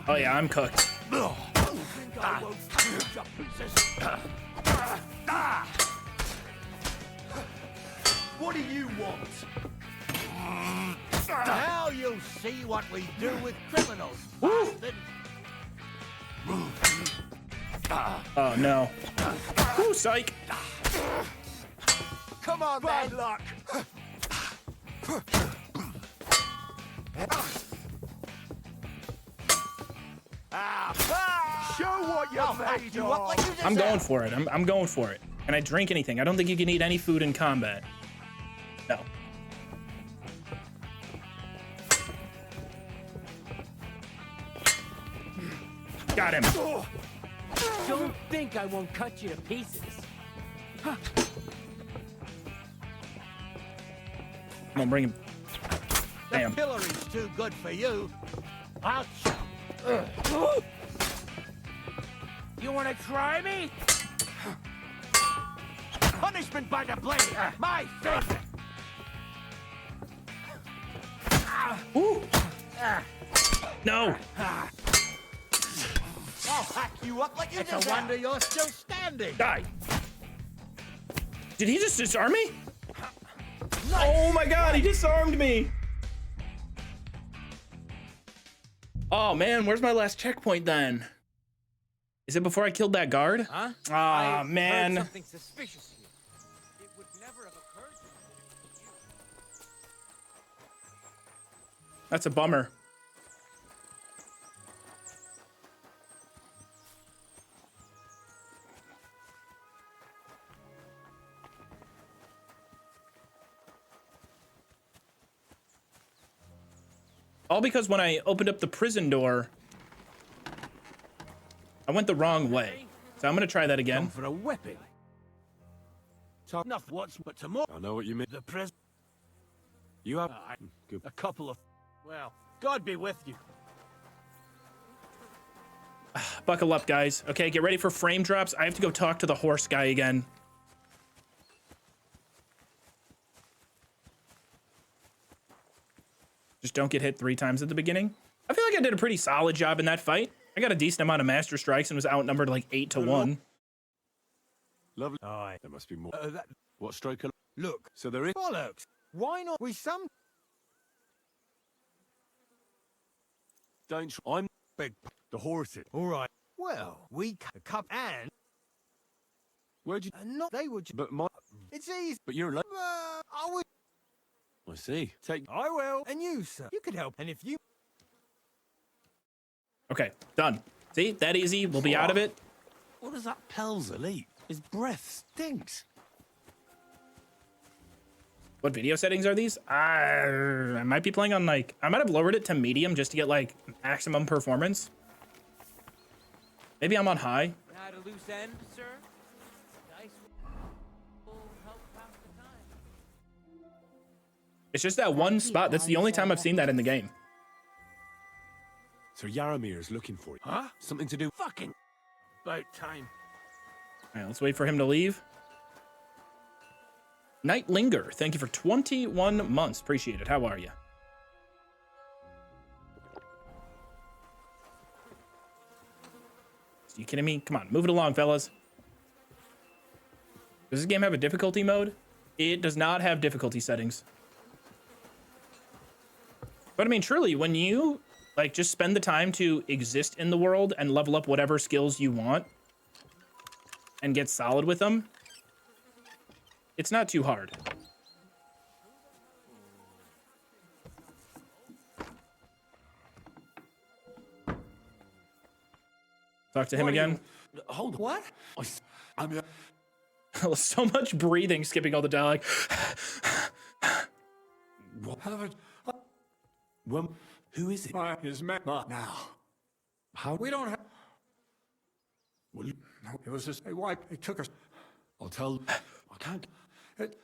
Oh yeah, I'm cooked. What do you want? Now you'll see what we do with criminals. Oh no. Ooh, psych. Come on, Bad then. luck. Show what you're made of. I'm going for it. I'm going for it. Can I drink anything? I don't think you can eat any food in combat. No. Got him. Don't think I won't cut you to pieces. Come on, bring him. Damn. The pillory's too good for you. Ouch. You want to try me? Punishment by the blade. My favorite. Ooh. No. I'll hack you up like you It's deserve. a wonder you're still standing. Die. Did he just disarm me? Oh my god, he disarmed me. Oh man, where's my last checkpoint then? Is it before I killed that guard? Huh? Ah, I heard man. something suspicious here. It would never have occurred to me. That's a bummer. All because when I opened up the prison door, I went the wrong way. So I'm gonna try that again. Come for a whipping. Enough what's but tomorrow. I know what you mean. The prison. You have A couple of. Well, God be with you. Buckle up, guys. Okay, get ready for frame drops. I have to go talk to the horse guy again. Just don't get hit 3 times at the beginning. I feel like I did a pretty solid job in that fight. I got a decent amount of master strikes and was outnumbered like 8 to 1. lovely. Aye. There must be more. What stroke? Look. So there is. Bollocks. Why not we some... Don't. I'm big. The horses. All right. Well, we a cup and... Where'd you? Not they would... But my. It's easy. But you're alone. I would... I see. Take. I will. And you, sir. You could help. And if you... Okay, done. See, that easy. We'll be out of it. What does that Pelzer eat? His breath stinks. What video settings are these? I might be playing on like, I might have lowered it to medium just to get like maximum performance. Maybe I'm on high. Had a loose end, sir? Dice will help pass the time. It's just that one spot. That's the only time I've seen that in the game. So Yaramir's looking for you. Huh? Something to do. Fucking. About time. All right, let's wait for him to leave. Night Linger, thank you for 21 months. Appreciate it. How are you? Are you kidding me? Come on, move it along, fellas. Does this game have a difficulty mode? It does not have difficulty settings. But I mean, truly, when you like just spend the time to exist in the world and level up whatever skills you want and get solid with them, it's not too hard. Talk to him again. Hold on. What? I'm... So much breathing, skipping all the dialogue. What? Well, who is it? His man now. How? We don't have... Well, No, it was just a wipe. It took us... I'll tell. I can't. It...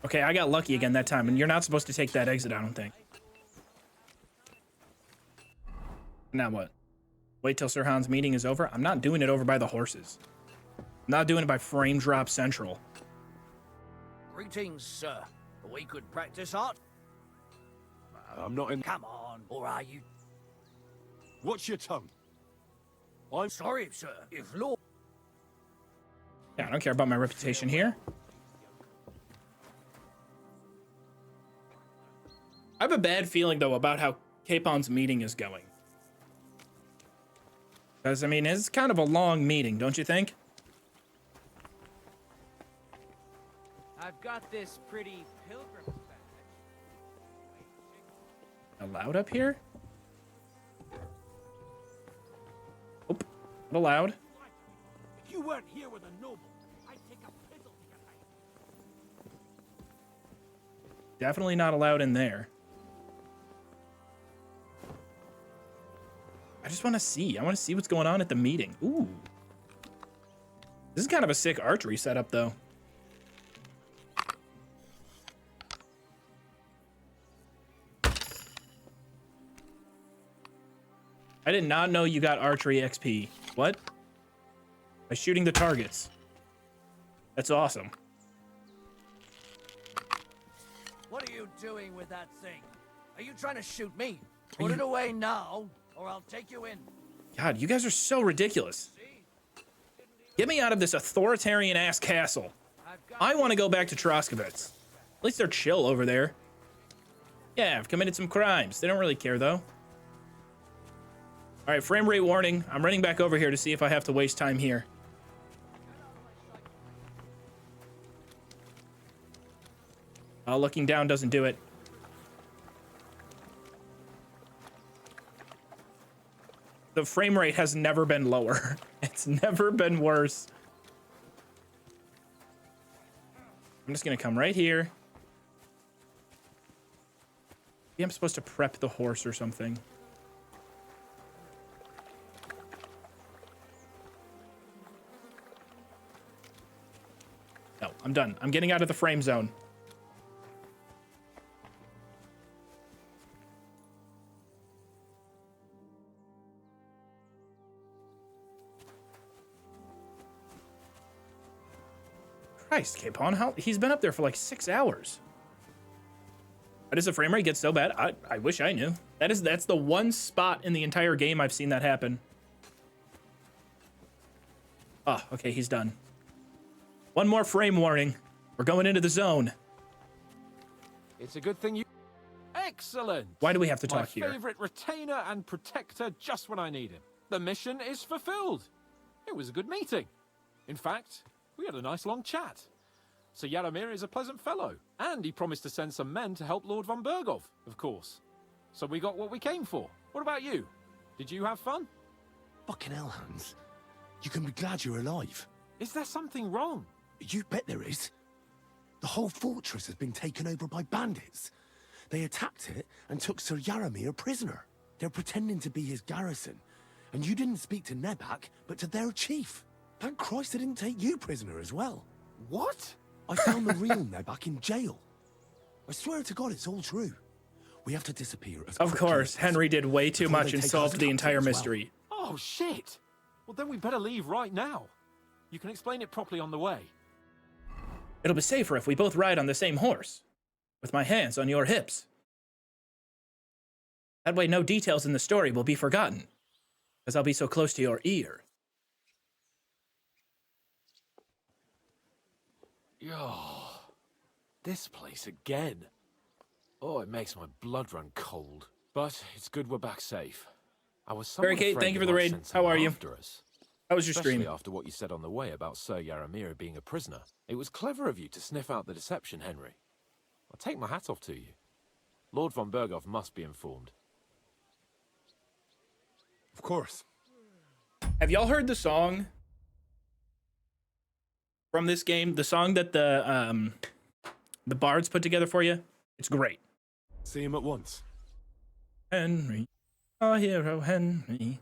Okay, I got lucky again that time, and you're not supposed to take that exit, I don't think. Now what? Wait till Sir Han's meeting is over? I'm not doing it over by the horses. I'm not doing it by Frame Drop Central. Greetings, sir. We could practice art. I'm not in. Come on, or are you? Watch your tongue. I'm sorry, sir. If Lord... Yeah, I don't care about my reputation here. I have a bad feeling, though, about how Capon's meeting is going. Because, I mean, it's kind of a long meeting, don't you think? I've got this pretty pilgrim's badge. Allowed up here? Oh, not allowed. If you weren't here with a noble, I'd take a piddle to your life. Definitely not allowed in there. I just want to see. I want to see what's going on at the meeting. Ooh. This is kind of a sick archery setup, though. I did not know you got archery XP. What? By shooting the targets. That's awesome. What are you doing with that thing? Are you trying to shoot me? Put it away now, or I'll take you in. God, you guys are so ridiculous. Get me out of this authoritarian-ass castle. I want to go back to Troskovitz. At least they're chill over there. Yeah, I've committed some crimes. They don't really care, though. All right, frame rate warning. I'm running back over here to see if I have to waste time here. Looking down doesn't do it. The frame rate has never been lower. It's never been worse. I'm just gonna come right here. Maybe I'm supposed to prep the horse or something. No, I'm done. I'm getting out of the frame zone. Christ, Capon, how he's been up there for like 6 hours. Why does the frame rate get so bad? I wish I knew. That's the one spot in the entire game I've seen that happen. Oh, okay, he's done. One more frame warning. We're going into the zone. It's a good thing you... Excellent! Why do we have to talk here? My favorite retainer and protector just when I need him. The mission is fulfilled. It was a good meeting. In fact, we had a nice long chat. Sir Yaromir is a pleasant fellow, and he promised to send some men to help Lord von Bergov, of course. So we got what we came for. What about you? Did you have fun? Fucking hell, Hans. You can be glad you're alive. Is there something wrong? You bet there is. The whole fortress has been taken over by bandits. They attacked it and took Sir Yaromir prisoner. They're pretending to be his garrison. And you didn't speak to Nebak, but to their chief. Thank Christ they didn't take you prisoner as well. What? I found the real Nebak in jail. I swear to God it's all true. We have to disappear as Of quickly course, as Henry did way too before much they and take solved us the captive entire as well. mystery. Oh, shit! Well, then we better leave right now. You can explain it properly on the way. It'll be safer if we both ride on the same horse, with my hands on your hips. That way no details in the story will be forgotten, because I'll be so close to your ear. Yo, this place again. Oh, it makes my blood run cold. But it's good we're back safe. I was somewhat Barricade, afraid thank you they for the might raid. send How are someone you? after us. How was your Especially stream? after what you said on the way about Sir Yaromir being a prisoner. It was clever of you to sniff out the deception, Henry. I'll take my hat off to you. Lord von Bergov must be informed. Of course. Have y'all heard the song from this game? The song that the bards put together for you? It's great. See him at once. Henry, our hero Henry,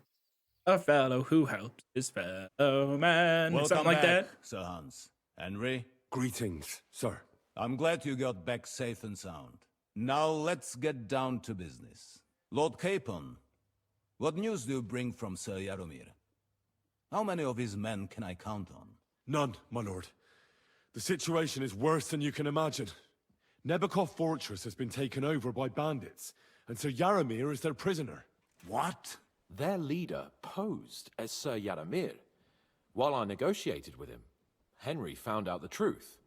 a fellow who helps his fellow man. Welcome Something like back, that. Sir Hans. Henry? Greetings, sir. I'm glad you got back safe and sound. Now let's get down to business. Lord Capon, what news do you bring from Sir Yaromir? How many of his men can I count on? None, my lord. The situation is worse than you can imagine. Nebakov Fortress has been taken over by bandits, and Sir Yaromir is their prisoner. What? Their leader posed as Sir Yaromir. While I negotiated with him, Henry found out the truth.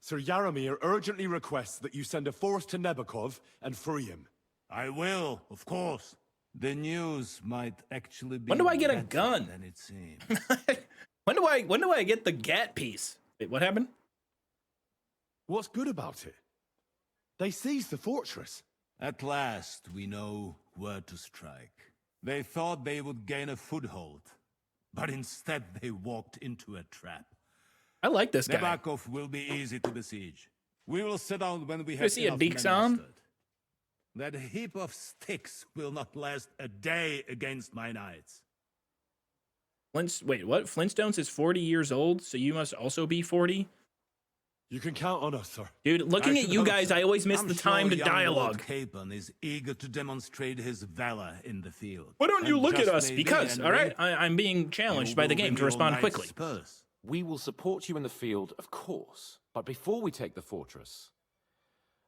Sir Yaromir urgently requests that you send a force to Nebakov and free him. I will, of course. The news might actually be When do I get a better gun? than it seems. When do I get the GAT piece? Wait, what happened? What's good about it? They seized the fortress. At last, we know where to strike. They thought they would gain a foothold, but instead they walked into a trap. I like this guy. Nabokov will be easy to besiege. We will sit down when we You have see a enough Deeks men on? mustered. That heap of sticks will not last a day against my knights. Wait, what? Flintstones is 40 years old, so you must also be 40? You can count on us, sir. Dude, looking at you guys, I always miss I'm the time to sure young dialogue. Lord Capon is eager to demonstrate his valor in the field. Why don't you And look at just us? maybe, Because, Henry, all right, I'm being challenged by the game to respond quickly. We will support you in the field, of course. But before we take the fortress,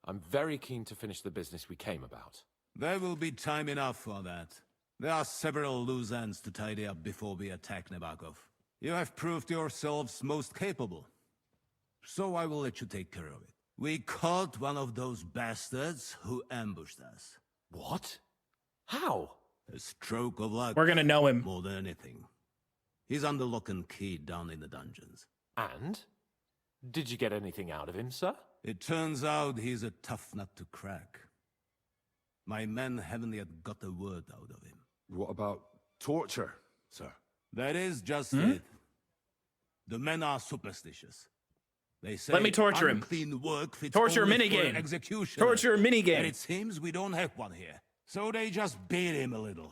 I'm very keen to finish the business we came about. There will be time enough for that. There are several loose ends to tidy up before we attack Nabokov. You have proved yourselves most capable. So I will let you take care of it. We caught one of those bastards who ambushed us. What? How? A stroke of luck. We're gonna know him. More than anything. He's under lock and key down in the dungeons. And? Did you get anything out of him, sir? It turns out he's a tough nut to crack. My men haven't yet got a word out of him. What about torture, sir? That is just it. The men are superstitious. They say Let me torture him. unclean work fits Torture only for minigame. an executioner. Torture minigame. And it seems we don't have one here. So they just beat him a little.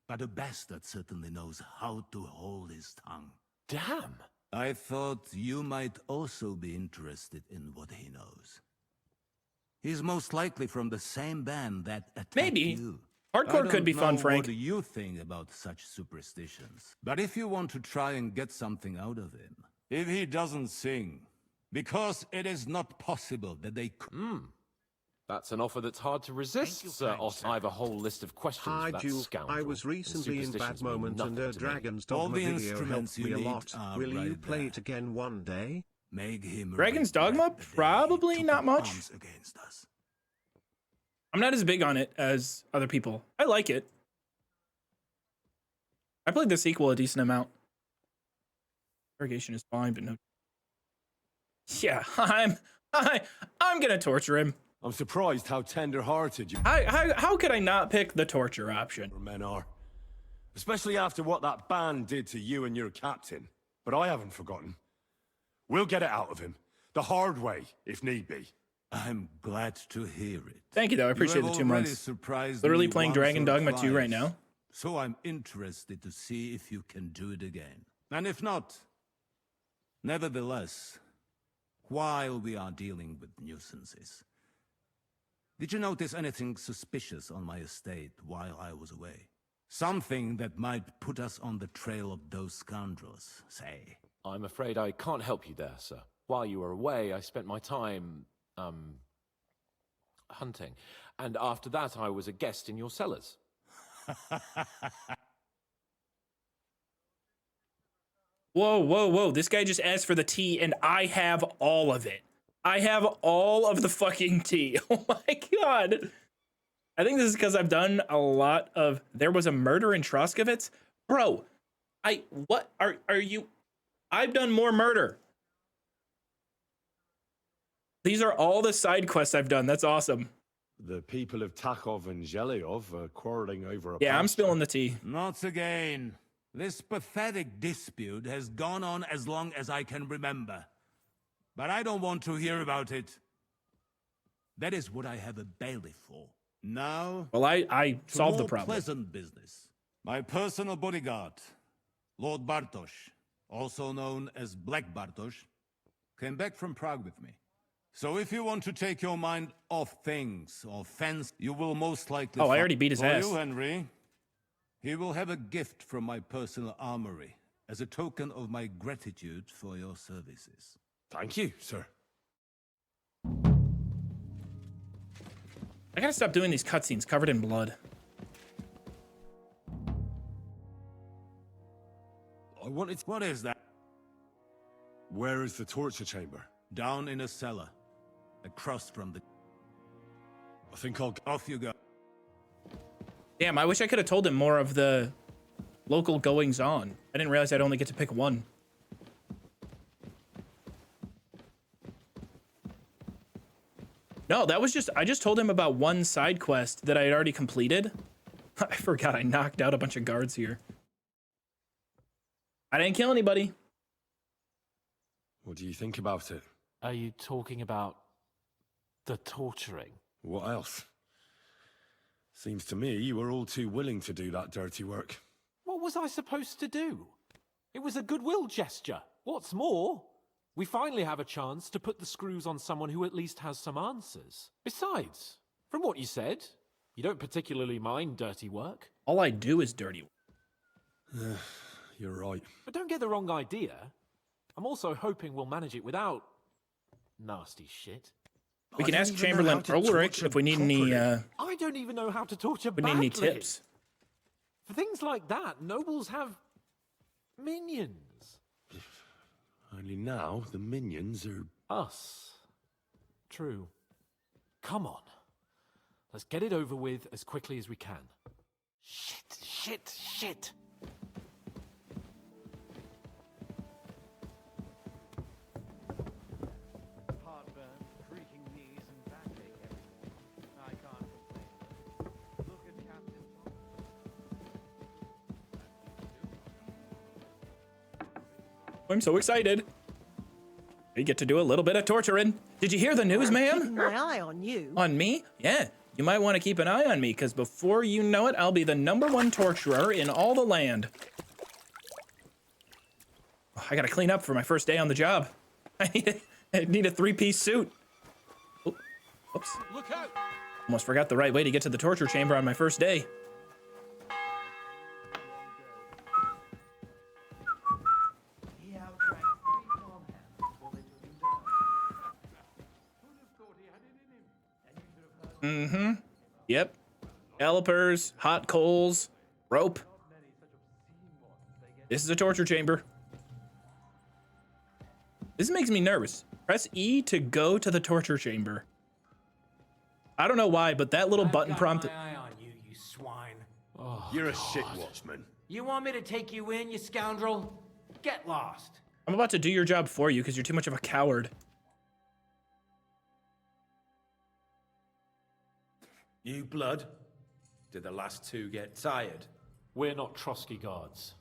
But a bastard certainly knows how to hold his tongue. Damn. I thought you might also be interested in what he knows. He's most likely from the same band that attacked Maybe. you. Hardcore could be fun, Frank. What do you think about such superstitions? But if you want to try and get something out of him, if he doesn't sing, because it is not possible that they could... That's an offer that's hard to resist, Sir Ott. I have a whole list of questions Hi, for that Joov. scoundrel. I was recently in Superstitions Bad mean Moment and nothing to me. Dragon's All Dogma the video instruments helped me you a need lot. are Will you right play there. it again one day? Make him Dragon's Dogma? Probably not much. against us. I'm not as big on it as other people. I like it. I played the sequel a decent amount. Irrigation is fine, but no. Yeah, I'm gonna torture him. I'm surprised how tender-hearted you How could I not pick the torture option? men are. Especially after what that band did to you and your captain. But I haven't forgotten. We'll get it out of him. The hard way, if need be. I'm glad to hear it. Thank you, though. I appreciate the 2 months. Surprised Literally me playing once Dragon or Dogma 2 right twice. now. So I'm interested to see if you can do it again. And if not, nevertheless, while we are dealing with nuisances, did you notice anything suspicious on my estate while I was away? Something that might put us on the trail of those scoundrels, say. I'm afraid I can't help you there, sir. While you were away, I spent my time, hunting. And after that, I was a guest in your cellars. Whoa. This guy just asked for the tea, and I have all of it. I have all of the fucking tea. Oh my god. I think this is because I've done a lot of... There was a murder in Troskowitz? Bro, what are you... I've done more murder. These are all the side quests I've done. That's awesome. The people of Takhov and Zhelyov are quarreling over a Yeah, I'm pasture. spilling the tea. Not again. This pathetic dispute has gone on as long as I can remember. But I don't want to hear about it. That is what I have a bailiff for. Now, Well, I to solved the more problem. pleasant business. My personal bodyguard, Lord Bartosz, also known as Black Bartosz, came back from Prague with me. So if you want to take your mind off things or fence, you will most likely... Oh, I already beat his for ass. you, Henry, he will have a gift from my personal armory as a token of my gratitude for your services. Thank you, sir. I gotta stop doing these cutscenes covered in blood. What is that? Where is the torture chamber? Down in a cellar, across from the... I think I'll... Off you go. Damn, I wish I could have told him more of the local goings-on. I didn't realize I'd only get to pick one. No, that was just... I just told him about one side quest that I had already completed. I forgot I knocked out a bunch of guards here. I didn't kill anybody. What do you think about it? Are you talking about the torturing? What else? Seems to me you were all too willing to do that dirty work. What was I supposed to do? It was a goodwill gesture. What's more, we finally have a chance to put the screws on someone who at least has some answers. Besides, from what you said, you don't particularly mind dirty work. All I do is dirty work. You're right. But don't get the wrong idea. I'm also hoping we'll manage it without nasty shit. We can ask Chamberlain Ulrich if we need any, I don't even know how to torture we need any tips. For things like that, nobles have minions. Only now the minions are... Us. True. Come on. Let's get it over with as quickly as we can. Shit. Heartburn, creaking knees, and backache everywhere. I can't complain. Look at Captain Tom. I'm so excited. We get to do a little bit of torturing. Did you hear the news, ma'am? Keeping my eye on you. On me? Yeah. You might want to keep an eye on me, because before you know it, I'll be the #1 torturer in all the land. Oh, I gotta clean up for my first day on the job. I need a 3-piece suit. Oh, oops. Look out! Almost forgot the right way to get to the torture chamber on my first day. Mm-hmm. Yep. Calipers, hot coals, rope. This is a torture chamber. This makes me nervous. Press E to go to the torture chamber. I don't know why, but that little button prompt... Got my eye on you, you swine. You're a shit watchman. You want me to take you in, you scoundrel? Get lost. I'm about to do your job for you because you're too much of a coward. You blood? Did the last two get tired? We're not Trotsky guards.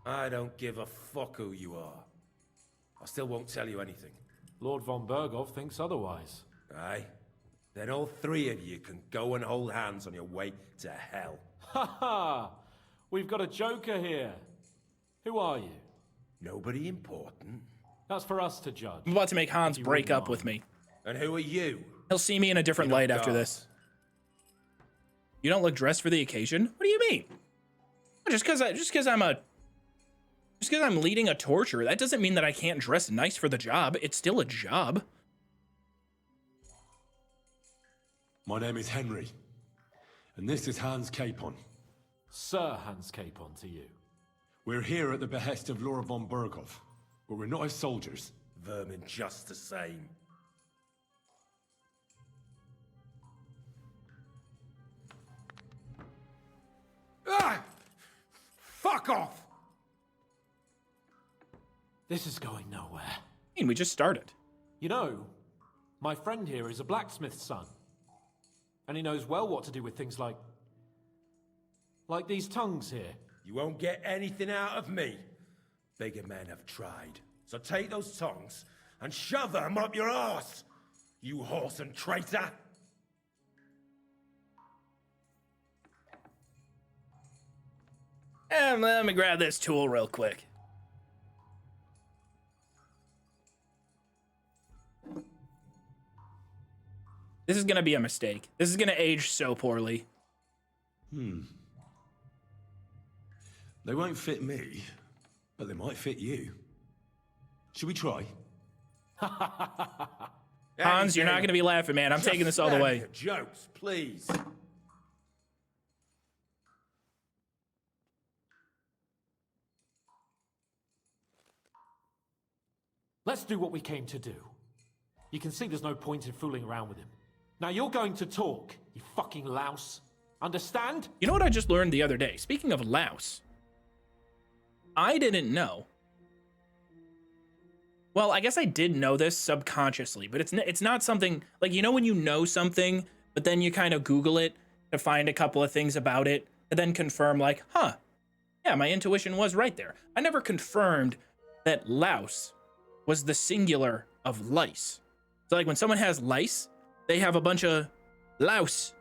I don't give a fuck who you are. I still won't tell you anything. Lord von Bergov thinks otherwise. Aye? Then all three of you can go and hold hands on your way to hell. Ha ha! We've got a joker here. Who are you? Nobody important. That's for us to judge. I'm about to make Hans break up with me. And who are you? He'll see me in a different light after this. You don't look dressed for the occasion? What do you mean? Just because I'm leading a torture, that doesn't mean that I can't dress nice for the job. It's still a job. My name is Henry, and this is Hans Capon. Sir Hans Capon to you. We're here at the behest of Laura von Bergov, but we're not his soldiers. Vermin just the same. Ah! Fuck off! This is going nowhere. I mean, we just started. You know, my friend here is a blacksmith's son. And he knows well what to do with things like these tongues here. You won't get anything out of me. Bigger men have tried. So take those tongs and shove them up your arse, you horse and traitor! Let me grab this tool real quick. This is gonna be a mistake. This is gonna age so poorly. They won't fit me, but they might fit you. Should we try? Hans, you're not gonna be laughing, man. I'm taking this all the way. Jokes, please. Let's do what we came to do. You can see there's no point in fooling around with him. Now you're going to talk, you fucking louse. Understand? You know what I just learned the other day? Speaking of louse, I didn't know. Well, I guess I did know this subconsciously, but it's not something like, you know, when you know something, but then you kind of Google it to find a couple of things about it and then confirm like, huh, yeah, my intuition was right there. I never confirmed that louse was the singular of lice. So like when someone has lice, they have a bunch of louse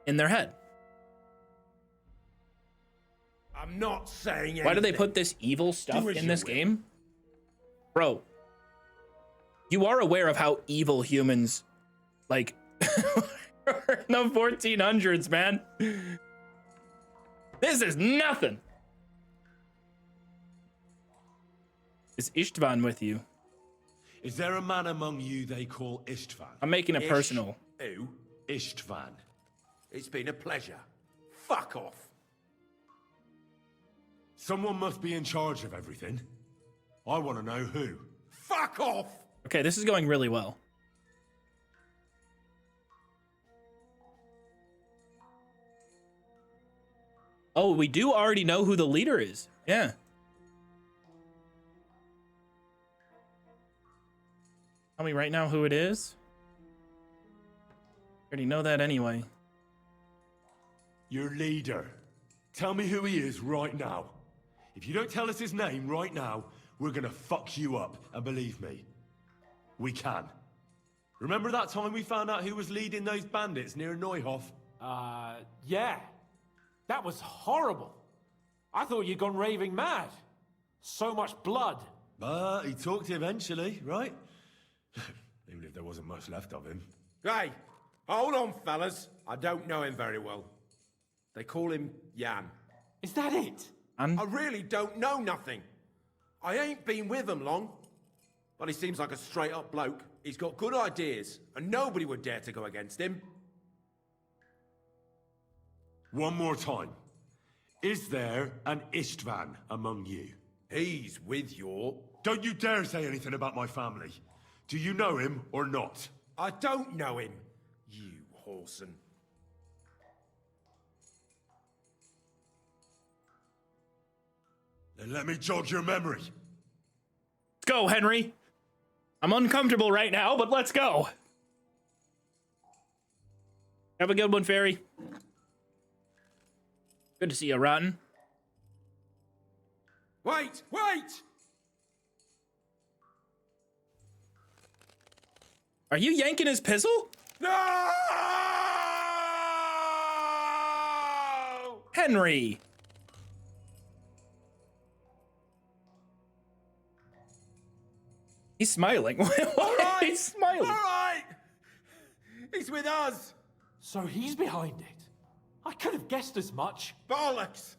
in their head. I'm not saying anything. Why do they put this evil stuff in this game? Bro, you are aware of how evil humans, like, in the 1400s, man. This is nothing. Is Istvan with you? Is there a man among you they call Istvan? I'm making it personal. Who? Istvan. It's been a pleasure. Fuck off. Someone must be in charge of everything. I want to know who. Fuck off! Okay, this is going really well. Oh, we do already know who the leader is. Yeah. Tell me right now who it is. Already know that anyway. Your leader. Tell me who he is right now. If you don't tell us his name right now, we're gonna fuck you up. And believe me, we can. Remember that time we found out who was leading those bandits near Neuhof? Yeah. That was horrible. I thought you'd gone raving mad. So much blood. But he talked eventually, right? Even if there wasn't much left of him. Hey, hold on, fellas. I don't know him very well. They call him Jan. Is that it? I really don't know nothing. I ain't been with him long. But he seems like a straight-up bloke. He's got good ideas, and nobody would dare to go against him. One more time. Is there an Istvan among you? He's with your... Don't you dare say anything about my family. Do you know him or not? I don't know him, you whoreson. Then let me jog your memory. Let's go, Henry. I'm uncomfortable right now, but let's go. Have a good one, Fairy. Good to see you, Rotten. Wait! Wait! Are you yanking his pizzle? No! Henry! He's smiling. All right! He's smiling. All right! He's with us! So he's behind it. I could have guessed as much. Bollocks!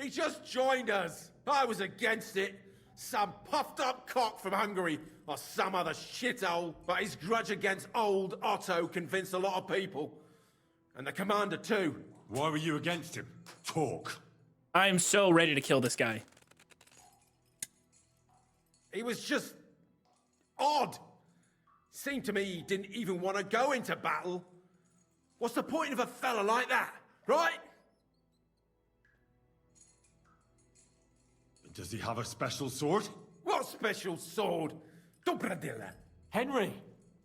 He just joined us. I was against it. Some puffed up cock from Hungary or some other shithole, but his grudge against old Otto convinced a lot of people. And the commander too. Why were you against him? Talk. I am so ready to kill this guy. He was just odd. Seemed to me he didn't even want to go into battle. What's the point of a fella like that, right? Does he have a special sword? What special sword? Dobradilla. Henry.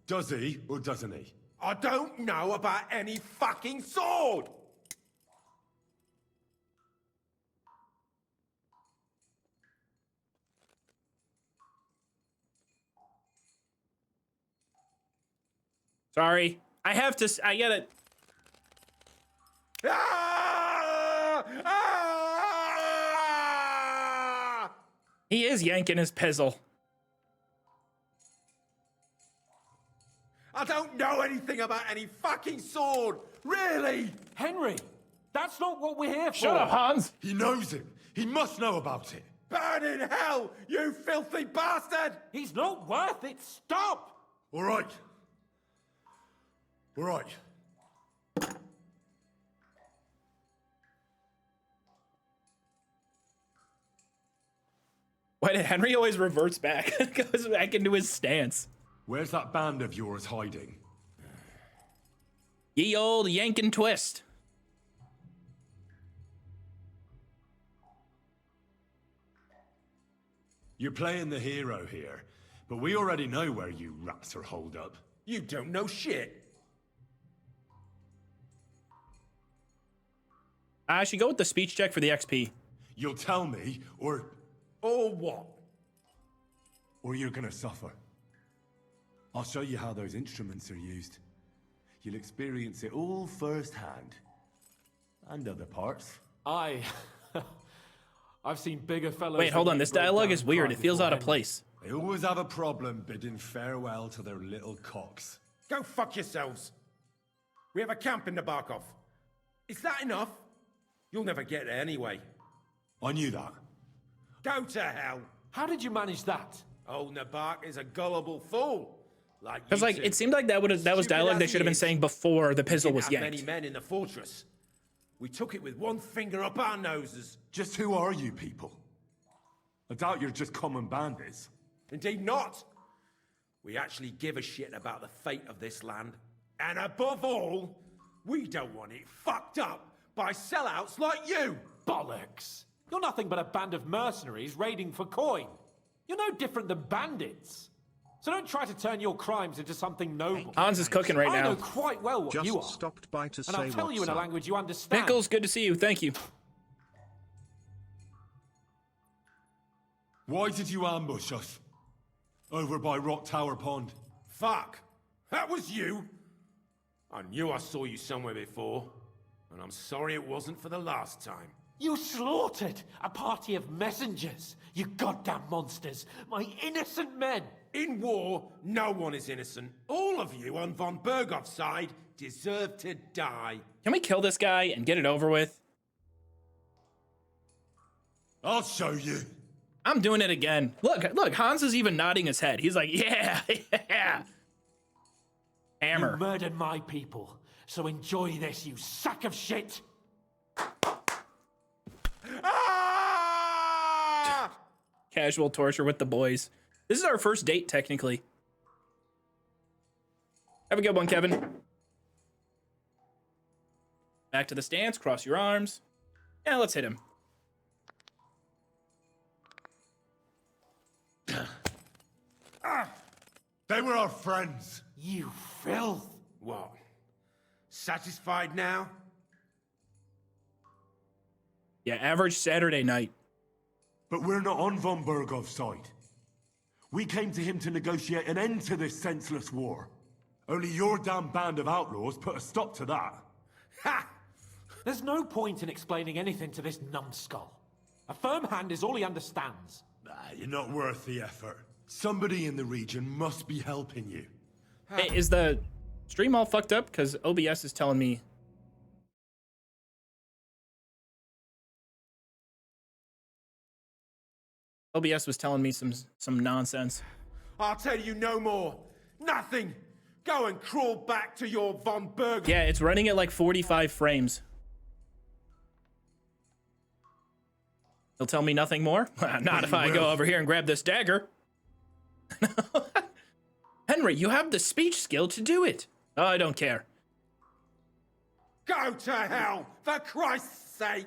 Does he or doesn't he? I don't know about any fucking sword! Sorry. I have to... I get it. Ah! Ah! He is yanking his pizzle. I don't know anything about any fucking sword! Really! Henry! That's not what we're here for! Shut up, Hans! He knows him! He must know about it! Burn in hell, you filthy bastard! He's not worth it! Stop! All right. All right. Why did Henry always reverts back? Goes back into his stance. Where's that band of yours hiding? Ye old yank and twist. You're playing the hero here, but we already know where you rats are holed up. You don't know shit. I should go with the speech check for the XP. You'll tell me, or... Or what? or you're gonna suffer. I'll show you how those instruments are used. You'll experience it all firsthand. And other parts. I've seen bigger fellows. Wait, hold on. This dialogue is weird. It feels out of place. They always have a problem bidding farewell to their little cocks. Go fuck yourselves. We have a camp in Nabarkov. Is that enough? You'll never get there anyway. I knew that. Go to hell. How did you manage that? Old Nabark is a gullible fool. Because like it seemed like that was dialogue they should have been saying before the pizzle was yanked. yanked. Many men in the fortress. We took it with one finger up our noses. Just who are you people? I doubt you're just common bandits. Indeed not. We actually give a shit about the fate of this land. And above all, we don't want it fucked up by sellouts like you. Bollocks! You're nothing but a band of mercenaries raiding for coin. You're no different than bandits. So don't try to turn your crimes into something noble. Hans is cooking right I now. know quite well what you are. Just stopped by to and say I'll tell you in a what's up. language you understand. Pickles, good to see you. Thank you. Why did you ambush us? Over by Rock Tower Pond. Fuck. That was you. I knew I saw you somewhere before. And I'm sorry it wasn't for the last time. You slaughtered a party of messengers, you goddamn monsters, my innocent men. In war, no one is innocent. All of you on von Bergov's side deserve to die. Can we kill this guy and get it over with? I'll show you. I'm doing it again. Look, Hans is even nodding his head. He's like, yeah, yeah. Hammer. You murdered my people, so enjoy this, you sack of shit. Casual torture with the boys. This is our first date, technically. Have a good one, Kevin. Back to the stance, cross your arms. Yeah, let's hit him. They were our friends. You filth. What? Satisfied now? Yeah, average Saturday night. But we're not on von Bergov's side. We came to him to negotiate an end to this senseless war. Only your damn band of outlaws put a stop to that. Ha! There's no point in explaining anything to this numbskull. A firm hand is all he understands. You're not worth the effort. Somebody in the region must be helping you. Hey, is the stream all fucked up? Because OBS is telling me. OBS was telling me some nonsense. I'll tell you no more. Nothing. Go and crawl back to your von Berg. Yeah, it's running at like 45 frames. He'll tell me nothing more? Not if I go over here and grab this dagger. Henry, you have the speech skill to do it. Oh, I don't care. Go to hell, for Christ's sake!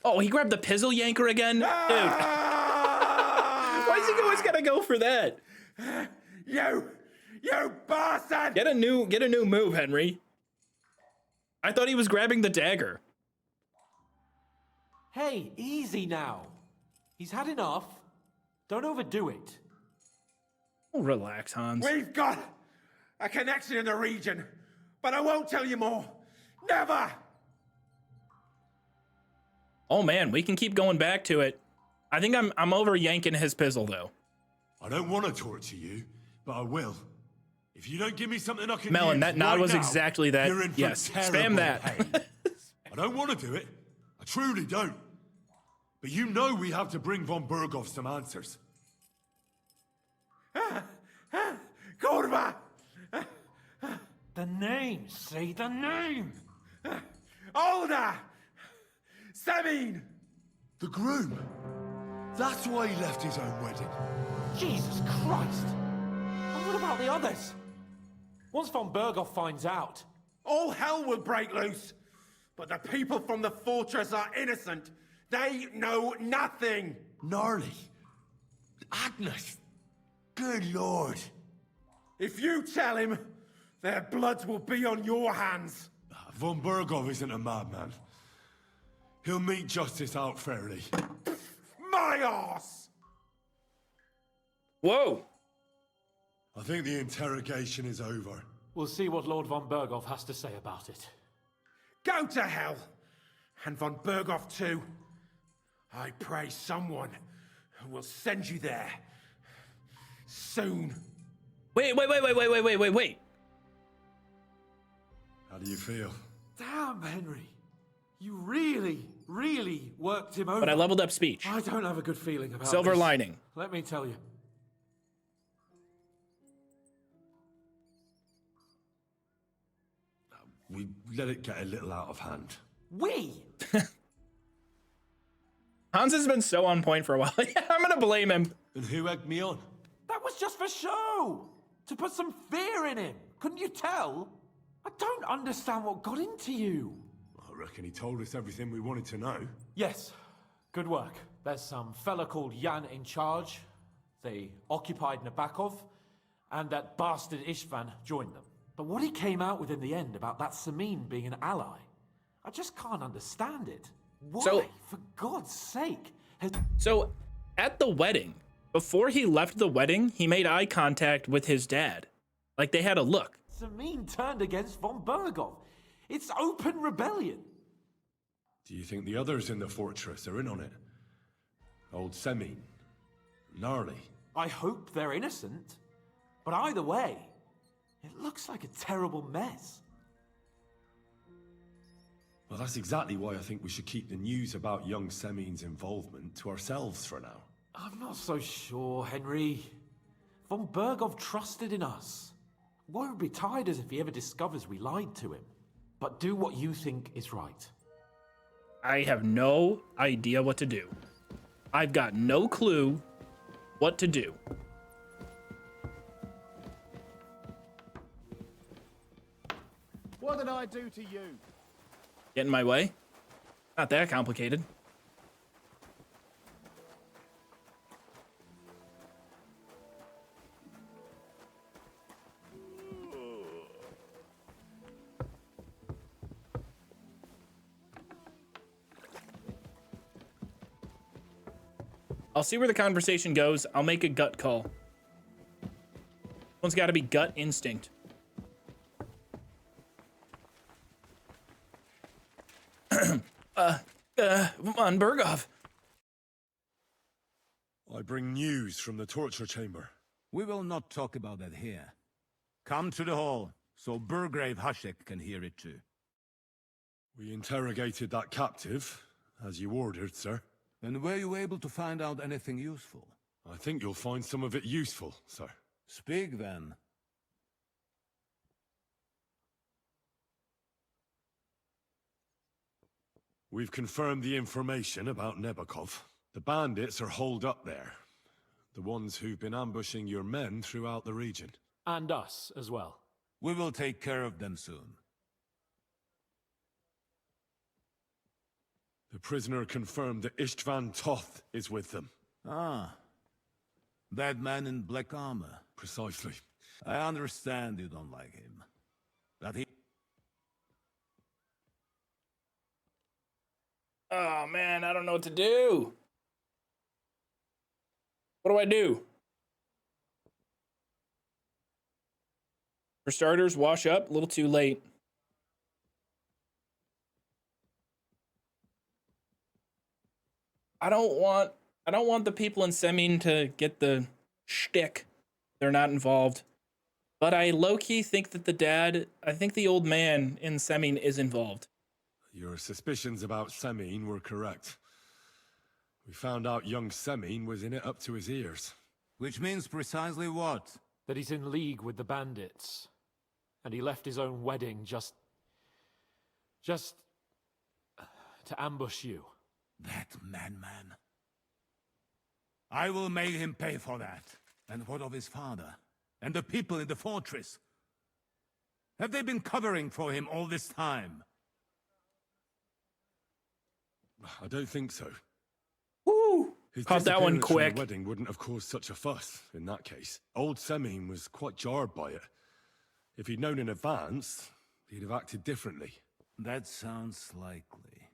Oh, he grabbed the pizzle yanker again? Dude. Why is he always gotta go for that? You bastard! Get a new move, Henry. I thought he was grabbing the dagger. Hey, easy now. He's had enough. Don't overdo it. Oh, relax, Hans. We've got a connection in the region, but I won't tell you more. Never! Oh man, we can keep going back to it. I think I'm over yanking his pizzle though. I don't want to torture you, but I will. If you don't give me something I can Melon, use that nod right was now, exactly that. you're in for Yes, terrible spam that. pain. I don't want to do it. I truly don't. But you know we have to bring von Bergov some answers. Kurva! The name, say the name! Older! Semine! The groom. That's why he left his own wedding. Jesus Christ! And what about the others? Once von Bergov finds out... All hell will break loose! But the people from the fortress are innocent! They know nothing! Gnarly. Agnes. Good lord. If you tell him, Their blood will be on your hands. Von Bergov isn't a madman. He'll meet justice out fairly. My arse! Whoa! I think the interrogation is over. We'll see what Lord von Bergov has to say about it. Go to hell! And von Bergov too. I pray someone will send you there. Soon. Wait. How do you feel? Damn, Henry. You really worked him over. But I leveled up speech. I don't have a good feeling about Silver this. lining. Let me tell you. We let it get a little out of hand. We? Hans has been so on point for a while. I'm gonna blame him. And who egged me on? That was just for show! To put some fear in him! Couldn't you tell? I don't understand what got into you. I reckon he told us everything we wanted to know. Yes, good work. There's some fella called Jan in charge. They occupied Nabokov, and that bastard Istvan joined them. But what he came out with in the end about that Semine being an ally, I just can't understand it. Why, So- for God's sake? So, at the wedding, before he left the wedding, he made eye contact with his dad. Like they had a look. Semine turned against von Bergov. It's open rebellion. Do you think the others in the fortress are in on it? Old Semine, Gnarly. I hope they're innocent. But either way, it looks like a terrible mess. Well, that's exactly why I think we should keep the news about young Semine's involvement to ourselves for now. I'm not so sure, Henry. Von Bergov trusted in us. Won't be tired as if he ever discovers we lied to him. But do what you think is right. I have no idea what to do. I've got no clue what to do. What did I do to you? Get in my way? Not that complicated. I'll see where the conversation goes. I'll make a gut call. One's got to be gut instinct. Von Bergov. I bring news from the torture chamber. We will not talk about that here. Come to the hall, so Burgrave Hashek can hear it too. We interrogated that captive, as you ordered, sir. And were you able to find out anything useful? I think you'll find some of it useful, sir. Speak then. We've confirmed the information about Nabokov. The bandits are holed up there. The ones who've been ambushing your men throughout the region. And us as well. We will take care of them soon. The prisoner confirmed that Istvan Toth is with them. Ah. That man in black armor. Precisely. I understand you don't like him. That he... Oh man, I don't know what to do. What do I do? For starters, wash up. A little too late. I don't want the people in Semine to get the shtick. They're not involved. But I low-key think that I think the old man in Semine is involved. Your suspicions about Semine were correct. We found out young Semine was in it up to his ears. Which means precisely what? That he's in league with the bandits. And he left his own wedding just to ambush you. That madman. I will make him pay for that. And what of his father? And the people in the fortress? Have they been covering for him all this time? I don't think so. Woo! His Caught that one disappearance from quick. the wedding wouldn't have caused such a fuss in that case. Old Semine was quite jarred by it. If he'd known in advance, he'd have acted differently. That sounds likely.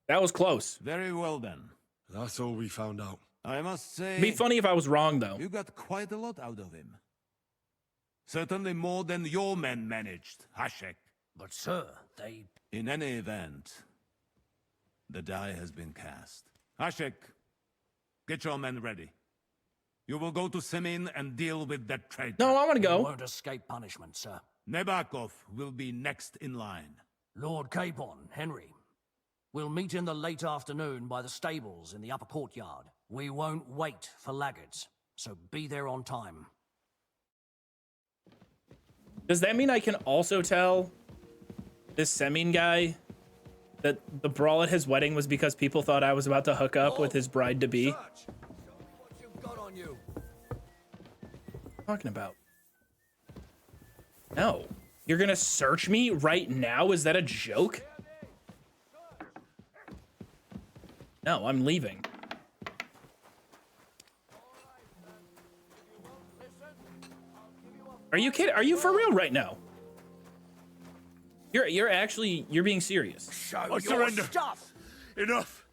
That was close. Very well then. That's all we found out. I must say... It'd be funny if I was wrong, though. You got quite a lot out of him. Certainly more than your men managed, Hashek. But sir, they... In any event, the die has been cast. Hashek, get your men ready. You will go to Semine and deal with that traitor. No, I want to go. You won't escape punishment, sir. Nebakov will be next in line. Lord Capon, Henry. We'll meet in the late afternoon by the stables in the upper courtyard. We won't wait for laggards, so be there on time. Does that mean I can also tell this Semine guy that the brawl at his wedding was because people thought I was about to hook up with his bride-to-be? What you've got on you? Talking about? No. You're gonna search me right now? Is that a joke? No, I'm leaving. Are you kidding? Are you for real right now? You're being serious. Show I your surrender. stuff! Enough!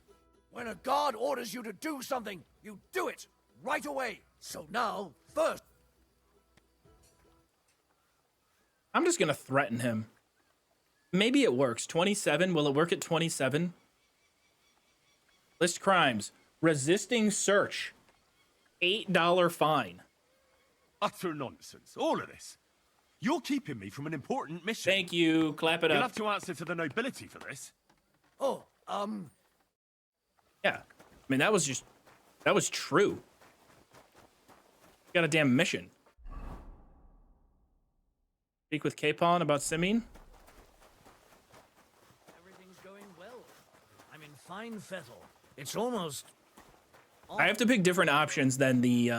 When a guard orders you to do something, you do it right away. So now, first... I'm just gonna threaten him. Maybe it works. 27. Will it work at 27? List crimes. Resisting search. $8 fine. Utter nonsense. All of this. You're keeping me from an important mission. Thank you. Clap it You'll up. have to answer to the nobility for this. Oh, Yeah. I mean, that was true. Got a damn mission. Speak with Capon about Semine. Everything's going well. I'm in fine fettle. It's almost... I have to pick different options than the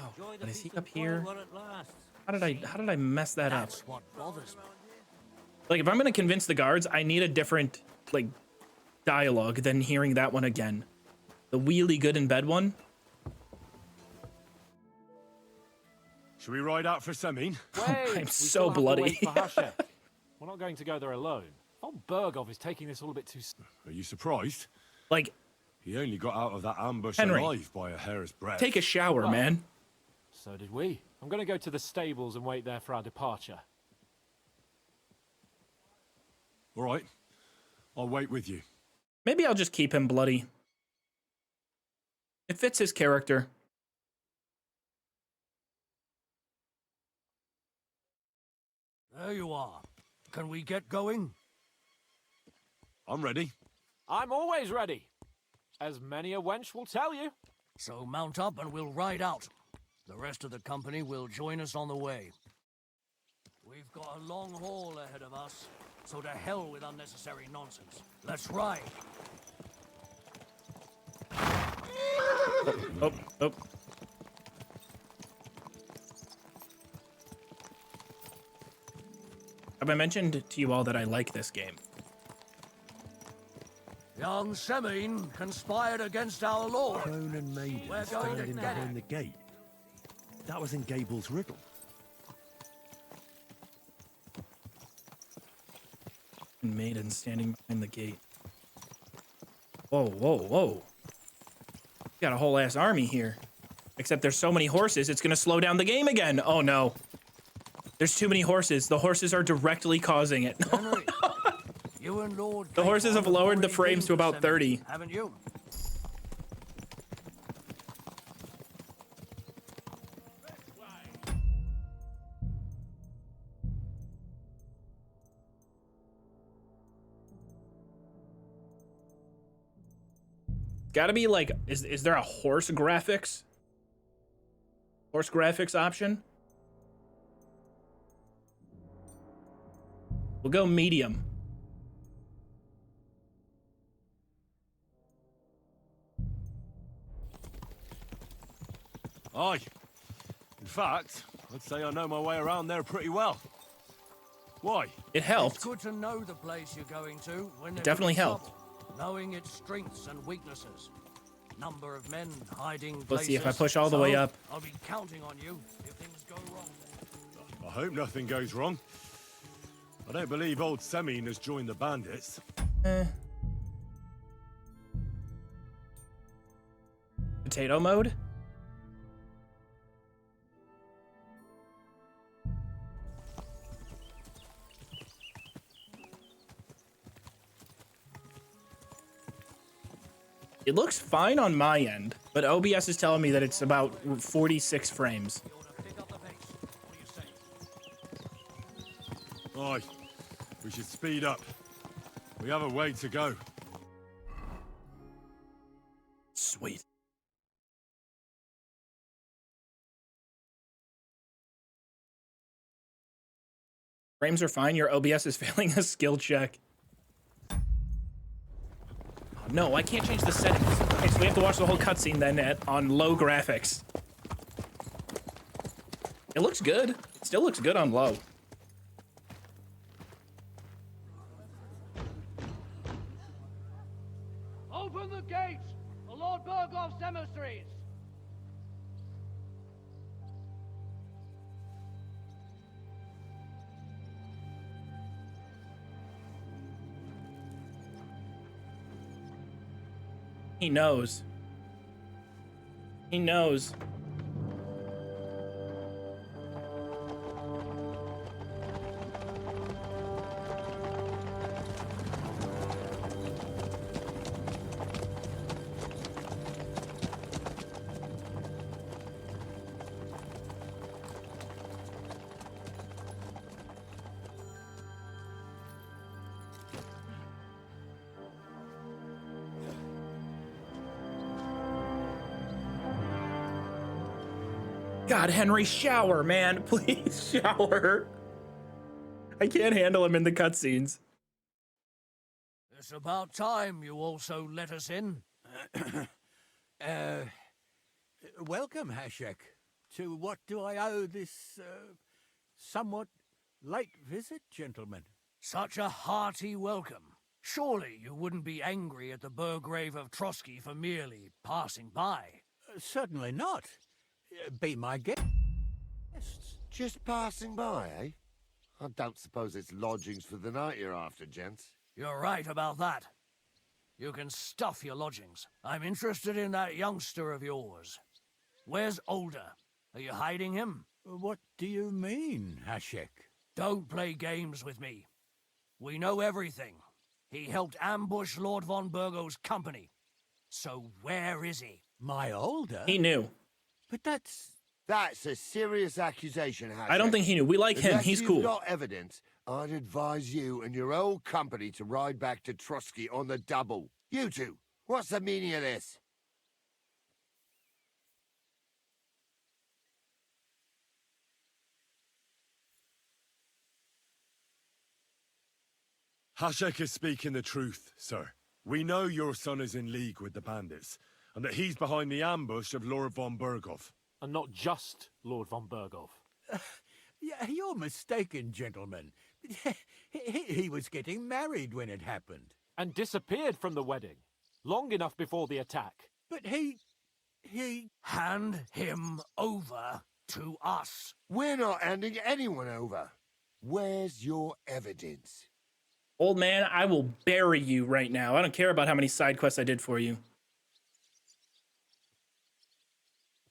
Oh, is he up here? How did I mess that up? That's what bothers me. Like, if I'm gonna convince the guards, I need a different like dialogue than hearing that one again. The wheelie good in bed one. Should we ride out for Semine? Wait, I'm we so still have to bloody. wait for Hashek. We're not going to go there alone. Von Bergov is taking this all a bit too... Are you surprised? Like, he only got out of that ambush Henry, alive by a hair's breadth. Take a shower, Well, man. So did we. I'm going to go to the stables and wait there for our departure. All right. I'll wait with you. Maybe I'll just keep him bloody. It fits his character. There you are. Can we get going? I'm ready. I'm always ready. As many a wench will tell you. So mount up and we'll ride out. The rest of the company will join us on the way. We've got a long haul ahead of us, so to hell with unnecessary nonsense. Let's ride. Oh. Have I mentioned to you all that I like this game? Young Semine conspired against our lord. Crone and maiden We're going to standing get behind it. the gate. That was in Gable's riddle. Maiden standing behind the gate. Whoa. Got a whole ass army here. Except there's so many horses, it's gonna slow down the game again. Oh no. There's too many horses. The horses are directly causing it. Henry, you and Lord The horses have Capon lowered the already frames to been about Semine, 30. Haven't you? Gotta be like, is there a horse graphics? Horse graphics option? We'll go medium. Aye. In fact, I'd say I know my way around there pretty well. Why? It helped. It's good to know the place you're going to when It definitely helped. trouble, knowing its strengths and weaknesses. Number of men hiding places. Let's see if I push all the way So, up. I'll be counting on you if things go wrong? I hope nothing goes wrong. I don't believe old Semine has joined the bandits. Potato mode? It looks fine on my end, but OBS is telling me that it's about 46 frames. Aye, we should speed up. We have a way to go. Sweet. Frames are fine. Your OBS is failing a skill check. Oh, no, I can't change the settings. Okay, so we have to watch the whole cutscene then on low graphics. It looks good. It still looks good on low. Open the gates! The Lord Bergoff's emissaries! He knows. He knows. God, Henry, shower, man. Please shower. I can't handle him in the cutscenes. It's about time you also let us in. Welcome, Hashek. To what do I owe this, somewhat late visit, gentlemen? Such a hearty welcome. Surely you wouldn't be angry at the Burgrave of Trotsky for merely passing by. Certainly not. Be my guest. Just passing by, eh? I don't suppose it's lodgings for the night you're after, gents. You're right about that. You can stuff your lodgings. I'm interested in that youngster of yours. Where's Older? Are you hiding him? What do you mean, Hashek? Don't play games with me. We know everything. He helped ambush Lord von Burgo's company. So where is he? My Older? He knew. But That's a serious accusation, Hashek. I don't think he knew. We like him. Unless He's you've cool. got evidence, I'd advise you and your old company to ride back to Trotsky on the double. You two, what's the meaning of this? Hashek is speaking the truth, sir. We know your son is in league with the bandits, and that he's behind the ambush of Lord von Burgov. And not just Lord von Burgov. Yeah, you're mistaken, gentlemen. He was getting married when it happened. And disappeared from the wedding, long enough before the attack. But he... Hand him over to us. We're not handing anyone over. Where's your evidence? Old man, I will bury you right now. I don't care about how many side quests I did for you.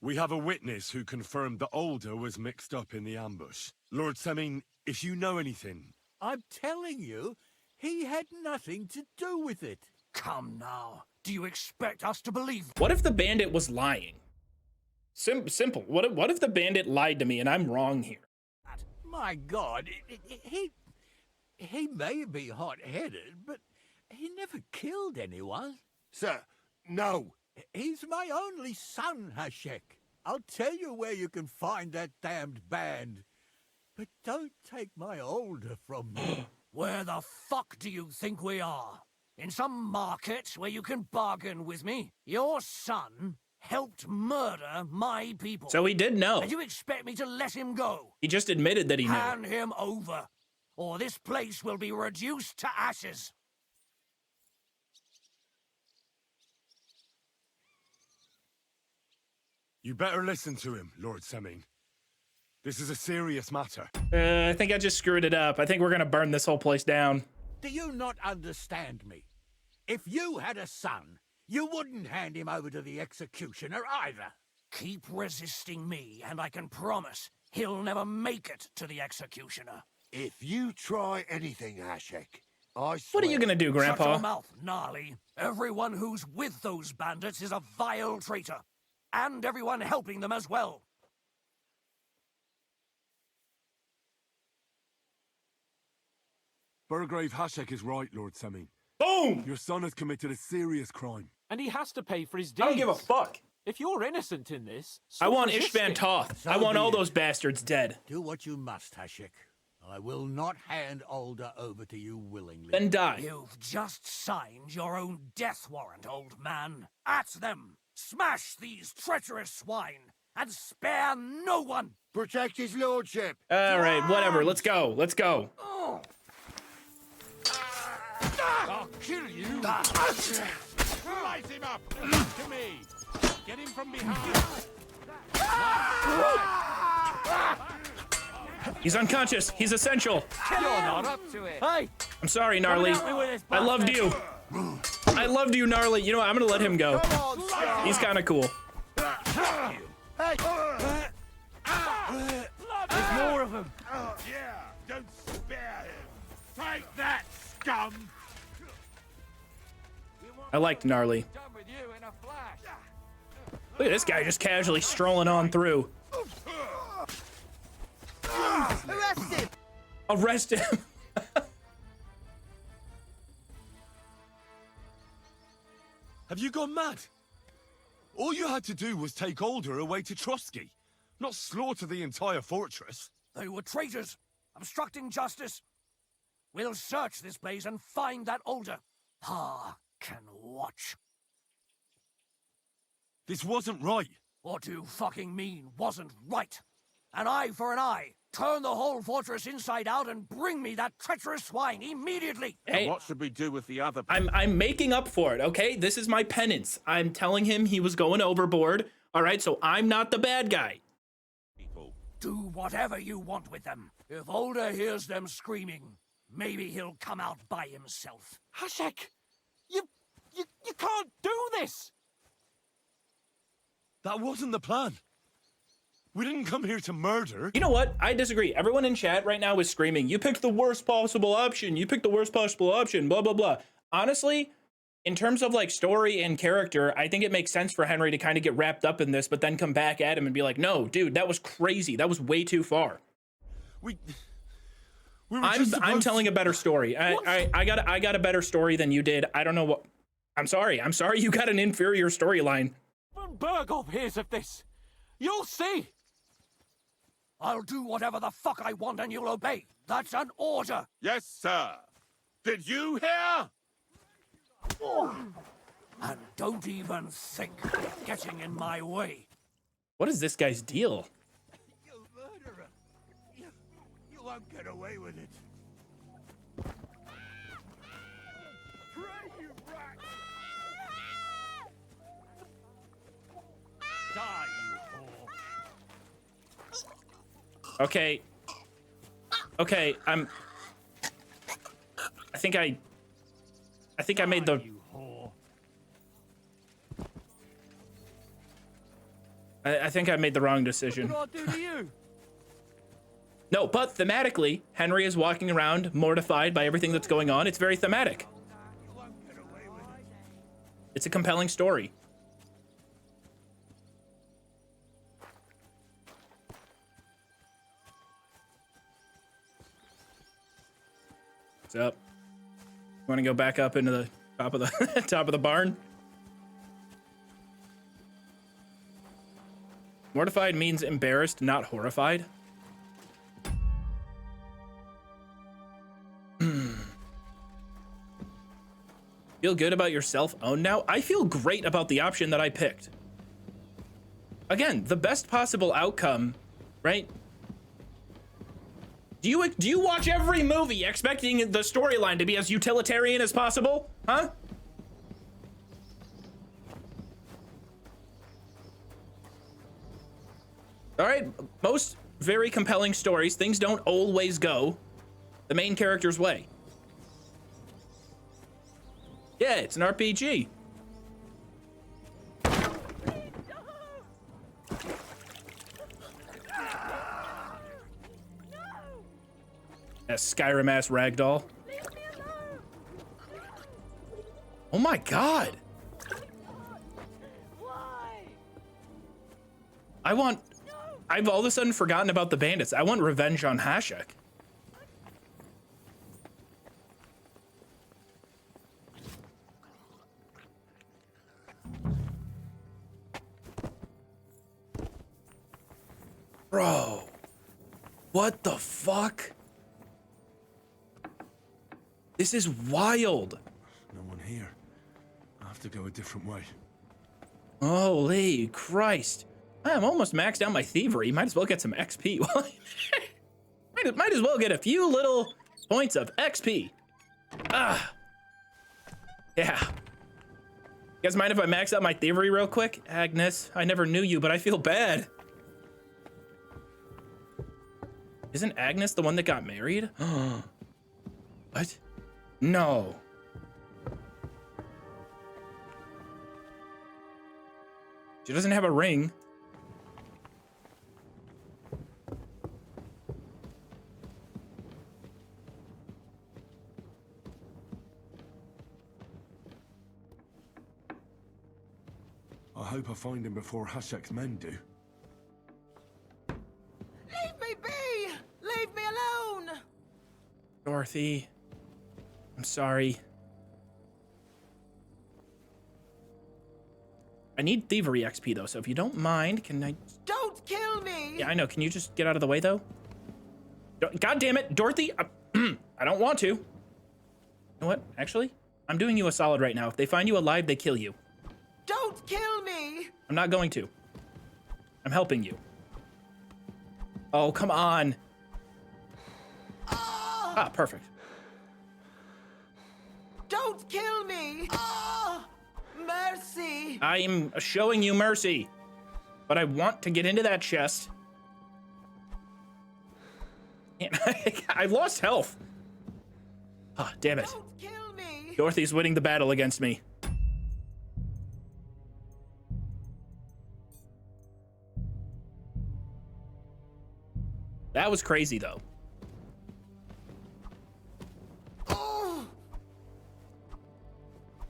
We have a witness who confirmed that Older was mixed up in the ambush. Lord Semine, if you know anything... I'm telling you, he had nothing to do with it. Come now. Do you expect us to believe? What if the bandit was lying? Simple. What if the bandit lied to me and I'm wrong here? My God, he may be hot-headed, but he never killed anyone. Sir, no. He's my only son, Hashek. I'll tell you where you can find that damned band. But don't take my Older from me. Where the fuck do you think we are? In some market where you can bargain with me? Your son helped murder my people. So he did know. And you expect me to let him go? He just admitted that he knew. Hand him over, or this place will be reduced to ashes. You better listen to him, Lord Semine. This is a serious matter. I think I just screwed it up. I think we're gonna burn this whole place down. Do you not understand me? If you had a son, you wouldn't hand him over to the executioner either. Keep resisting me, and I can promise he'll never make it to the executioner. If you try anything, Hashek, I swear... What are you gonna do, Grandpa? Shut your mouth, Gnarly. Everyone who's with those bandits is a vile traitor. And everyone helping them as well. Burgrave Hashek is right, Lord Semine. Boom! Your son has committed a serious crime. And he has to pay for his deeds. I don't give a fuck. If you're innocent in this, I stop want resisting. Ishvan Toth. So I want be all it. those bastards dead. Do what you must, Hashek. I will not hand Alder over to you willingly. Then die. You've just signed your own death warrant, old man. At them! Smash these treacherous swine! And spare no one! Protect his lordship! All right, whatever. Let's go. Let's go. I'll kill you! Slice him up! To me! Get him from behind! He's unconscious. He's essential. You're not up to it. Hey! I'm sorry, Gnarly. I loved you. I loved you, Gnarly. You know what? I'm gonna let him go. He's kind of cool. Hey! There's more of them. Yeah, don't spare him! Take that, scum! I liked Gnarly. Done with you in a flash. Look at this guy just casually strolling on through. Arrest him! Arrest him. Have you gone mad? All you had to do was take Alder away to Trotsky, not slaughter the entire fortress. They were traitors, obstructing justice. We'll search this place and find that Alder. Pa can watch. This wasn't right. What do you fucking mean wasn't right? An eye for an eye. Turn the whole fortress inside out and bring me that treacherous swine immediately. Hey, What should we do with the other? I'm making up for it, okay? This is my penance. I'm telling him he was going overboard. All right, so I'm not the bad guy. Do whatever you want with them. If Alder hears them screaming, maybe he'll come out by himself. Hashek! You can't do this! That wasn't the plan. We didn't come here to murder. You know what? I disagree. Everyone in chat right now is screaming, you picked the worst possible option. You picked the worst possible option, blah, blah, blah. Honestly, in terms of like story and character, I think it makes sense for Henry to kind of get wrapped up in this, but then come back at him and be like, no, dude, that was crazy. That was way too far. I'm telling a better story. I got a better story than you did. I don't know what. I'm sorry you got an inferior storyline. When Berghoff hears of this, you'll see. I'll do whatever the fuck I want and you'll obey. That's an order. Yes, sir. Did you hear? And don't even think of getting in my way. What is this guy's deal? You murderer! You won't get away with it. Pray, you rat! Die, you whore. Okay. Okay, I think I made the... I think I made the wrong decision. What do I do to you? No, but thematically, Henry is walking around mortified by everything that's going on. It's very thematic. It's a compelling story. What's up? Want to go back up into the top of the top of the barn? Mortified means embarrassed, not horrified. Feel good about your self-owned now? I feel great about the option that I picked. Again, the best possible outcome, right? Do you watch every movie expecting the storyline to be as utilitarian as possible? Huh? All right, very compelling stories, things don't always go the main character's way. Yeah, it's an RPG. A Skyrim ass ragdoll. Oh my god. I've all of a sudden forgotten about the bandits. I want revenge on Hashek. Bro, what the fuck? This is wild. No one here. I have to go a different way. Holy Christ. I'm almost maxed out my thievery. Might as well get some XP. might as well get a few little points of XP. Ah. Yeah. You guys mind if I max out my thievery real quick? Agnes, I never knew you, but I feel bad. Isn't Agnes the one that got married? What? No. She doesn't have a ring. I hope I find him before Hashek's men do. Leave me be! Leave me alone! Dorothy, I'm sorry. I need thievery XP though, so if you don't mind, can I... Don't kill me! Yeah, I know. Can you just get out of the way though? God damn it, Dorothy! I don't want to. You know what? Actually, I'm doing you a solid right now. If they find you alive, they kill you. Don't kill me! I'm not going to. I'm helping you. Oh, come on. Ah, perfect. Don't kill me! Ah! Mercy! I'm showing you mercy, but I want to get into that chest. I've lost health. Ah, damn it. Don't kill me! Dorothy's winning the battle against me. That was crazy, though. Oh!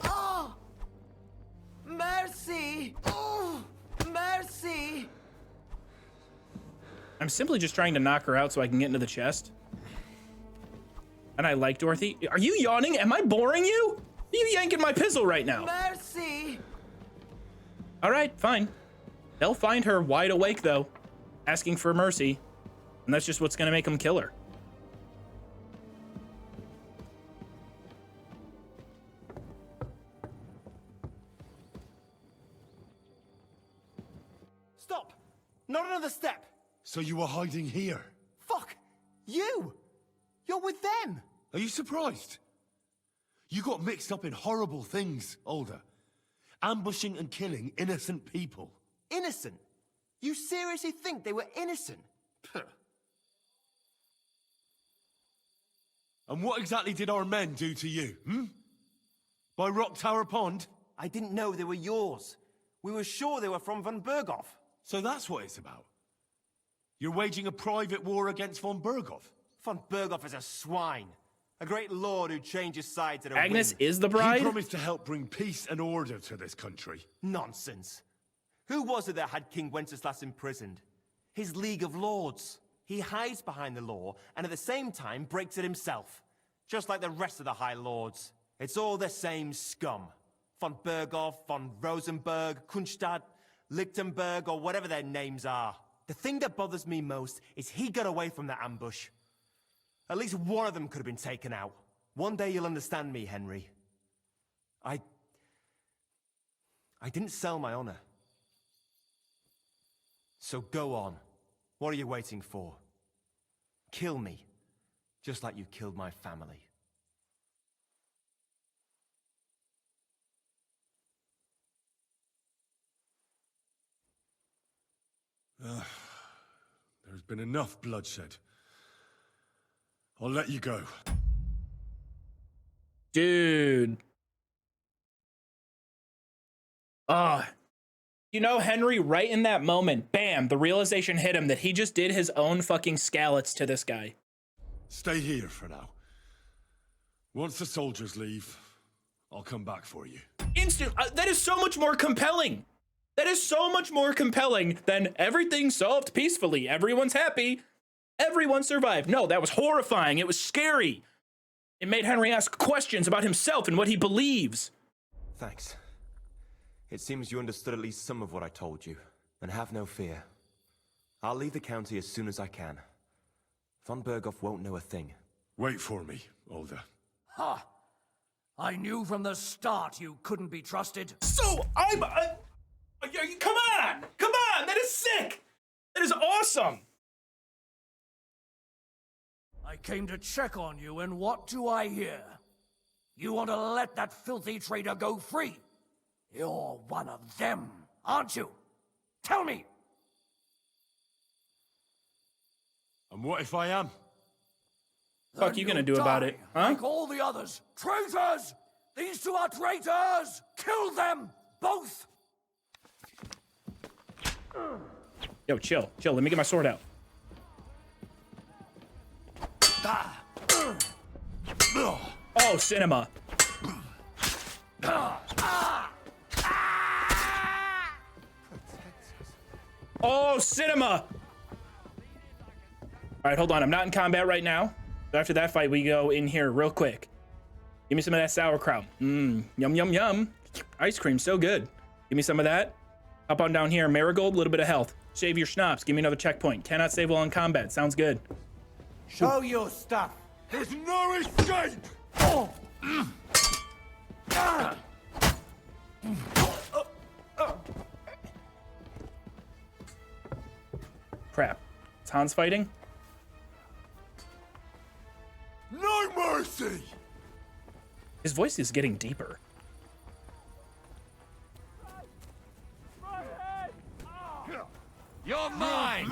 Oh! Mercy! Oh! Mercy! I'm simply just trying to knock her out so I can get into the chest. And I like Dorothy. Are you yawning? Am I boring you? Are you yanking my pistol right now? Mercy! All right, fine. They'll find her wide awake, though, asking for mercy. And that's just what's gonna make them kill her. Stop! Not another step! So you were hiding here? Fuck! You! You're with them! Are you surprised? You got mixed up in horrible things, Alder. Ambushing and killing innocent people. Innocent? You seriously think they were innocent? Puh. And what exactly did our men do to you, By Rock Tower Pond? I didn't know they were yours. We were sure they were from von Berghoff. So that's what it's about. You're waging a private war against von Berghoff. Von Berghoff is a swine. A great lord who changes sides at a Agnes whim. is the bride? He promised to help bring peace and order to this country. Nonsense. Who was it that had King Wenceslas imprisoned? His League of Lords. He hides behind the law, and at the same time breaks it himself. Just like the rest of the High Lords. It's all the same scum. Von Berghoff, von Rosenberg, Kunstadt, Lichtenberg, or whatever their names are. The thing that bothers me most is he got away from the ambush. At least one of them could have been taken out. One day you'll understand me, Henry. I didn't sell my honor. So go on. What are you waiting for? Kill me, just like you killed my family. There's been enough bloodshed. I'll let you go. Dude. You know, Henry, right in that moment, bam, the realization hit him that he just did his own fucking scallots to this guy. Stay here for now. Once the soldiers leave, I'll come back for you. Instant. That is so much more compelling. That is so much more compelling than everything solved peacefully. Everyone's happy. Everyone survived. No, that was horrifying. It was scary. It made Henry ask questions about himself and what he believes. Thanks. It seems you understood at least some of what I told you. And have no fear. I'll leave the county as soon as I can. Von Berghoff won't know a thing. Wait for me, Older. Ha! I knew from the start you couldn't be trusted. So, come on! Come on! That is sick! That is awesome! I came to check on you, and what do I hear? You want to let that filthy traitor go free? You're one of them, aren't you? Tell me! And what if I am? Fuck you gonna do about it, huh? Like all the others. Traitors! These two are traitors! Kill them! Both! Yo, chill. Chill. Let me get my sword out. Oh, cinema. Oh, cinema! All right, hold on. I'm not in combat right now. So after that fight, we go in here real quick. Give me some of that sauerkraut. Yum, yum, yum. Ice cream, so good. Give me some of that. Hop on down here. Marigold, a little bit of health. Save your schnapps. Give me another checkpoint. Cannot save while in combat. Sounds good. Show your stuff. There's no escape! Oh. Crap. Is Hans fighting? No mercy! His voice is getting deeper. You're mine!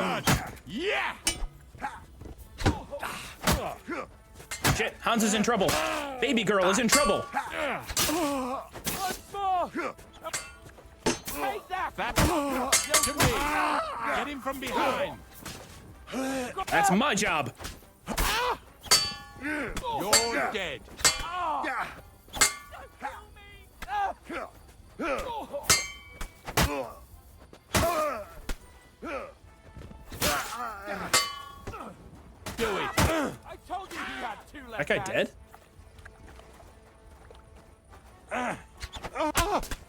Yeah! Shit, Hans is in trouble. Baby girl is in trouble. Take that! To me! Get him from behind! That's my job. You're dead! Do it! I told you he had two left. That guy dead?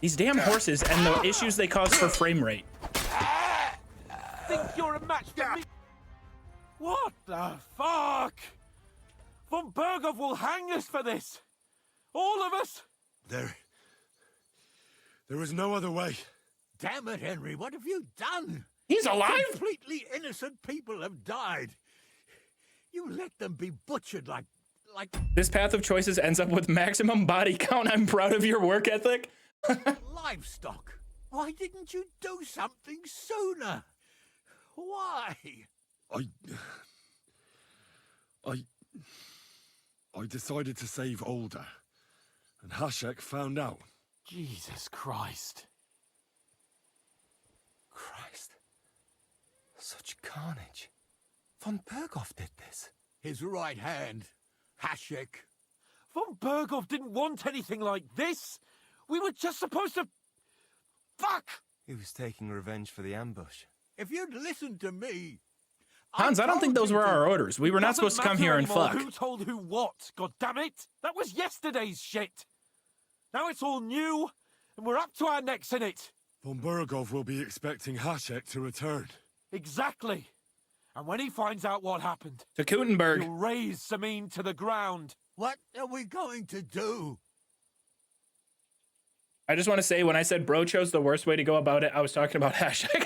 These damn horses and the issues they cause for frame rate. Think you're a match for me? What the fuck? Von Berghoff will hang us for this. All of us. There is no other way. Damn it, Henry, what have you done? He's alive? Completely innocent people have died. You let them be butchered like... This path of choices ends up with maximum body count. I'm proud of your work ethic. livestock. Why didn't you do something sooner? Why? I decided to save Older, and Hashek found out. Jesus Christ. Christ. Such carnage. Von Berghoff did this. His right hand, Hashek. Von Berghoff didn't want anything like this. We were just supposed to... Fuck! He was taking revenge for the ambush. If you'd listened to me... Hans, I don't think those were our orders. We were not supposed to come here and fuck. Who told who what? God damn it! That was yesterday's shit. Now it's all new, and we're up to our necks in it. Von Berghoff will be expecting Hashek to return. Exactly. And when he finds out what happened, To Kutenberg. he'll raise Semine to the ground. What are we going to do? I just want to say, when I said bro chose the worst way to go about it, I was talking about Hashek.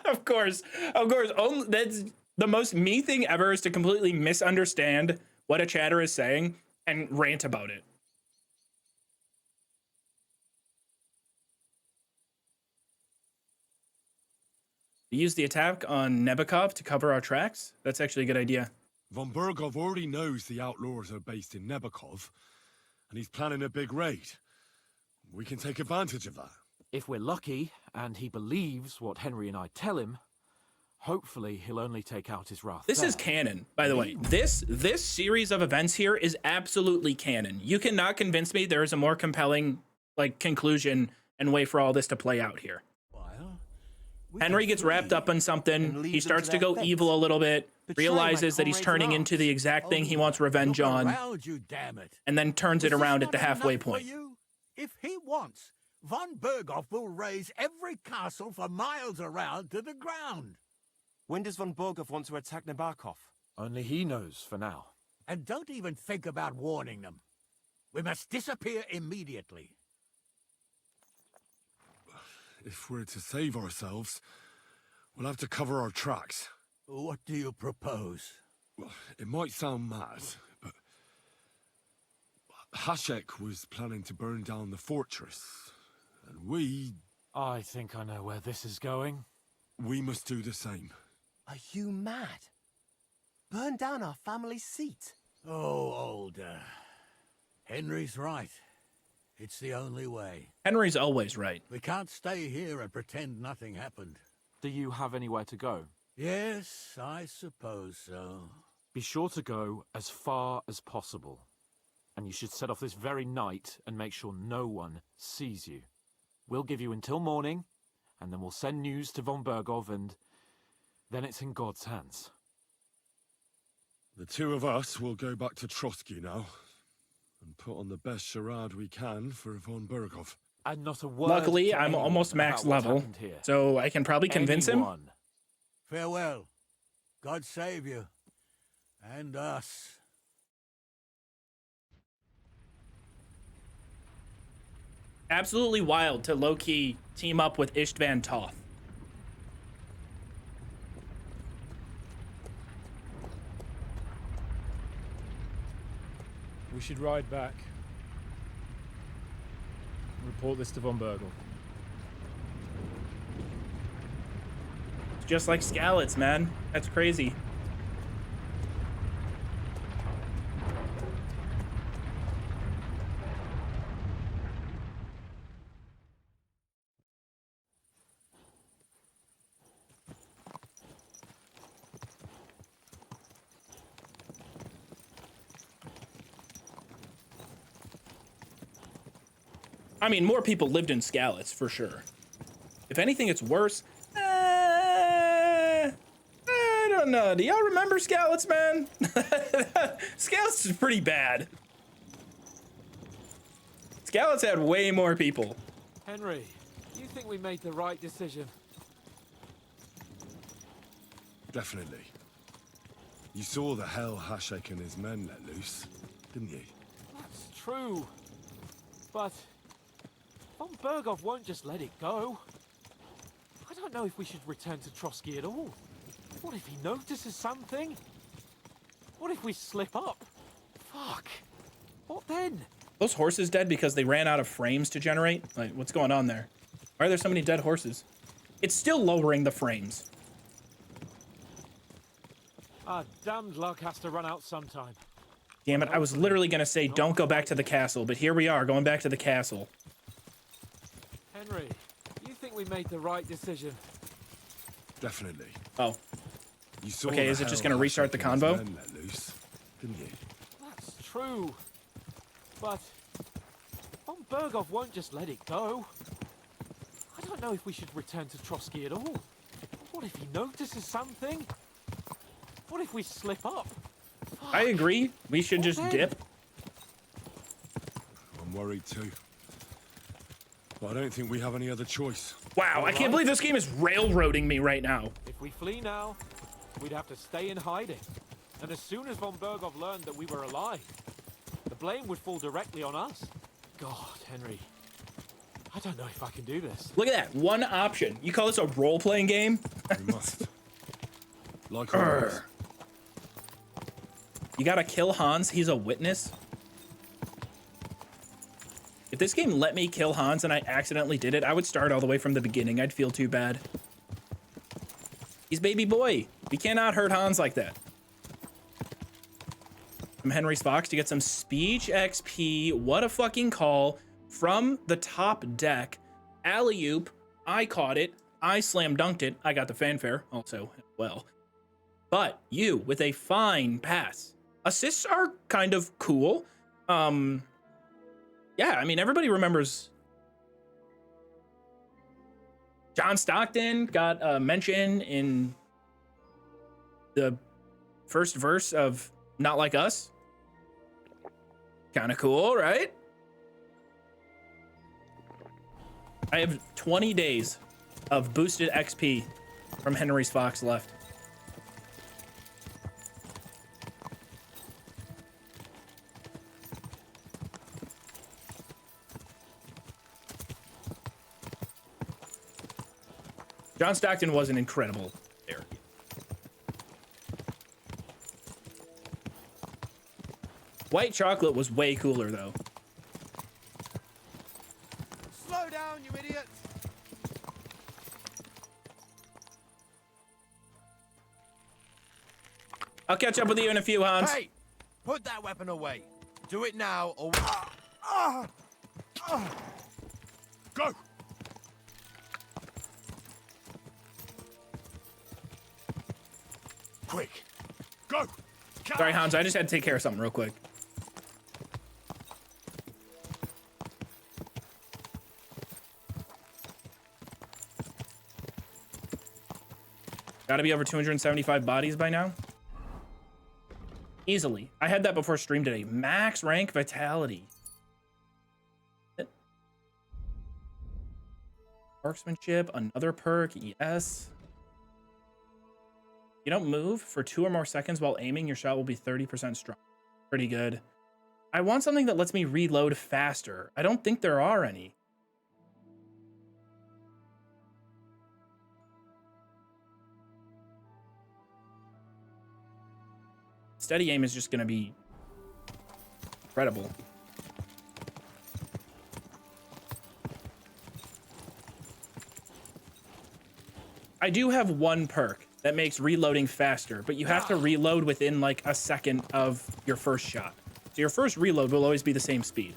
Of course. That's the most me thing ever, is to completely misunderstand what a chatter is saying and rant about it. We use the attack on Nebakov to cover our tracks? That's actually a good idea. Von Bergov already knows the outlaws are based in Nebakov, and he's planning a big raid. We can take advantage of that. If we're lucky, and he believes what Henry and I tell him, hopefully he'll only take out his wrath. This is canon, by the way. This series of events here is absolutely canon. You cannot convince me there is a more compelling conclusion and way for all this to play out here. Henry gets wrapped up in something. He starts to go evil a little bit, realizes that he's turning into the exact thing he wants revenge on, and then turns it around at the halfway point. If he wants, von Berghoff will raise every castle for miles around to the ground. When does von Berghoff want to attack Nebakov? Only he knows for now. And don't even think about warning them. We must disappear immediately. If we're to save ourselves, we'll have to cover our tracks. What do you propose? Well, it might sound mad, but Hashek was planning to burn down the fortress, and we... I think I know where this is going. We must do the same. Are you mad? Burn down our family seat? Oh, older. Henry's right. It's the only way. Henry's always right. We can't stay here and pretend nothing happened. Do you have anywhere to go? Yes, I suppose so. Be sure to go as far as possible. And you should set off this very night and make sure no one sees you. We'll give you until morning, and then we'll send news to von Berghoff, and then it's in God's hands. The two of us will go back to Trotsky now, and put on the best charade we can for von Berghoff. And not a word. Luckily, I'm almost max level, so I can probably convince him. Farewell. God save you. And us. Absolutely wild to low-key team up with Istvan Toth. We should ride back. Report this to von Berghoff. It's just like Skalitz, man. That's crazy. I mean, more people lived in Skalitz, for sure. If anything, it's worse. I don't know. Do y'all remember Skalitz, man? Skalitz is pretty bad. Skalitz had way more people. Henry, you think we made the right decision? Definitely. You saw the hell Hashek and his men let loose, didn't you? That's true. But von Berghoff won't just let it go. I don't know if we should return to Trotsky at all. What if he notices something? What if we slip up? Fuck. What then? Those horses dead because they ran out of frames to generate? Like, what's going on there? Why are there so many dead horses? It's still lowering the frames. Our damned luck has to run out sometime. Damn it, I was literally gonna say don't go back to the castle, but here we are, going back to the castle. Henry, you think we made the right decision? Definitely. Oh. You saw okay, is it just gonna restart the convo? Let loose, didn't you? That's true. But von Berghoff won't just let it go. I don't know if we should return to Trotsky at all. What if he notices something? What if we slip up? Fuck. I agree. We should just dip. I'm worried too. But I don't think we have any other choice. Wow, I can't believe this game is railroading me right now. If we flee now, we'd have to stay in hiding. And as soon as von Berghoff learned that we were alive, the blame would fall directly on us. God, Henry, I don't know if I can do this. Look at that, one option. You call this a role-playing game? We must. Like always. You gotta kill Hans, he's a witness? If this game let me kill Hans and I accidentally did it, I would start all the way from the beginning. I'd feel too bad. He's baby boy. We cannot hurt Hans like that. From Henry's Fox to get some speech XP. What a fucking call from the top deck. Alley-oop. I caught it. I slam dunked it. I got the fanfare also. Well, but you with a fine pass. Assists are kind of cool. Yeah, I mean, everybody remembers John Stockton got a mention in the first verse of Not Like Us. Kind of cool, right? I have 20 days of boosted XP from Henry's Fox left. John Stockton was an incredible player. White chocolate was way cooler, though. Slow down, you idiots! I'll catch up with you in a few, Hans. Hey! Put that weapon away. Do it now, or... Go! Quick! Go! Sorry, Hans, I just had to take care of something real quick. Gotta be over 275 bodies by now. Easily. I had that before stream today. Max rank vitality. Marksmanship, another perk, yes. You don't move for 2 or more seconds while aiming, your shot will be 30% strong. Pretty good. I want something that lets me reload faster. I don't think there are any. Steady aim is just going to be incredible. I do have one perk that makes reloading faster, but you have to reload within like a second of your first shot. So your first reload will always be the same speed.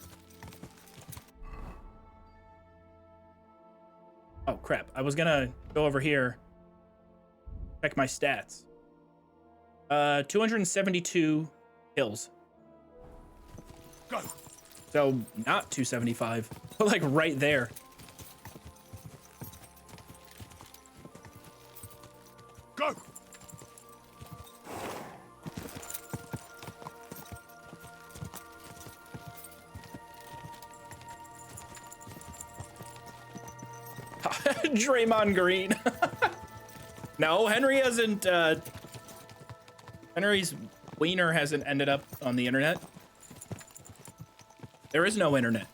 Oh crap, I was gonna go over here, check my stats. 272 kills. Go. So not 275, but like right there. Go. Draymond Green. No, Henry hasn't, Henry's wiener hasn't ended up on the internet. There is no internet.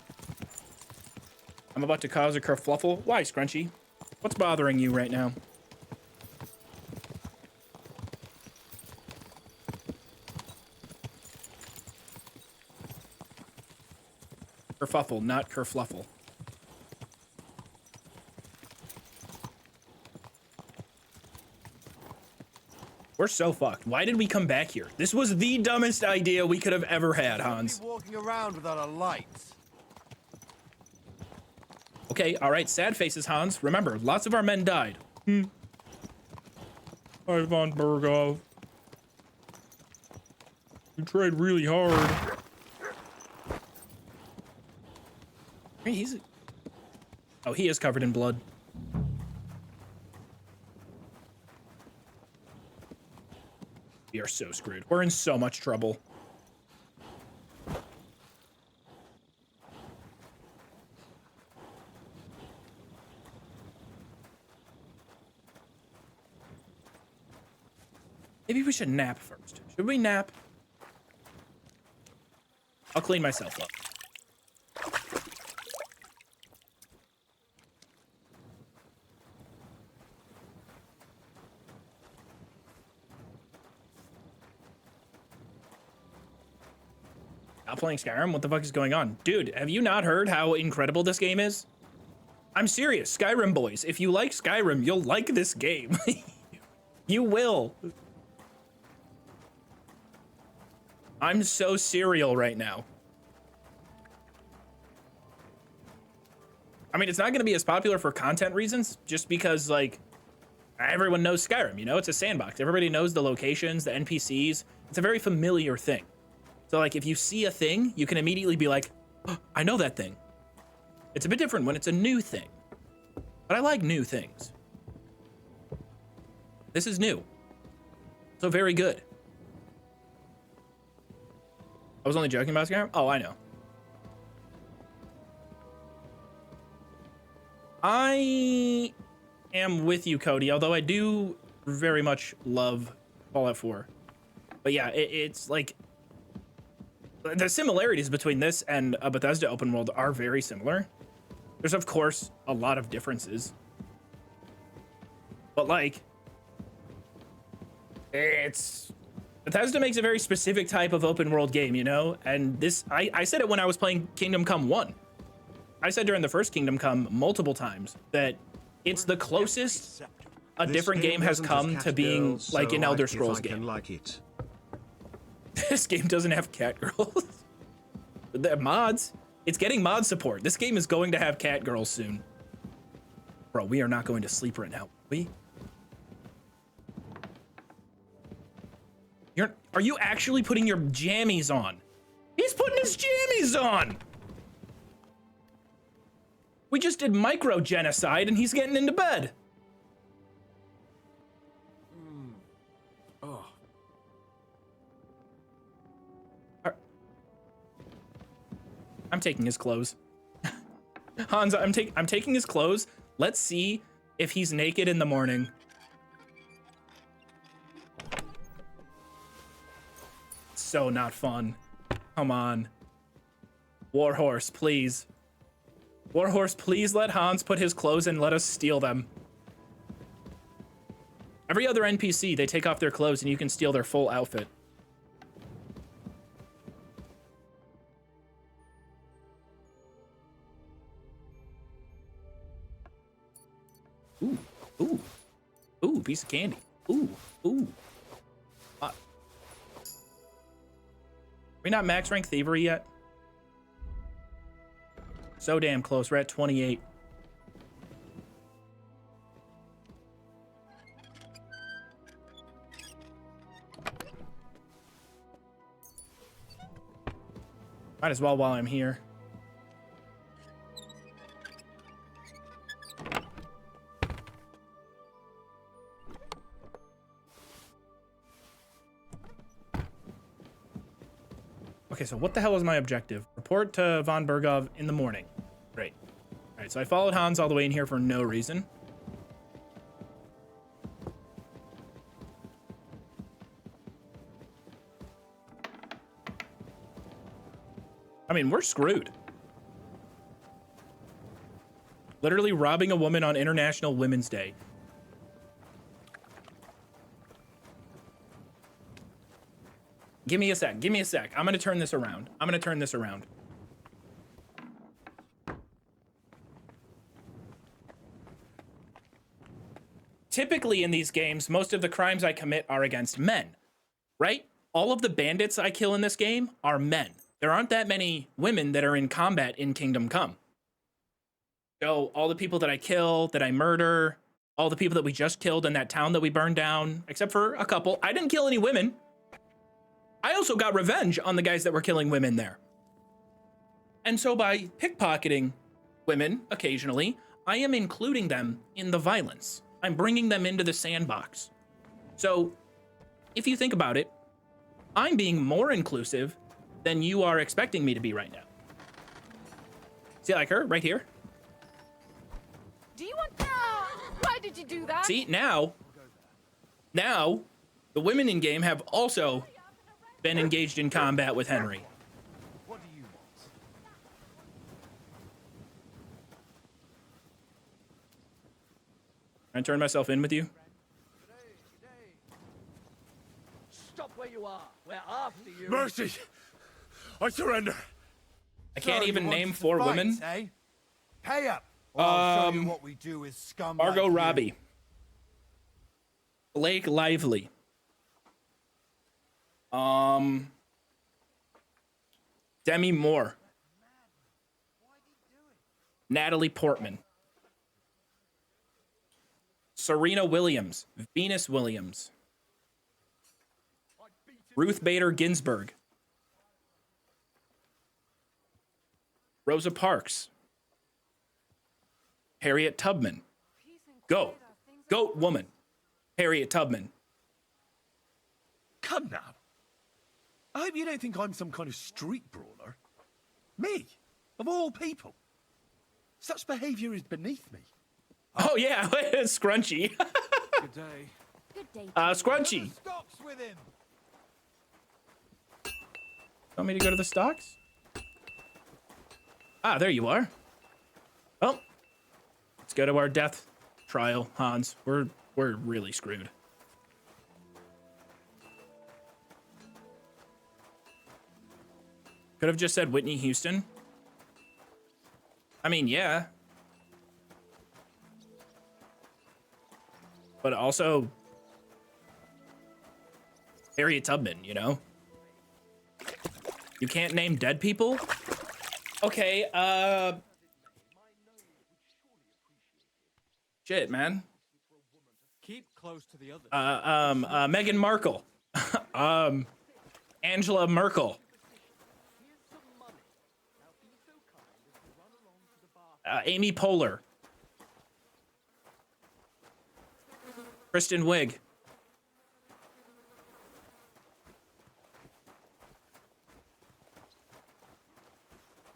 I'm about to cause a kerfluffle. Why, Scrunchy? What's bothering you right now? Kerfuffle, not kerfluffle. We're so fucked. Why did we come back here? This was the dumbest idea we could have ever had, Hans. Walking around without a light. Okay, all right, sad faces, Hans. Remember, lots of our men died. Ivan Burgov. You tried really hard. Hey, he's... Oh, he is covered in blood. We are so screwed. We're in so much trouble. Maybe we should nap first. Should we nap? I'll clean myself up. Not playing Skyrim? What the fuck is going on? Dude, have you not heard how incredible this game is? I'm serious, Skyrim boys. If you like Skyrim, you'll like this game. You will. I'm so serial right now. I mean, it's not going to be as popular for content reasons, just because, like, everyone knows Skyrim, you know? It's a sandbox. Everybody knows the locations, the NPCs. It's a very familiar thing. So, like, if you see a thing, you can immediately be like, oh, I know that thing. It's a bit different when it's a new thing. But I like new things. This is new. So very good. I was only joking about Skyrim? Oh, I know. I am with you, Cody, although I do very much love Fallout 4. But yeah, it's like the similarities between this and a Bethesda open world are very similar. There's, of course, a lot of differences. But like, Bethesda makes a very specific type of open world game, you know? And this, I said it when I was playing Kingdom Come 1. I said during the first Kingdom Come multiple times that it's the closest a different game has come to being like an Elder Scrolls game. Like it. This game doesn't have cat girls. The mods. It's getting mod support. This game is going to have cat girls soon. Bro, we are not going to sleep right now. Are you actually putting your jammies on? He's putting his jammies on! We just did micro genocide and he's getting into bed. Oh. I'm taking his clothes. Hans, I'm taking his clothes. Let's see if he's naked in the morning. So not fun. Come on. Warhorse, please. Warhorse, please let Hans put his clothes and let us steal them. Every other NPC, they take off their clothes and you can steal their full outfit. Ooh, ooh, ooh, piece of candy. Ooh, ooh. Are we not max rank thievery yet? So damn close. We're at 28. Might as well while I'm here. Okay, so what the hell is my objective? Report to von Bergov in the morning. Great. All right, so I followed Hans all the way in here for no reason. I mean, we're screwed. Literally robbing a woman on International Women's Day. Give me a sec. Give me a sec. I'm going to turn this around. I'm going to turn this around. Typically in these games, most of the crimes I commit are against men, right? All of the bandits I kill in this game are men. There aren't that many women that are in combat in Kingdom Come. So all the people that I kill, that I murder, all the people that we just killed in that town that we burned down, except for a couple. I didn't kill any women. I also got revenge on the guys that were killing women there. And so by pickpocketing women occasionally, I am including them in the violence. I'm bringing them into the sandbox. So if you think about it, I'm being more inclusive than you are expecting me to be right now. See, like her right here? Do you want... Why did you do that? See, now, the women in game have also been engaged in combat with Henry. What do you want? Can I turn myself in with you? Stop where you are. We're after you. Mercy! I surrender. I can't So even you name wanted to 4 fight, women. Eh? Pay up. Or I'll show you what we do with scum Margot like you. Robbie. Blake Lively. Demi Moore. Natalie Portman. Serena Williams. Venus Williams. Ruth Bader Ginsburg. Rosa Parks. Harriet Tubman. Goat woman. Harriet Tubman. Come now. I hope you don't think I'm some kind of street brawler. Me, of all people. Such behavior is beneath me. Oh yeah, Scrunchy. Good day. Good day. Scrunchy. Stocks with him. Want me to go to the stocks? Ah, there you are. Well, let's go to our death trial, Hans. We're really screwed. Could have just said Whitney Houston. I mean, yeah. But also Harriet Tubman, you know? You can't name dead people? Okay, shit, man. Keep close to the other. Meghan Markle. Angela Merkel. Amy Poehler. Kristen Wiig.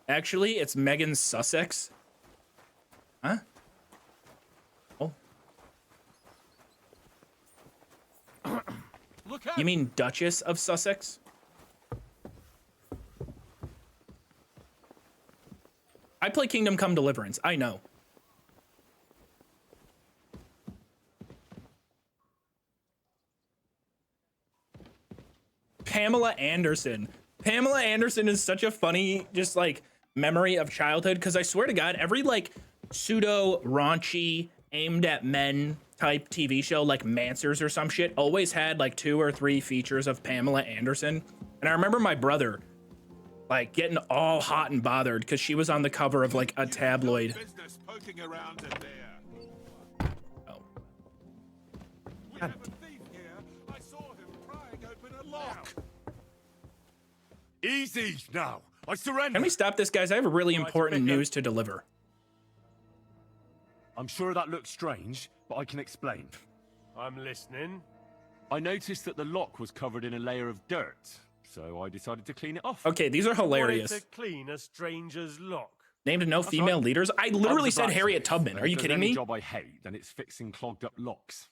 Actually, it's Megan Sussex. Huh? Oh. Look out. You mean Duchess of Sussex? I play Kingdom Come Deliverance. I know. Pamela Anderson. Pamela Anderson is such a funny, just like, memory of childhood, because I swear to God, every like pseudo raunchy aimed at men type TV show like Mansers or some shit always had like 2 or 3 features of Pamela Anderson. And I remember my brother like getting all hot and bothered because she was on the cover of like a tabloid. Oh. God. Easy now. I surrender. Can we stop this, guys? I have really important news to deliver. I'm sure that looks strange, but I can explain. I'm listening. I noticed that the lock was covered in a layer of dirt, so I decided to clean it off. Okay, these are hilarious. You wanted to clean a stranger's lock. Named no female leaders. I literally said Harriet Tubman. Are you kidding me? If there's any job I hate, then it's fixing clogged up locks.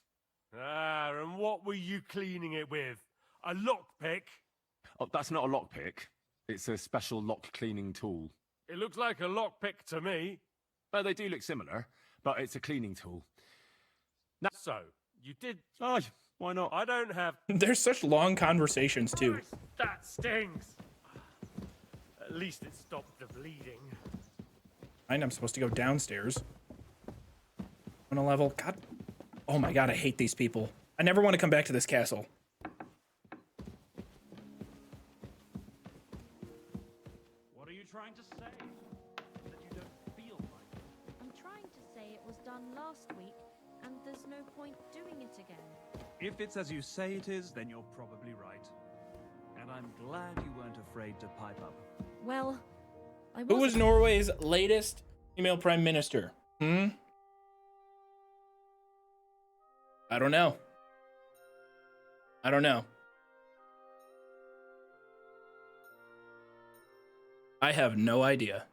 Ah, and what were you cleaning it with? A lockpick? Oh, that's not a lockpick. It's a special lock cleaning tool. It looks like a lockpick to me. Well, they do look similar, but it's a cleaning tool. Now, so, you did... Oh, why not? I don't have... There's such long conversations, too. That stings. At least it stopped the bleeding. I'm supposed to go downstairs. On a level. God. Oh my God, I hate these people. I never want to come back to this castle. What are you trying to say? That you don't feel like it? I'm trying to say it was done last week, and there's no point doing it again. If it's as you say it is, then you're probably right. And I'm glad you weren't afraid to pipe up. Well, I Who was Norway's latest female prime minister? I don't know. I don't know. I have no idea.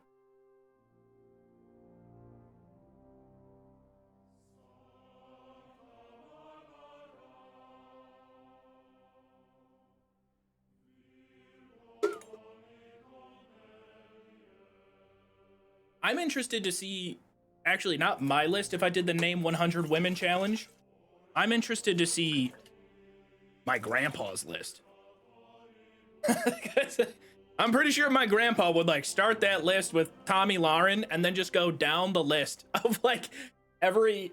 I'm interested to see, actually not my list if I did the Name 100 Women challenge. I'm interested to see my grandpa's list. I'm pretty sure my grandpa would like start that list with Tommy Lauren and then just go down the list of like every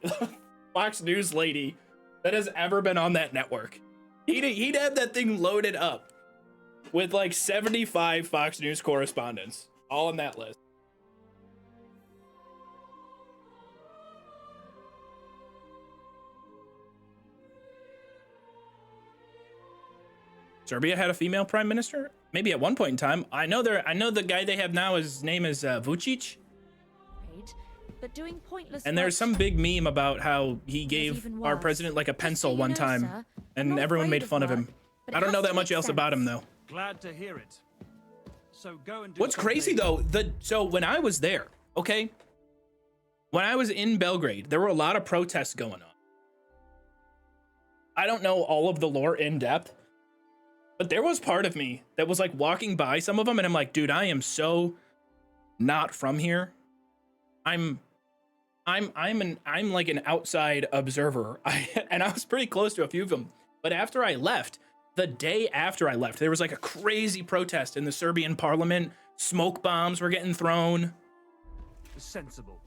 Fox News lady that has ever been on that network. He'd have that thing loaded up with like 75 Fox News correspondents, all on that list. Serbia had a female prime minister? Maybe at one point in time. I know the guy they have now, his name is Vucic. But doing pointless And there's some big meme about how he gave our president like a pencil one time, and everyone made fun of him. I don't know that much else about him though. Glad to hear it. So go and do What's crazy though, so when I was there, okay, when I was in Belgrade, there were a lot of protests going on. I don't know all of the lore in depth, but there was part of me that was like walking by some of them, and I'm like, dude, I am so not from here. I'm like an outside observer. And I was pretty close to a few of them. But after I left, the day after I left, there was like a crazy protest in the Serbian parliament. Smoke bombs were getting thrown. Sensible.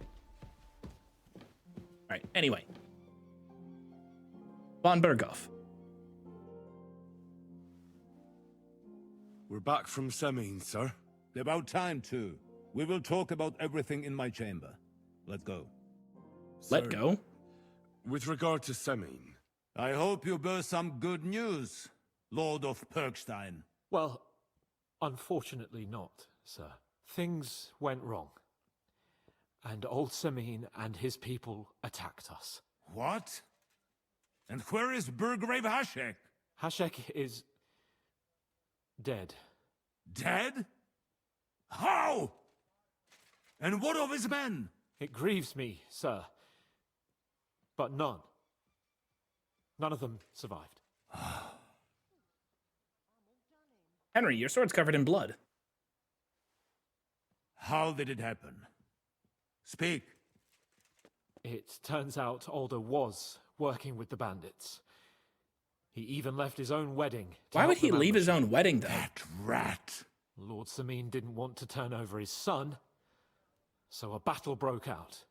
All right, anyway. Von Berghoff. We're back from Semine, sir. About time, too. We will talk about everything in my chamber. Let's go. Let go? With regard to Semine. I hope you bear some good news, Lord of Perkstein. Well, unfortunately not, sir. Things went wrong. And old Semine and his people attacked us. What? And where is Burgrave Hashek? Hashek is dead. Dead? How? And what of his men? It grieves me, sir. But none of them survived. Henry, your sword's covered in blood. How did it happen? Speak. It turns out Alder was working with the bandits. He even left his own wedding. Why would he leave his own wedding, though? That rat. Lord Semine didn't want to turn over his son, so a battle broke out.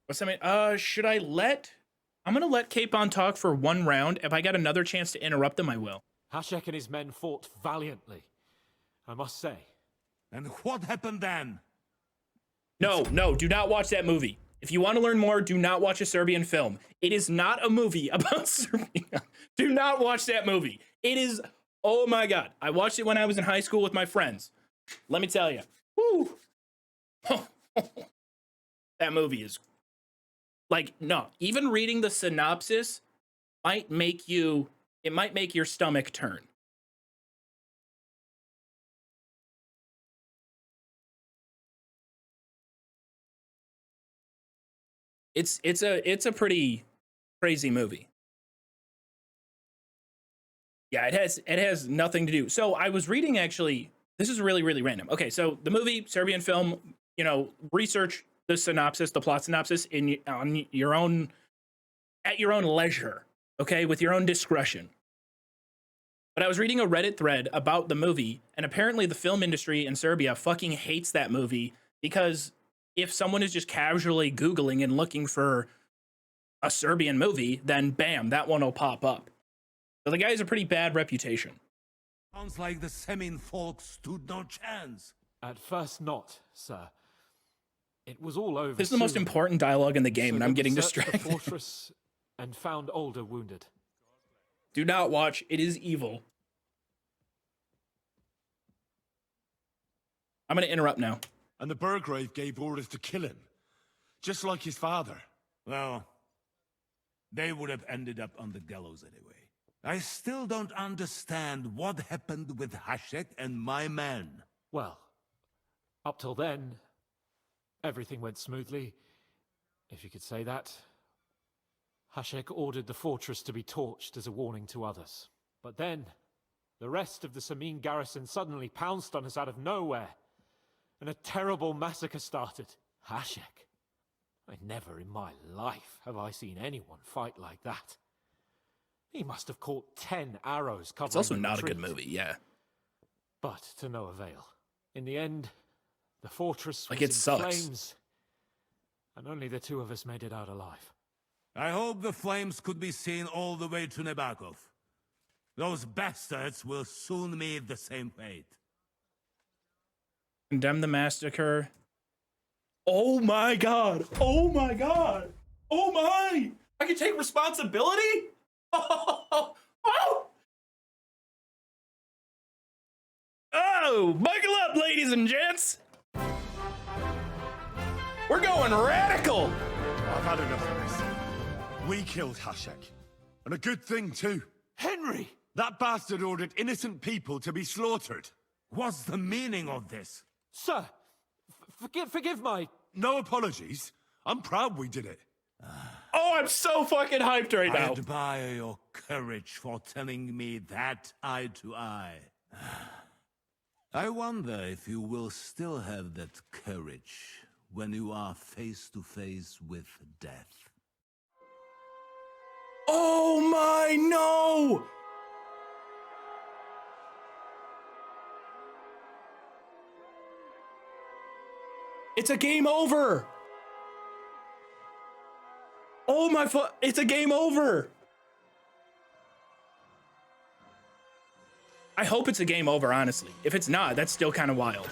What's that mean? Should I let... I'm gonna let Capon talk for one round. If I got another chance to interrupt him, I will. Hashek and his men fought valiantly, I must say. And what happened then? No, do not watch that movie. If you want to learn more, do not watch a Serbian film. It is not a movie about Serbia. Do not watch that movie. It is, oh my God. I watched it when I was in high school with my friends. Let me tell you. Woo. That movie is, like, no. Even reading the synopsis might make your stomach turn. It's a pretty crazy movie. Yeah, it has nothing to do. So I was reading, actually, this is really, really random. Okay, so the movie, Serbian film, research the synopsis, the plot synopsis at your own leisure, okay, with your own discretion. But I was reading a Reddit thread about the movie, and apparently the film industry in Serbia fucking hates that movie because if someone is just casually Googling and looking for a Serbian movie, then bam, that one will pop up. So the guy has a pretty bad reputation. Sounds like the Semine folk stood no chance. At first not, sir. It was all over. This is the most important dialogue in the game, and I'm getting distracted. The fortress and found Alder wounded. Do not watch. It is evil. I'm going to interrupt now. And the Burgrave gave orders to kill him, just like his father. Well, they would have ended up on the gallows anyway. I still don't understand what happened with Hashek and my men. Well, up till then, everything went smoothly, if you could say that. Hashek ordered the fortress to be torched as a warning to others. But then, the rest of the Semine garrison suddenly pounced on us out of nowhere, and a terrible massacre started. Hashek. Never in my life have I seen anyone fight like that. He must have caught 10 arrows covering. It's also the not retreat. a good movie, yeah. But to no avail. In the end, the fortress was like, it in sucks. flames, And only the two of us made it out alive. I hope the flames could be seen all the way to Nebakov. Those bastards will soon meet the same fate. Condemn the massacre. Oh my god! Oh my god! Oh my! I can take responsibility? Oh! Oh! Buckle up, ladies and gents! We're going radical! I've had enough of this. We killed Hashek. And a good thing, too. Henry! That bastard ordered innocent people to be slaughtered. What's the meaning of this? Sir, forgive my... No apologies. I'm proud we did it. Oh, I'm so fucking hyped right I now. admire your courage for telling me that eye to eye. I wonder if you will still have that courage when you are face to face with death. Oh my, no! It's a game over! Oh my it's a game over! I hope it's a game over, honestly. If it's not, that's still kind of wild.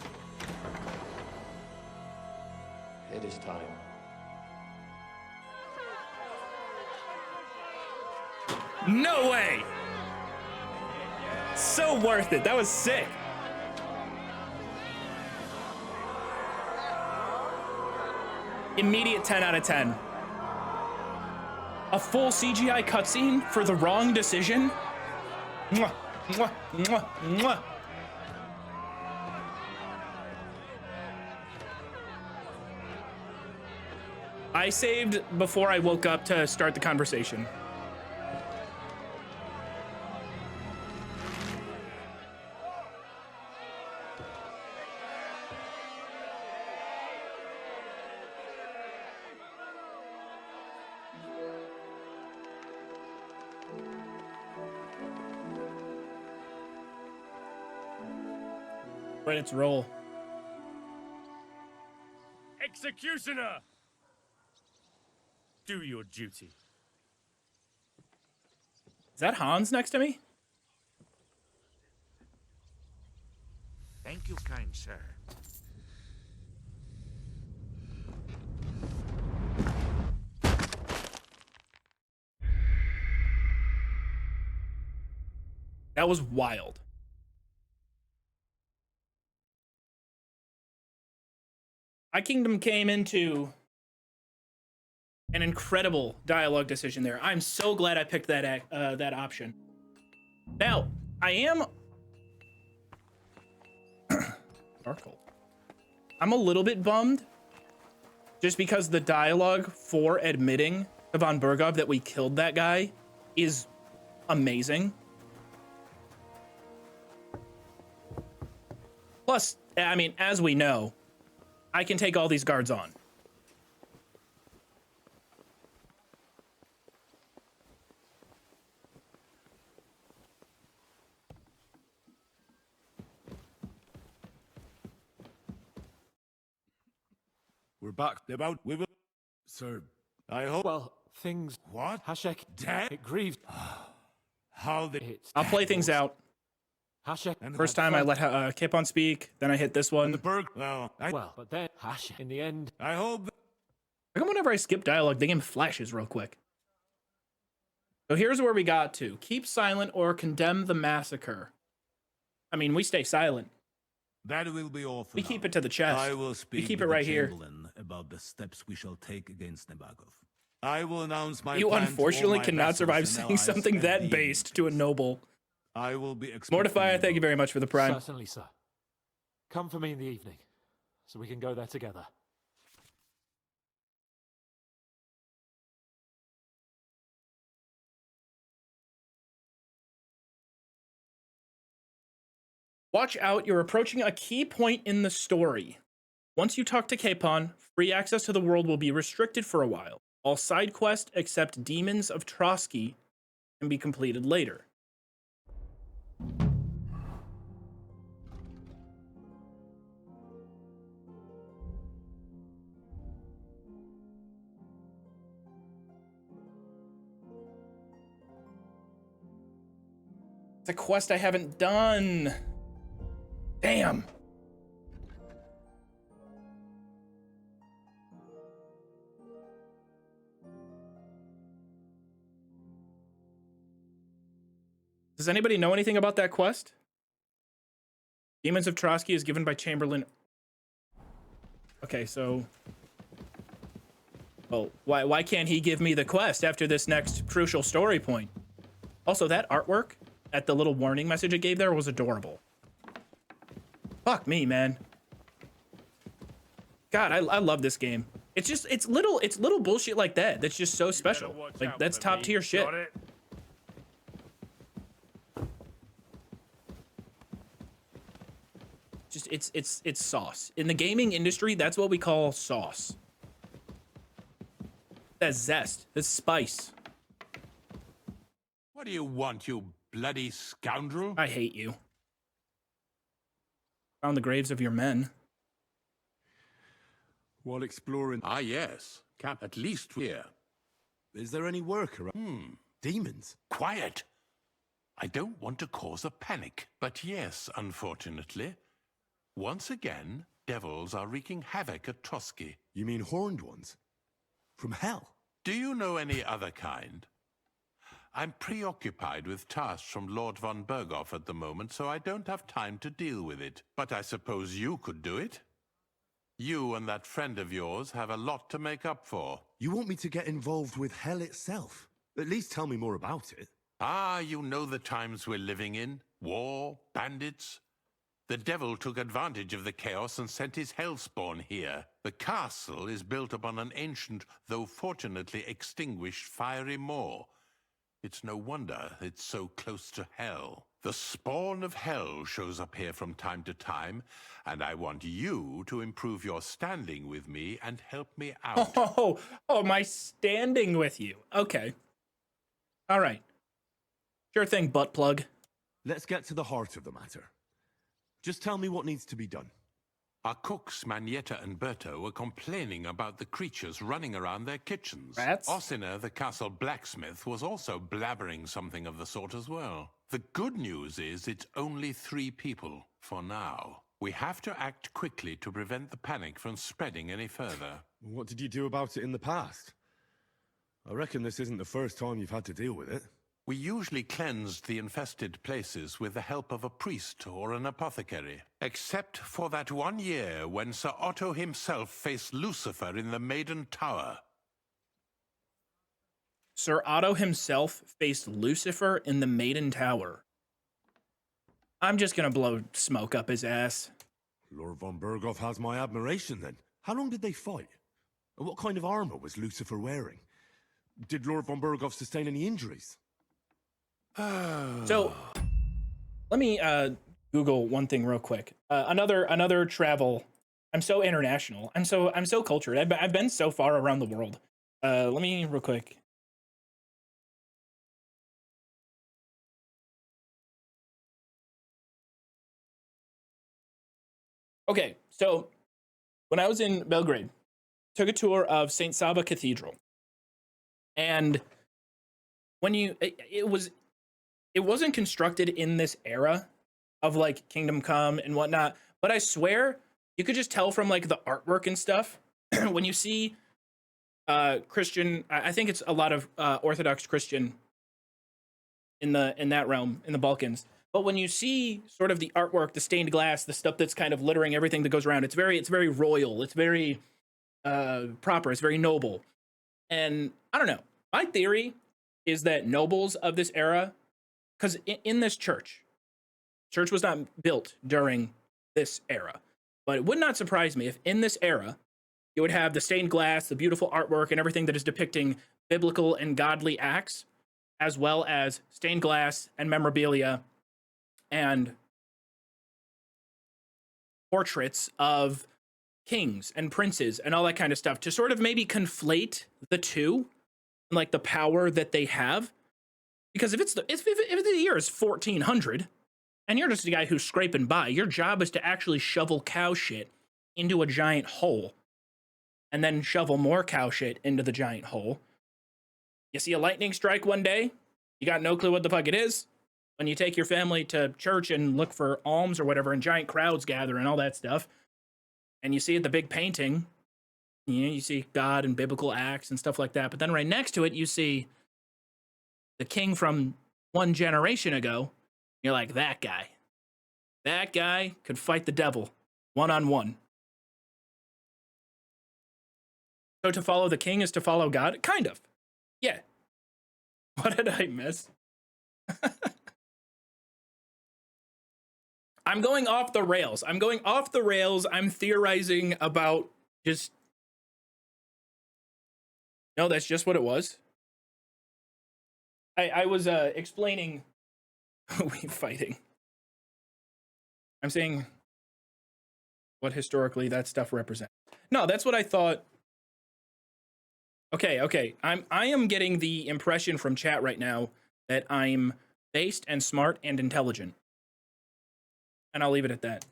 It is time. No way! So worth it. That was sick. Immediate 10 out of 10. A full CGI cutscene for the wrong decision? Mwah, mwah, mwah, mwah. I saved before I woke up to start the conversation. Credits roll. Executioner! Do your duty. Is that Hans next to me? Thank you, kind sir. That was wild. My kingdom came into an incredible dialogue decision there. I'm so glad I picked that that option. Now, I am Sparkle. I'm a little bit bummed just because the dialogue for admitting to von Bergov that we killed that guy is amazing. Plus, I mean, as we know, I can take all these guards on. We're back. About we will. Sir, I hope. Well, things... What? Hashek... Dead? It grieved... How the... I'll play things out. Hashek... First time I let Capon speak, then I hit this one. The Berg. Well, but then Hashek, in the end... I hope... How come whenever I skip dialogue, the game flashes real quick? So here's where we got to. Keep silent or condemn the massacre. I mean, we stay silent. That will be all for We now. keep it to the chest. I will speak We keep with it right the here. Chamberlain about the steps we shall take against Nebakov. I will announce my You plan to unfortunately all my cannot vassals survive and saying allies something and that the based to a noble. I will be Mortifier, thank you very much for the prime. Certainly, sir. Come for me in the evening, so we can go there together. Watch out, you're approaching a key point in the story. Once you talk to Capon, free access to the world will be restricted for a while. All side quests except Demons of Trotsky can be completed later. The quest I haven't done. Damn. Does anybody know anything about that quest? Demons of Trotsky is given by Chamberlain. Okay, so... Well, why can't he give me the quest after this next crucial story point? Also, that artwork at the little warning message it gave there was adorable. Fuck me, man. God, I love this game. It's just, it's little bullshit like that that's just so special. Like, that's top tier shit. Just, it's sauce. In the gaming industry, that's what we call sauce. That's zest. That's spice. What do you want, you bloody scoundrel? I hate you. Found the graves of your men. While exploring... Ah, yes. Cap, at least here. Is there any work around? Demons? Quiet! I don't want to cause a panic, but yes, unfortunately. Once again, devils are wreaking havoc at Trotsky. You mean horned ones? From hell? Do you know any other kind? I'm preoccupied with tasks from Lord von Berghoff at the moment, so I don't have time to deal with it. But I suppose you could do it? You and that friend of yours have a lot to make up for. You want me to get involved with hell itself? At least tell me more about it. Ah, you know the times we're living in. War, bandits. The devil took advantage of the chaos and sent his hellspawn here. The castle is built upon an ancient, though fortunately extinguished, fiery moor. It's no wonder it's so close to hell. The spawn of hell shows up here from time to time, and I want you to improve your standing with me and help me out. Oh, my standing with you. Okay. All right. Sure thing, butt plug. Let's get to the heart of the matter. Just tell me what needs to be done. Our cooks, Manietta and Berto, were complaining about the creatures running around their kitchens. Rats? Ossiner, the castle blacksmith, was also blabbering something of the sort as well. The good news is it's only 3 people, for now. We have to act quickly to prevent the panic from spreading any further. What did you do about it in the past? I reckon this isn't the first time you've had to deal with it. We usually cleansed the infested places with the help of a priest or an apothecary. Except for that one year when Sir Otto himself faced Lucifer in the Maiden Tower. Sir Otto himself faced Lucifer in the Maiden Tower. I'm just gonna blow smoke up his ass. Lord von Berghoff has my admiration then. How long did they fight? And what kind of armor was Lucifer wearing? Did Lord von Berghoff sustain any injuries? So, let me Google one thing real quick. Another travel. I'm so international. I'm so cultured. I've been so far around the world. Let me real quick. Okay, so when I was in Belgrade, took a tour of St. Sava Cathedral, and when it wasn't constructed in this era of like Kingdom Come and whatnot, but I swear you could just tell from like the artwork and stuff when you see Christian. I think it's a lot of Orthodox Christian in that realm in the Balkans. But when you see sort of the artwork, the stained glass, the stuff that's kind of littering everything that goes around, it's very royal. It's very proper. It's very noble. And I don't know. My theory is that nobles of this era, because in this church was not built during this era, but it would not surprise me if in this era you would have the stained glass, the beautiful artwork, and everything that is depicting biblical and godly acts, as well as stained glass and memorabilia and portraits of kings and princes and all that kind of stuff to sort of maybe conflate the two, like the power that they have. Because if the year is 1400 and you're just a guy who's scraping by, your job is to actually shovel cow shit into a giant hole and then shovel more cow shit into the giant hole. You see a lightning strike one day, you got no clue what the fuck it is. when you take your family to church and look for alms or whatever, and giant crowds gather and all that stuff, and you see the big painting, you see God and biblical acts and stuff like that. But then right next to it, you see the king from one generation ago. You're like, that guy. That guy could fight the devil one-on-one. So to follow the king is to follow God? Kind of. Yeah. What did I miss? I'm going off the rails. I'm theorizing about just... No, that's just what it was. I was explaining... we fighting. I'm saying what historically that stuff represents. No, that's what I thought. Okay. I am getting the impression from chat right now that I'm based and smart and intelligent. And I'll leave it at that.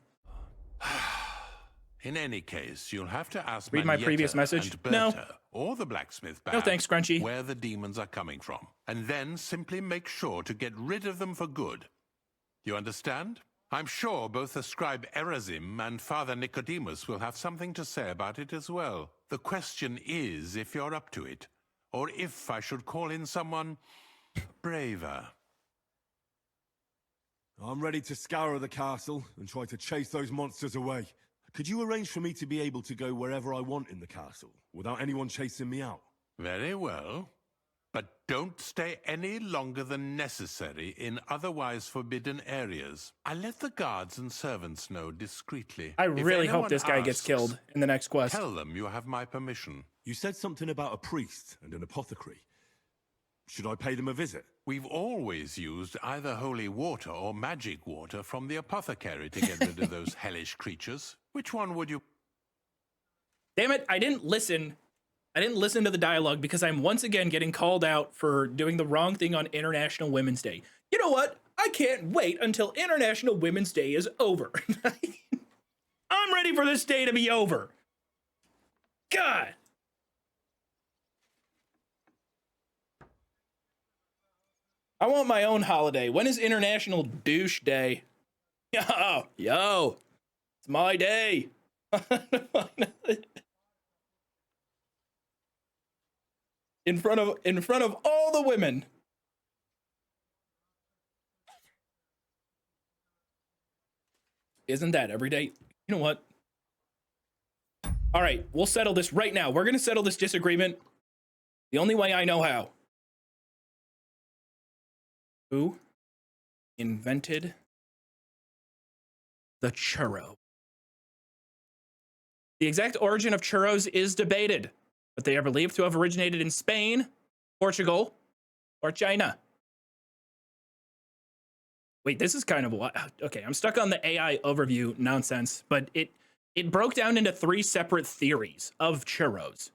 In any case, you'll have to ask Read my previous message? and No. Berta, or the blacksmith No thanks, Scrunchy. where the demons are coming from, and then simply make sure to get rid of them for good. You understand? I'm sure both the scribe Erazim and Father Nicodemus will have something to say about it as well. The question is if you're up to it, or if I should call in someone braver. I'm ready to scour the castle and try to chase those monsters away. Could you arrange for me to be able to go wherever I want in the castle, without anyone chasing me out? Very well. But don't stay any longer than necessary in otherwise forbidden areas. I let the guards and servants know discreetly. I If really hope anyone this guy gets asks, killed in the next quest. Tell them you have my permission. You said something about a priest and an apothecary. Should I pay them a visit? We've always used either holy water or magic water from the apothecary to get rid of those hellish creatures. Which one would you... Damn it, I didn't listen to the dialogue because I'm once again getting called out for doing the wrong thing on International Women's Day. You know what? I can't wait until International Women's Day is over. I'm ready for this day to be over. God. I want my own holiday. When is International Douche Day? Yo, it's my day. In front of all the women. Isn't that every day? You know what? All right, we'll settle this right now. We're going to settle this disagreement the only way I know how. Who invented the churro? The exact origin of churros is debated, but they are believed to have originated in Spain, Portugal, or China. Wait, this is kind of what... Okay, I'm stuck on the AI overview nonsense, but it broke down into 3 separate theories of churros.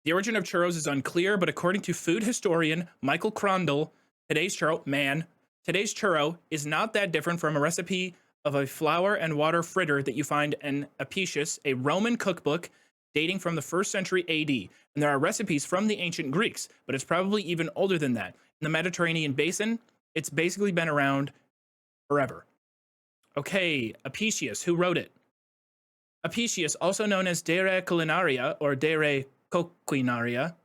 The origin of churros is unclear, but according to food historian Michael Crondall, today's churro is not that different from a recipe of a flour and water fritter that you find in Apicius, a Roman cookbook dating from the 1st century AD. And there are recipes from the ancient Greeks, but it's probably even older than that. In the Mediterranean basin, it's basically been around forever. Okay, Apicius, who wrote it? Apicius, also known as De Re Culinaria or De Re Coquinaria,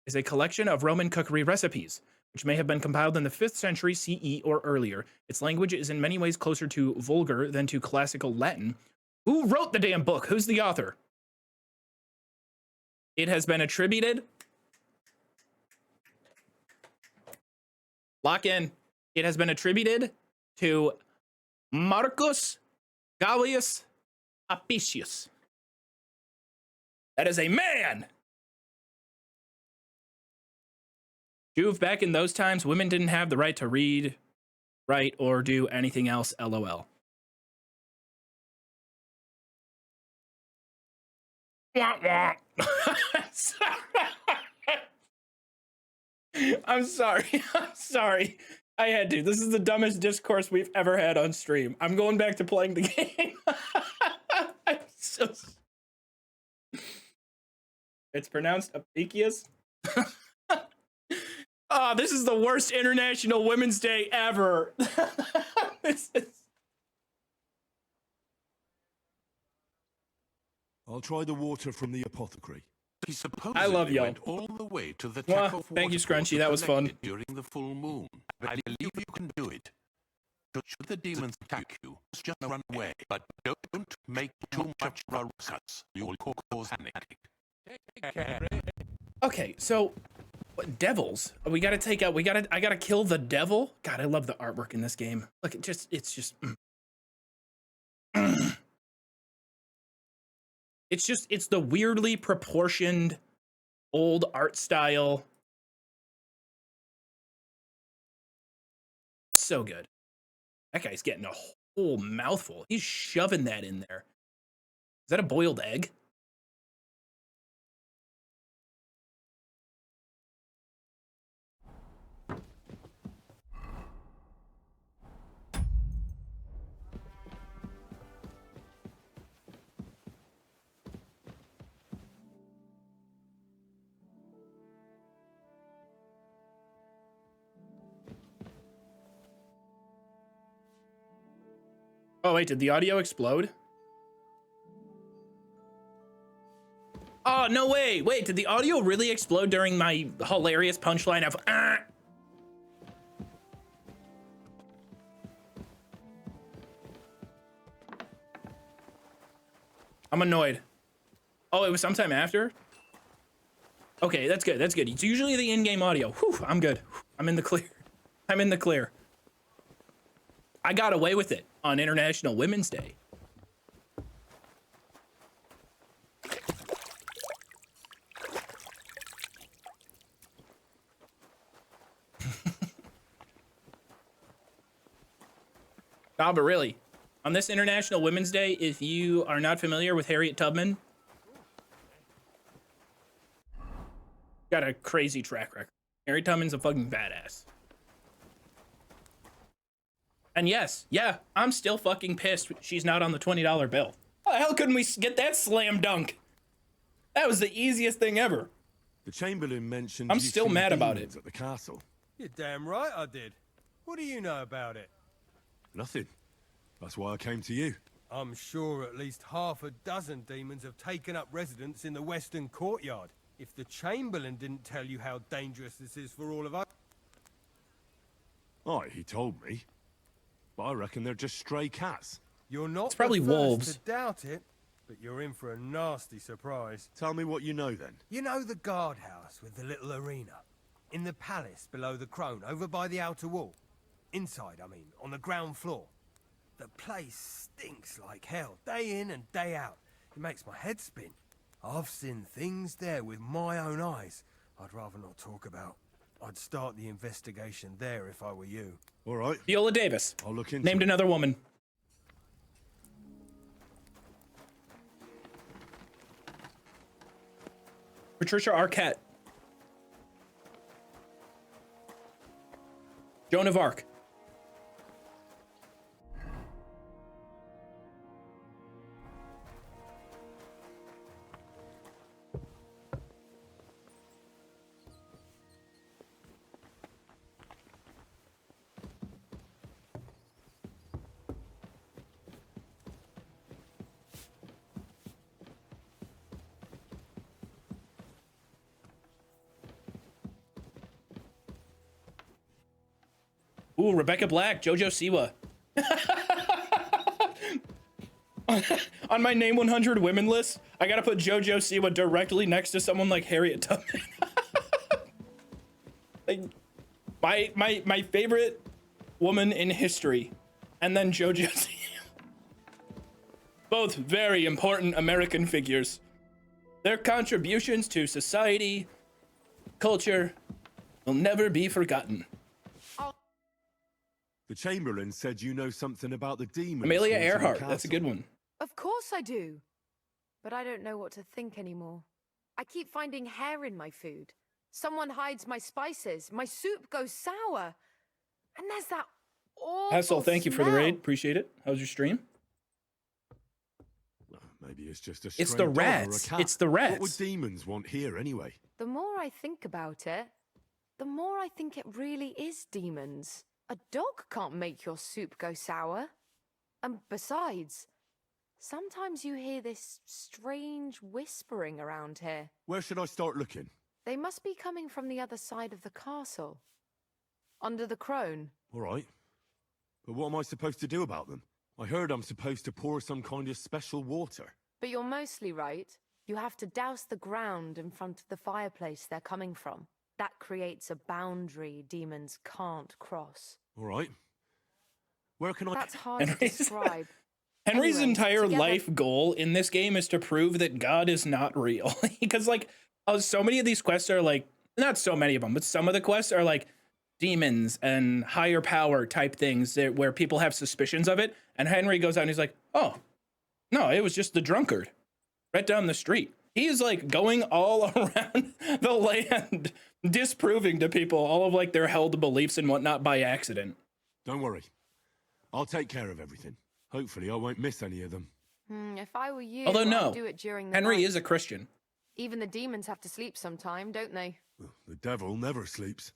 is a collection of Roman cookery recipes, which may have been compiled in the 5th century CE or earlier. Its language is in many ways closer to Vulgar than to classical Latin. Who wrote the damn book? Who's the author? It has been attributed... Lock in. It has been attributed to Marcus Gallius Apicius. That is a man! Joov, back in those times, women didn't have the right to read, write, or do anything else, LOL. Wah, wah. I'm sorry. I'm sorry. I had to. This is the dumbest discourse we've ever had on stream. I'm going back to playing the game. I'm so... It's pronounced Apicius. Oh, this is the worst International Women's Day ever. This is... I'll try the water from the apothecary. He supposedly I love y'all. went all the way to the Mwah. Tekov Thank you, waterfall Scrunchy. to That was collect fun. it during the full moon. I believe you can do it. Should the demons attack you, just run away. But don't make too much of a ruckus. You'll cause panic. Okay, so what, devils? We gotta take out. I gotta kill the devil. God, I love the artwork in this game. Look, it's just. It's the weirdly proportioned old art style. So good. That guy's getting a whole mouthful. He's shoving that in there. Is that a boiled egg? Oh, wait, did the audio explode? Oh, no way. Wait, did the audio really explode during my hilarious punchline of, ah? I'm annoyed. Oh, it was sometime after? Okay, that's good. That's good. It's usually the in-game audio. Whew, I'm good. I'm in the clear. I'm in the clear. I got away with it on International Women's Day. Oh, but really, on this International Women's Day, if you are not familiar with Harriet Tubman, got a crazy track record. Harriet Tubman's a fucking badass. And yes, yeah, I'm still fucking pissed she's not on the $20 bill. How the hell couldn't we get that slam dunk? That was the easiest thing ever. The Chamberlain mentioned I'm you've still seen mad about demons it. at the castle. You're damn right I did. What do you know about it? Nothing. That's why I came to you. I'm sure at least half a dozen demons have taken up residence in the western courtyard. If the Chamberlain didn't tell you how dangerous this is for all of us... Aye, he told me. But I reckon they're just stray cats. You're not It's probably the first wolves. to doubt it, but you're in for a nasty surprise. Tell me what you know then. You know the guardhouse with the little arena? In the palace below the Crone, over by the outer wall? Inside, I mean, on the ground floor. The place stinks like hell, day in and day out. It makes my head spin. I've seen things there with my own eyes I'd rather not talk about. I'd start the investigation there if I were you. All right. Viola Davis. I'll look into Named it. another woman. Patricia Arquette. Joan of Arc. Ooh, Rebecca Black, Jojo Siwa. On my Name 100 women list, I gotta put Jojo Siwa directly next to someone like Harriet Tubman. Like, my favorite woman in history, and then Jojo Siwa. Both very important American figures. Their contributions to society, culture, will never be forgotten. The Chamberlain said you know something about the demons. Amelia haunting the Earhart, that's a castle. good one. Of course I do. But I don't know what to think anymore. I keep finding hair in my food. Someone hides my spices. My soup goes sour. And there's that awful Hassel, thank you for the smell. raid. Appreciate it. How's your stream? Maybe it's just a It's stray the dog or a rats. cat. It's the What would rats. demons want here anyway? The more I think about it, the more I think it really is demons. A dog can't make your soup go sour. And besides, sometimes you hear this strange whispering around here. Where should I start looking? They must be coming from the other side of the castle. Under the crone. All right. But what am I supposed to do about them? I heard I'm supposed to pour some kind of special water. But you're mostly right. You have to douse the ground in front of the fireplace they're coming from. That creates a boundary demons can't cross. All right. Where can I... That's hard to describe. Henry's Anyway, entire together- life goal in this game is to prove that God is not real. Because, like, so many of these quests are, like, not so many of them, but some of the quests are, like, demons and higher power type things where people have suspicions of it. And Henry goes out and he's like, oh, no, it was just the drunkard right down the street. He's, like, going all around the land, disproving to people all of, like, their held beliefs and whatnot by accident. Don't worry. I'll take care of everything. Hopefully I won't miss any of them. If I were you, Although, no, I'd do it during the Henry night. is a Christian. Even the demons have to sleep sometime, don't they? The devil never sleeps.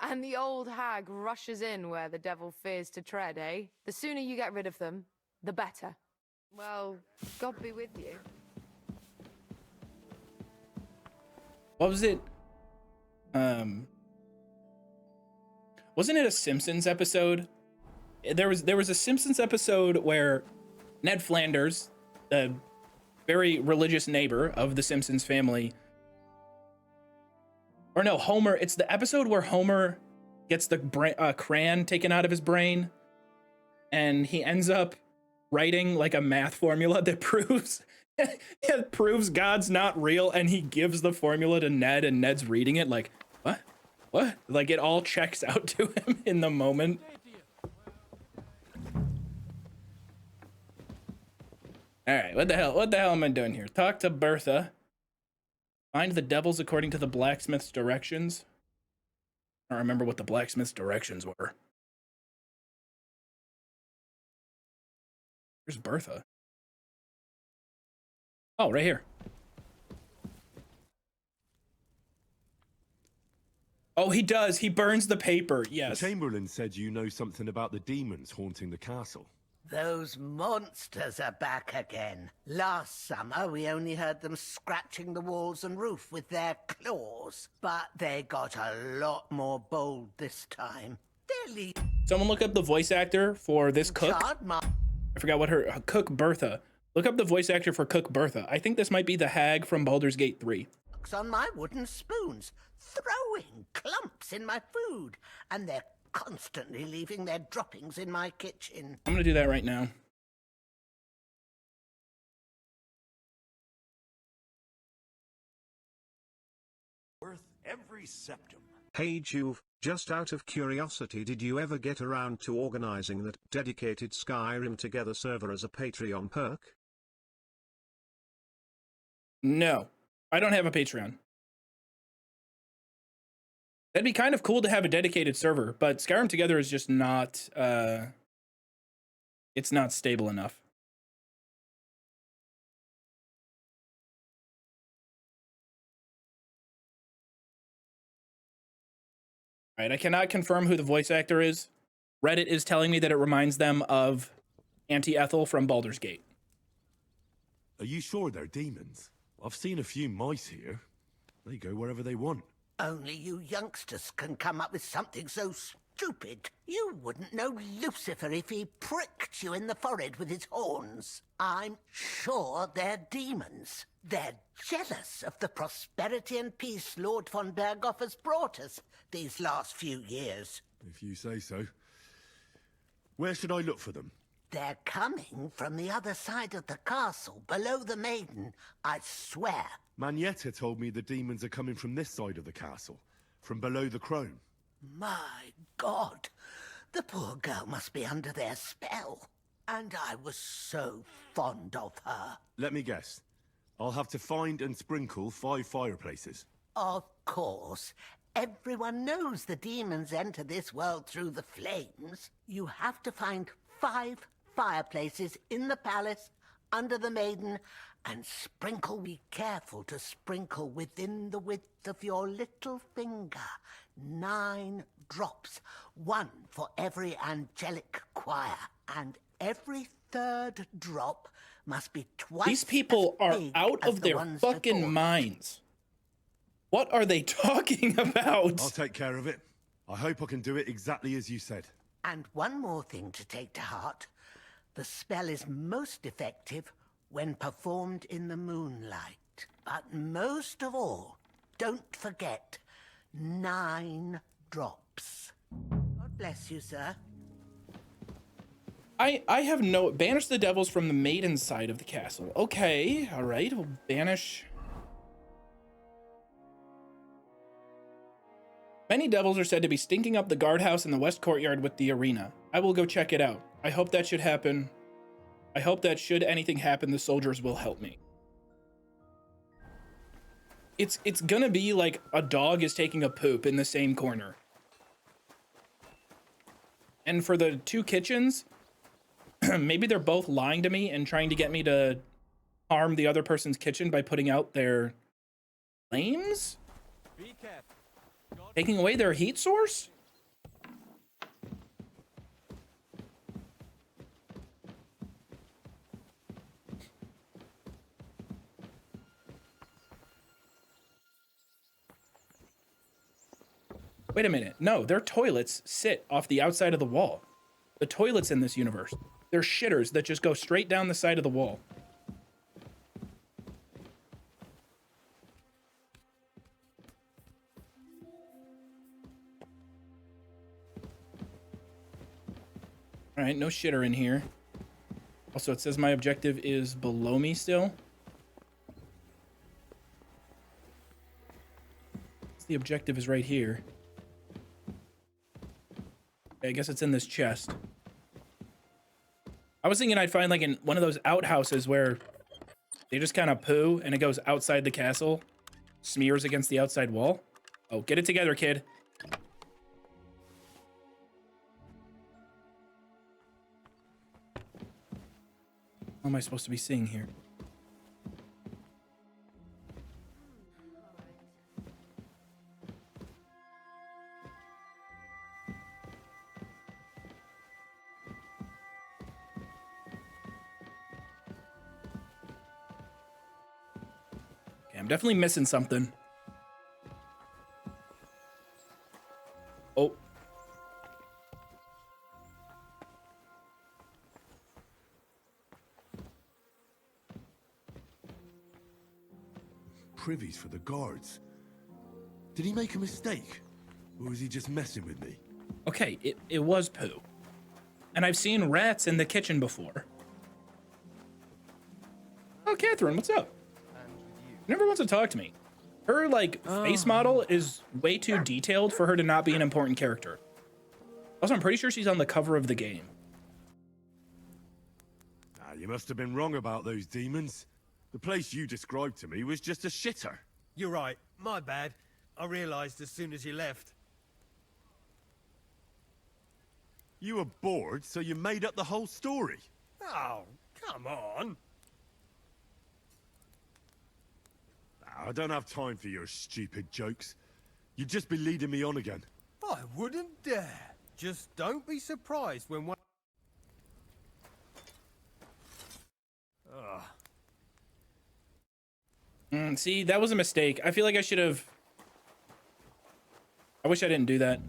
And the old hag rushes in where the devil fears to tread, eh? The sooner you get rid of them, the better. Well, God be with you. What was it? Wasn't it a Simpsons episode? There was a Simpsons episode where Ned Flanders, the very religious neighbor of the Simpsons family, or no, Homer. It's the episode where Homer gets the crayon taken out of his brain, and he ends up writing like a math formula that proves it proves God's not real, and he gives the formula to Ned, and Ned's reading it like, what? Like it all checks out to him in the moment. All right, what the hell am I doing here? Talk to Bertha. Find the devils according to the blacksmith's directions. I don't remember what the blacksmith's directions were. Where's Bertha? Oh, right here. Oh, he does. He burns the paper. Yes. The Chamberlain said you know something about the demons haunting the castle. Those monsters are back again. Last summer, we only heard them scratching the walls and roof with their claws. But they got a lot more bold this time. Someone look up the voice actor for this cook. I forgot what her cook Bertha. Look up the voice actor for Cook Bertha. I think this might be the hag from Baldur's Gate 3. On my wooden spoons, throwing clumps in my food, and they're constantly leaving their droppings in my kitchen. I'm gonna do that right now. Worth every septum. Hey Joov, just out of curiosity, did you ever get around to organizing that dedicated Skyrim Together server as a Patreon perk? No, I don't have a Patreon. That'd be kind of cool to have a dedicated server, but Skyrim Together is just not, it's not stable enough. All right, I cannot confirm who the voice actor is. Reddit is telling me that it reminds them of Auntie Ethel from Baldur's Gate. Are you sure they're demons? I've seen a few mice here. They go wherever they want. Only you youngsters can come up with something so stupid. You wouldn't know Lucifer if he pricked you in the forehead with his horns. I'm sure they're demons. They're jealous of the prosperity and peace Lord von Berghoff has brought us these last few years. If you say so. Where should I look for them? They're coming from the other side of the castle, below the maiden, I swear. Manietta told me the demons are coming from this side of the castle, from below the crone. My God, the poor girl must be under their spell. And I was so fond of her. Let me guess. I'll have to find and sprinkle 5 fireplaces. Of course. Everyone knows the demons enter this world through the flames. You have to find 5 fireplaces in the palace, under the maiden, and sprinkle. Be careful to sprinkle within the width of your little finger. 9 drops. 1 for every angelic choir. And every 3rd drop must be twice These people are as big out as of the their ones fucking before. minds. What are they talking about? I'll take care of it. I hope I can do it exactly as you said. And one more thing to take to heart. The spell is most effective when performed in the moonlight. But most of all, don't forget, 9 drops. God bless you, sir. I have no... Banish the devils from the maiden side of the castle. Okay, all right. We'll banish... Many devils are said to be stinking up the guardhouse in the west courtyard with the arena. I will go check it out. I hope that should happen. I hope that should anything happen, the soldiers will help me. It's gonna be like a dog is taking a poop in the same corner. And for the 2 kitchens, maybe they're both lying to me and trying to get me to harm the other person's kitchen by putting out their flames? Be careful. Taking away their heat source? Wait a minute. No, their toilets sit off the outside of the wall. The toilets in this universe, they're shitters that just go straight down the side of the wall. All right, no shitter in here. Also, it says my objective is below me still. The objective is right here. I guess it's in this chest. I was thinking I'd find like in one of those outhouses where they just kind of poo and it goes outside the castle, smears against the outside wall. Oh, get it together, kid. What am I supposed to be seeing here? Okay, I'm definitely missing something. Oh. Privies for the guards. Did he make a mistake? Or was he just messing with me? Okay, it was poo. And I've seen rats in the kitchen before. Oh, Catherine, what's up? Never wants to talk to me. Her, like, face model is way too detailed for her to not be an important character. Also, I'm pretty sure she's on the cover of the game. Ah, you must have been wrong about those demons. The place you described to me was just a shitter. You're right. My bad. I realized as soon as you left. You were bored, so you made up the whole story. Oh, come on. I don't have time for your stupid jokes. You'd just be leading me on again. I wouldn't dare. Just don't be surprised when one... Ugh. See, that was a mistake. I feel like I should have... I wish I didn't do that.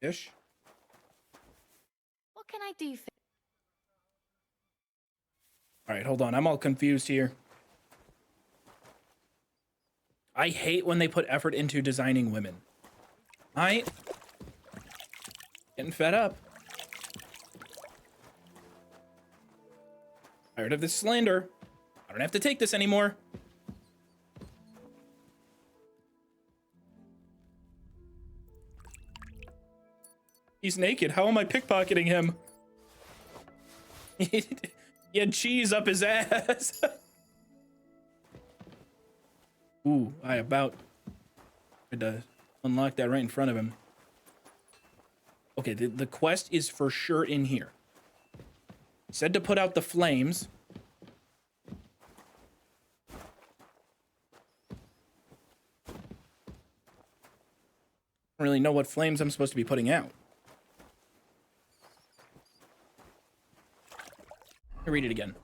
Ish. What can I do for... All right, hold on. I'm all confused here. I hate when they put effort into designing women. Getting fed up. Tired of this slander. I don't have to take this anymore. He's naked. How am I pickpocketing him? He had cheese up his ass. Ooh, I about had to unlock that right in front of him. Okay, the quest is for sure in here. Said to put out the flames. I don't really know what flames I'm supposed to be putting out. Let me read it again.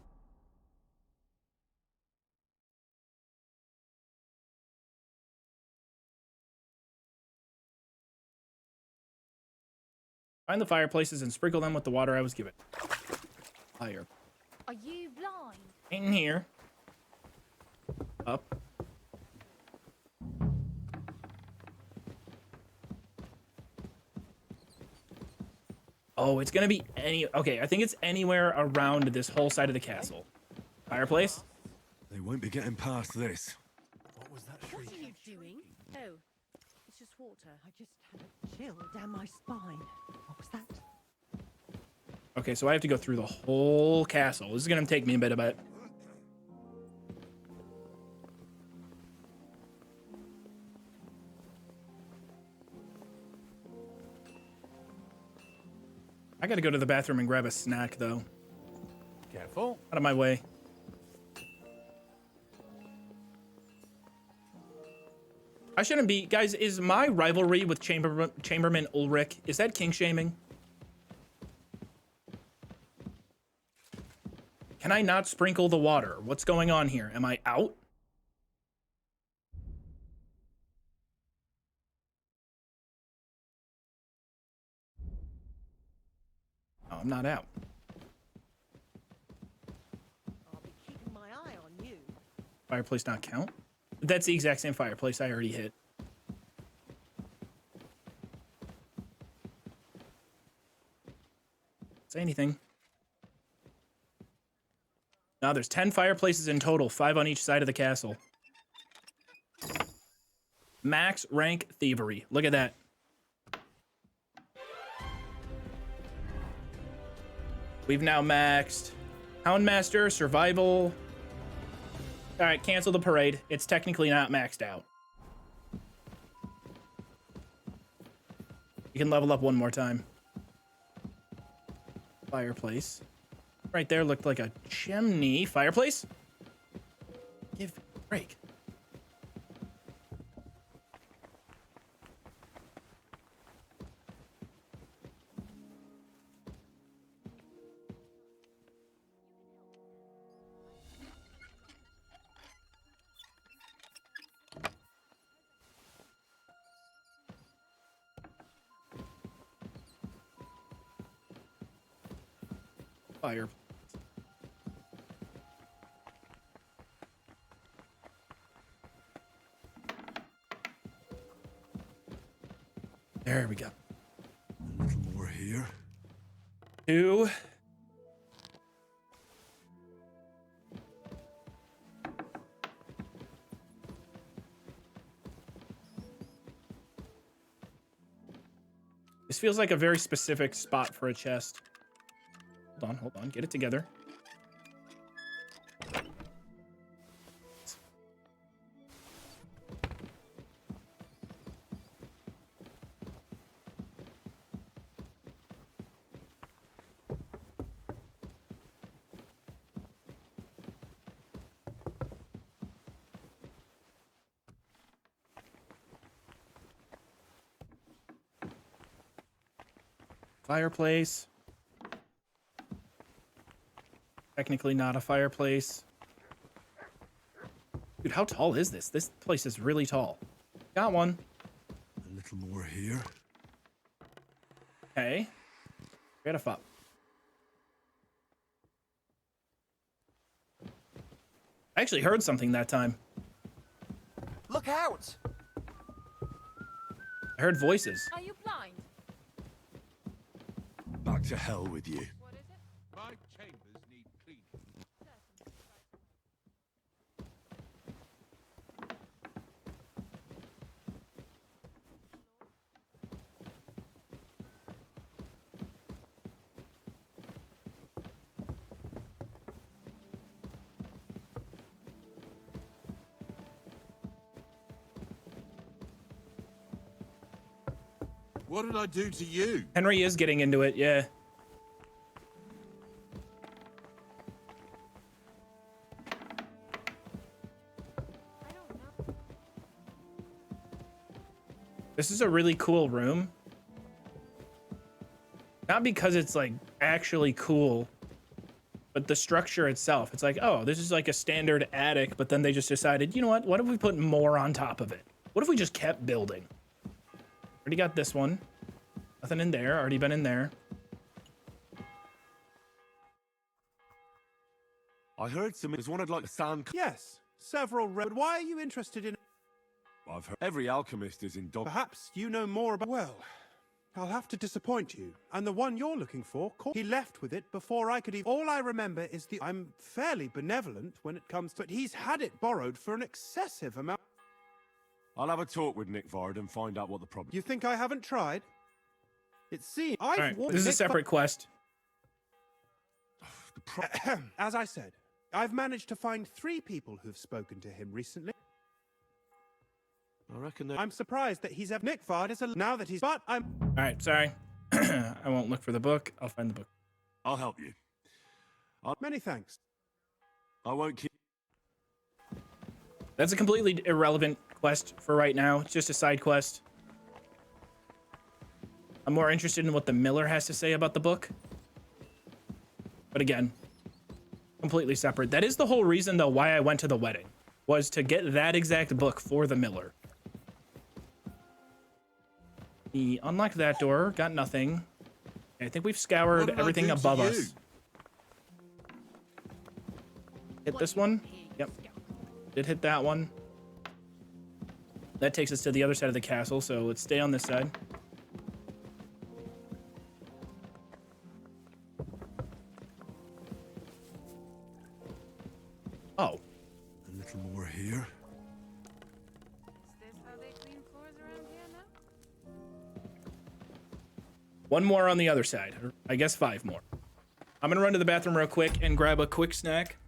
Find the fireplaces and sprinkle them with the water I was given. Fire. Are you blind? In here. Up. Oh, it's gonna be okay, I think it's anywhere around this whole side of the castle. Fireplace? They won't be getting past this. What was that What shriek? are you doing? Oh, it's just water. I just had a chill down my spine. What was that? Okay, so I have to go through the whole castle. This is gonna take me a bit. I gotta go to the bathroom and grab a snack, though. Careful. Out of my way. I shouldn't be... Guys, is my rivalry with Chamberlain Ulrich, is that king shaming? Can I not sprinkle the water? What's going on here? Am I out? Oh, I'm not out. I'll be keeping my eye on you. Fireplace not count? That's the exact same fireplace I already hit. Say anything. Now there's 10 fireplaces in total, 5 on each side of the castle. Max rank thievery. Look at that. We've now maxed Houndmaster, Survival. All right, cancel the parade. It's technically not maxed out. You can level up one more time. Fireplace. Right there looked like a chimney. Fireplace? Give a break. Fire. There we go. A little more here. 2. This feels like a very specific spot for a chest. Hold on, get it together. Fireplace. Technically not a fireplace. Dude, how tall is this? This place is really tall. Got one. A little more here. Okay. Get a fob. I actually heard something that time. Look out! I heard voices. Are you blind? Back to hell with you. What is it? My chambers need cleaning. What did I do to you? Henry is getting into it, yeah. This is a really cool room. Not because it's like actually cool, but the structure itself. It's like, oh, this is like a standard attic, but then they just decided, you know what if we put more on top of it? What if we just kept building? Already got this one. Nothing in there, already been in there. I heard there's one I'd like to sound. Yes, several. But why are you interested in? I've heard every alchemist is in dog. Perhaps you know more about. Well, I'll have to disappoint you. And the one you're looking for, he left with it before I could even. All I remember is I'm fairly benevolent when it comes to. But he's had it borrowed for an excessive amount. I'll have a talk with Nick Vard and find out what the problem. You think I haven't tried? It seems All right, this is a separate quest. As I said, I've managed to find 3 people who've spoken to him recently. I reckon I'm surprised that he's Nick Vard is now that he's. But I'm. All right, sorry. I won't look for the book. I'll find the book. I'll help you. Many thanks. I won't keep. That's a completely irrelevant quest for right now. It's just a side quest. I'm more interested in what the miller has to say about the book. But again, completely separate. That is the whole reason, though, why I went to the wedding. Was to get that exact book for the miller. He unlocked that door. Got nothing. I think we've scoured everything above us. Hit this one? Yep. Did hit that one. That takes us to the other side of the castle, so let's stay on this side. Oh. A little more here. Is this how they clean floors around here now? One more on the other side. Or I guess 5 more. I'm gonna run to the bathroom real quick and grab a quick snack.